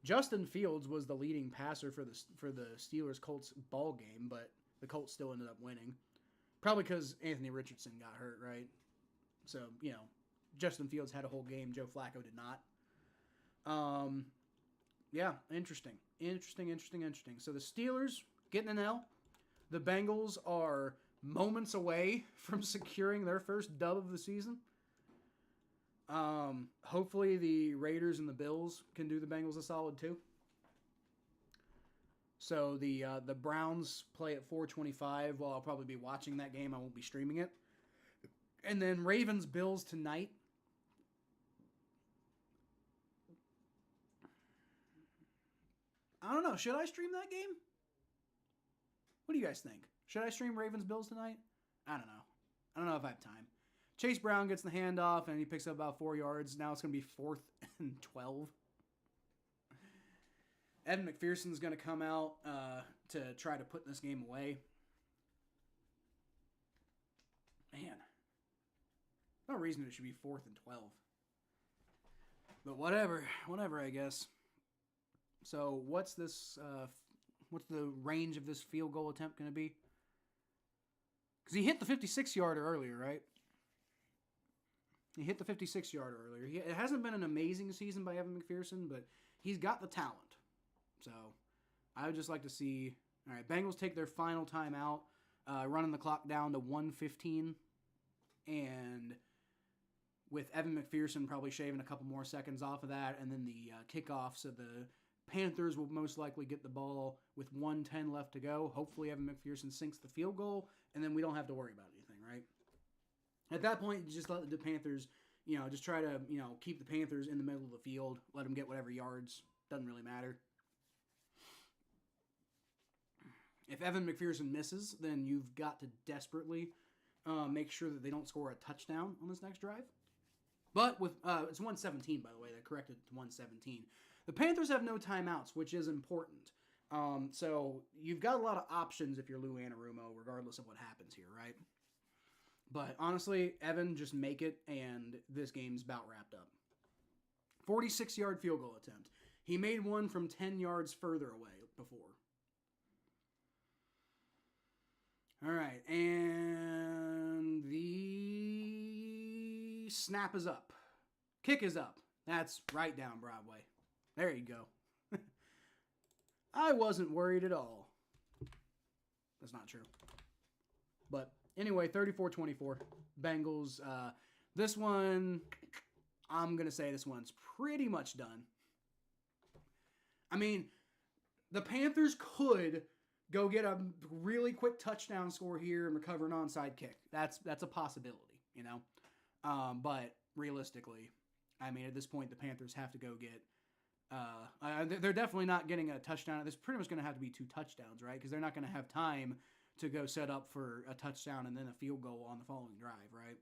Justin Fields was the leading passer for the Steelers-Colts ball game, but the Colts still ended up winning. Probably because Anthony Richardson got hurt, right? So, Justin Fields had a whole game. Joe Flacco did not. Yeah, interesting. So the Steelers getting an L. The Bengals are moments away from securing their first dub of the season. Hopefully the Raiders and the Bills can do the Bengals a solid too. So the Browns play at 4:25. Well, I'll probably be watching that game. I won't be streaming it. And then Ravens-Bills tonight. I don't know. Should I stream that game? What do you guys think? Should I stream Ravens-Bills tonight? I don't know. I don't know if I have time. Chase Brown gets the handoff, and he picks up about 4 yards. Now it's going to be 4th and 12. Evan McPherson's going to come out to try to put this game away. Man. No reason it should be 4th and 12. But whatever, I guess. So what's this? What's the range of this field goal attempt going to be? Because he hit the 56-yarder earlier, right? He hit the 56-yarder earlier. It hasn't been an amazing season by Evan McPherson, but he's got the talent. So I would just like to see. All right, Bengals take their final timeout, running the clock down to 1:15, and with Evan McPherson probably shaving a couple more seconds off of that, and then the kickoff, so the Panthers will most likely get the ball with 1:10 left to go. Hopefully Evan McPherson sinks the field goal, and then we don't have to worry about anything, right? At that point, you just let the Panthers, just try to, keep the Panthers in the middle of the field, let them get whatever yards. Doesn't really matter. If Evan McPherson misses, then you've got to desperately make sure that they don't score a touchdown on this next drive. But with it's 1:17, by the way. They corrected it to 1:17. The Panthers have no timeouts, which is important. So you've got a lot of options if you're Lou Anarumo, regardless of what happens here, right? But honestly, Evan, just make it, and this game's about wrapped up. 46-yard field goal attempt. He made one from 10 yards further away before. All right, and the snap is up. Kick is up. That's right down Broadway. There you go. I wasn't worried at all. That's not true. But anyway, 34-24. Bengals. This one, I'm going to say this one's pretty much done. I mean, the Panthers could go get a really quick touchdown score here and recover an onside kick. That's a possibility, you know. But realistically, I mean, at this point, the Panthers have to go get. They're definitely not getting a touchdown. This pretty much going to have to be 2 touchdowns, right? Because they're not going to have time to go set up for a touchdown and then a field goal on the following drive, right?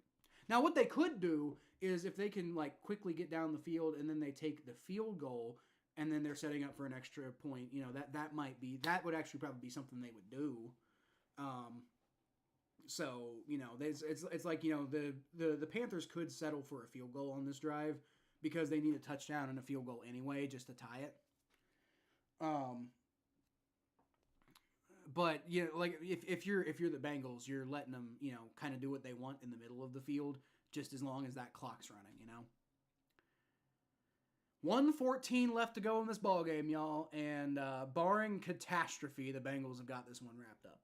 Now, what they could do is if they can like quickly get down the field and then they take the field goal and then they're setting up for an extra point, you know, that would actually probably be something they would do. So, you know, it's like, you know, the Panthers could settle for a field goal on this drive because they need a touchdown and a field goal anyway just to tie it. But you know, like if you're the Bengals, you're letting them, you know, kind of do what they want in the middle of the field, just as long as that clock's running, you know. 1:14 left to go in this ball game, y'all, and barring catastrophe, the Bengals have got this one wrapped up.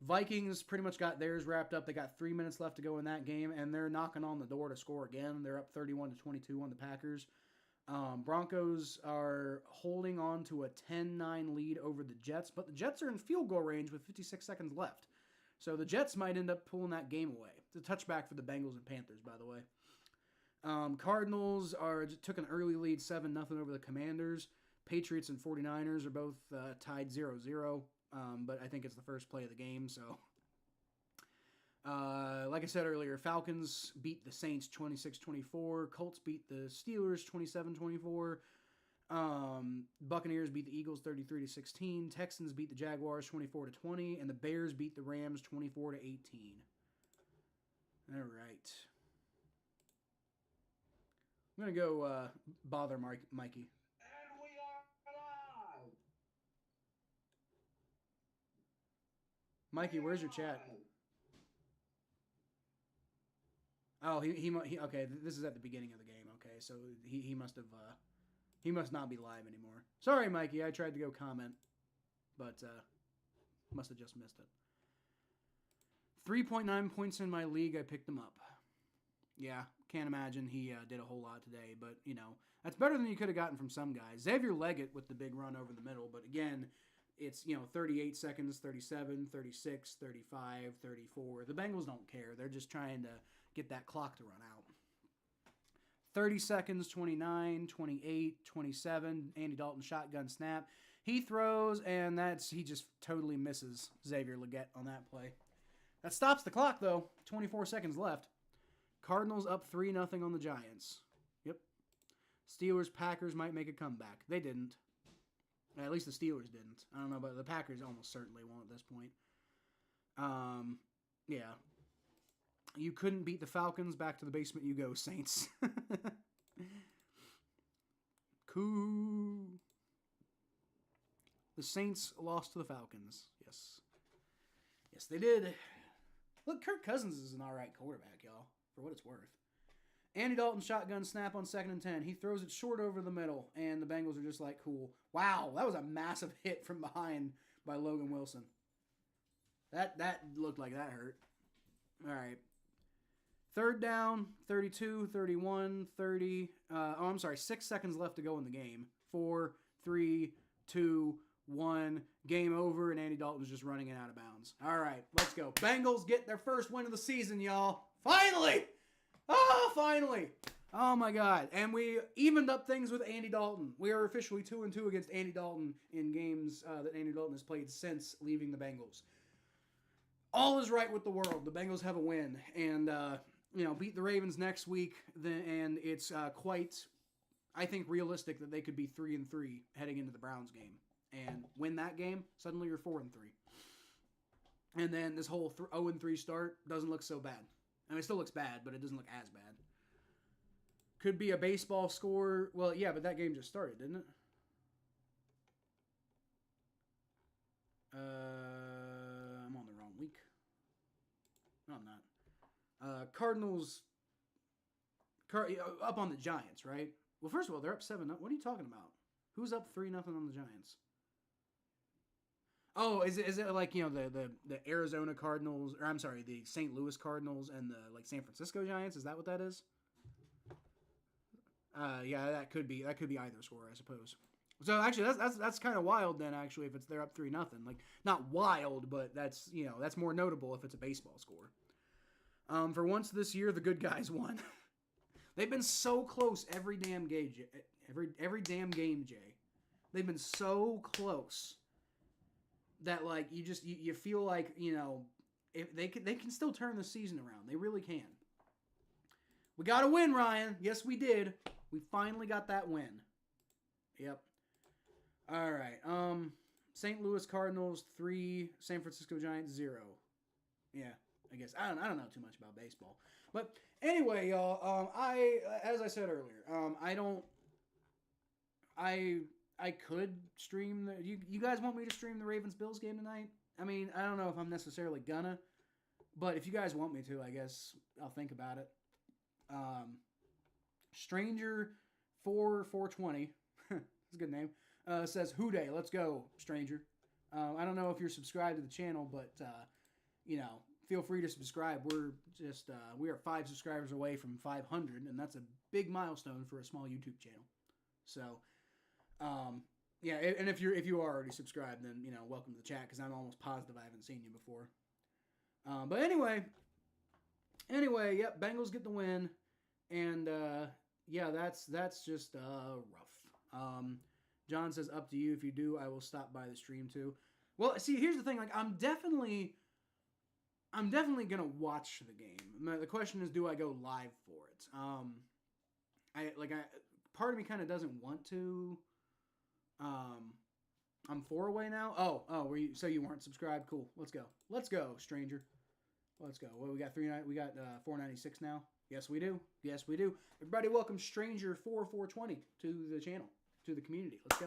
Vikings pretty much got theirs wrapped up. They got 3 minutes left to go in that game, and they're knocking on the door to score again. They're up 31-22 on the Packers. Broncos are holding on to a 10-9 lead over the Jets, but the Jets are in field goal range with 56 seconds left. So the Jets might end up pulling that game away. It's a touchback for the Bengals and Panthers, by the way. Cardinals took an early lead 7-0 over the Commanders. Patriots and 49ers are both tied 0-0, but I think it's the first play of the game, so... like I said earlier, Falcons beat the Saints 26-24. Colts beat the Steelers 27-24. Buccaneers beat the Eagles 33-16. Texans beat the Jaguars 24-20. And the Bears beat the Rams 24-18. All right. I'm going to go bother Mikey. And we are live. Mikey, where's your chat? Oh, he okay. This is at the beginning of the game. Okay, so he must have he must not be live anymore. Sorry, Mikey. I tried to go comment, but must have just missed it. 3.9 points in my league. I picked him up. Yeah, can't imagine he did a whole lot today, but you know that's better than you could have gotten from some guys. Xavier Leggett with the big run over the middle, but again, it's 38 seconds, 37, 36, 35, 34. The Bengals don't care. They're just trying to get that clock to run out. 30 seconds, 29, 28, 27. Andy Dalton shotgun snap. He throws, and he just totally misses Xavier Leggett on that play. That stops the clock, though. 24 seconds left. Cardinals up 3-0 on the Giants. Yep. Steelers, Packers might make a comeback. They didn't. At least the Steelers didn't. I don't know, but the Packers almost certainly won't at this point. Yeah. You couldn't beat the Falcons. Back to the basement you go, Saints. Cool. The Saints lost to the Falcons. Yes. Yes, they did. Look, Kirk Cousins is an alright quarterback, y'all, for what it's worth. Andy Dalton shotgun snap on 2nd and 10. He throws it short over the middle, and the Bengals are just like, cool. Wow, that was a massive hit from behind by Logan Wilson. That looked like that hurt. All right. 3rd down, 32, 31, 30. 6 seconds left to go in the game. 4, 3, 2, 1. Game over, and Andy Dalton's just running it out of bounds. All right, let's go. Bengals get their first win of the season, y'all. Finally! Oh, finally! Oh, my God. And we evened up things with Andy Dalton. We are officially 2-2 against Andy Dalton in games that Andy Dalton has played since leaving the Bengals. All is right with the world. The Bengals have a win. And, beat the Ravens next week. And it's quite, I think, realistic that they could be 3-3 heading into the Browns game. And win that game, suddenly you're 4-3. And then this whole 0-3 start doesn't look so bad. I mean, it still looks bad, but it doesn't look as bad. Could be a baseball score. Well, yeah, but that game just started, didn't it? I'm on the wrong week. No, I'm not. Cardinals up on the Giants, right? Well, first of all, they're up 7-0. What are you talking about? Who's up 3-0 on the Giants? Oh, is it like, the Arizona Cardinals, or I'm sorry, the St. Louis Cardinals and the like San Francisco Giants? Is that what that is? Yeah, that could be either score, I suppose. So actually, that's kind of wild then. Actually, if they're up 3-0, like not wild, but that's more notable if it's a baseball score. For once this year, the good guys won. They've been so close every damn game, every damn game, Jay. They've been so close that like you feel like if they can still turn the season around. They really can. We got a win, Ryan. Yes, we did. We finally got that win. Yep. All right. St. Louis Cardinals 3, San Francisco Giants 0. Yeah, I guess I don't know too much about baseball, but anyway, y'all. As I said earlier, I could stream the. You guys want me to stream the Ravens Bills game tonight? I mean, I don't know if I'm necessarily gonna, but if you guys want me to, I guess I'll think about it. Stranger 4420, that's a good name. Says Hooday, let's go, Stranger. I don't know if you're subscribed to the channel, but feel free to subscribe. We are 5 subscribers away from 500, and that's a big milestone for a small YouTube channel. So, yeah, and if you are already subscribed, then welcome to the chat, because I'm almost positive I haven't seen you before. But anyway, yep, Bengals get the win, and yeah, that's just rough. John says, up to you. If you do, I will stop by the stream too. Well, see, here's the thing. Like, I'm definitely gonna watch the game. The question is, do I go live for it? Part of me kind of doesn't want to. I'm 4 away now. Oh, so you weren't subscribed? Cool. Let's go, Stranger. Let's go. Well, we got 496 now. Yes, we do. Everybody, welcome Stranger 4420 to the channel, to the community. Let's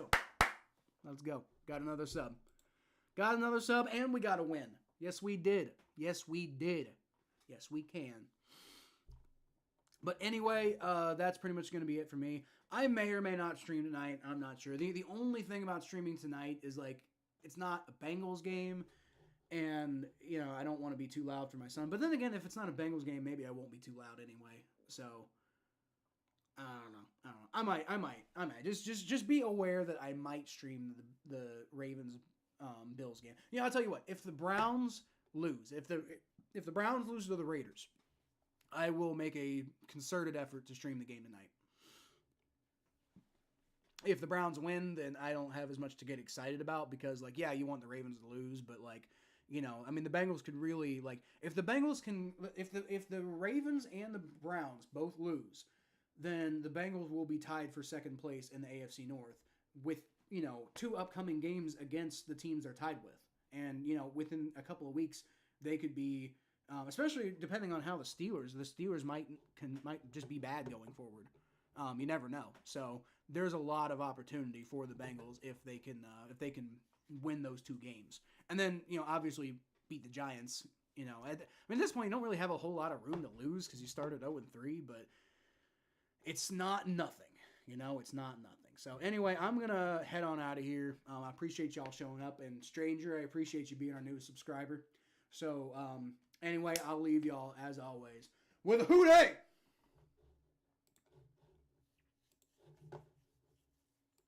go. Got another sub, and we got a win. Yes, we did. Yes, we can. But anyway, that's pretty much going to be it for me. I may or may not stream tonight. I'm not sure. The only thing about streaming tonight is, like, it's not a Bengals game, and, I don't want to be too loud for my son. But then again, if it's not a Bengals game, maybe I won't be too loud anyway. So, I don't know. I might. Just be aware that I might stream the Ravens Bills game. I'll tell you what. If the Browns lose, if the Browns lose to the Raiders, I will make a concerted effort to stream the game tonight. If the Browns win, then I don't have as much to get excited about, because, like, yeah, you want the Ravens to lose, but, like, I mean, the Bengals could really, like, if the Ravens and the Browns both lose, then the Bengals will be tied for second place in the AFC North with, 2 upcoming games against the teams they're tied with. And, within a couple of weeks, they could be, especially depending on how the Steelers might just be bad going forward. You never know. So there's a lot of opportunity for the Bengals if they can win those 2 games, and then obviously beat the Giants. At this point, you don't really have a whole lot of room to lose because you started 0-3, but it's not nothing. It's not nothing. So anyway, I'm gonna head on out of here. I appreciate y'all showing up, and Stranger, I appreciate you being our newest subscriber. So anyway, I'll leave y'all as always with a hooday.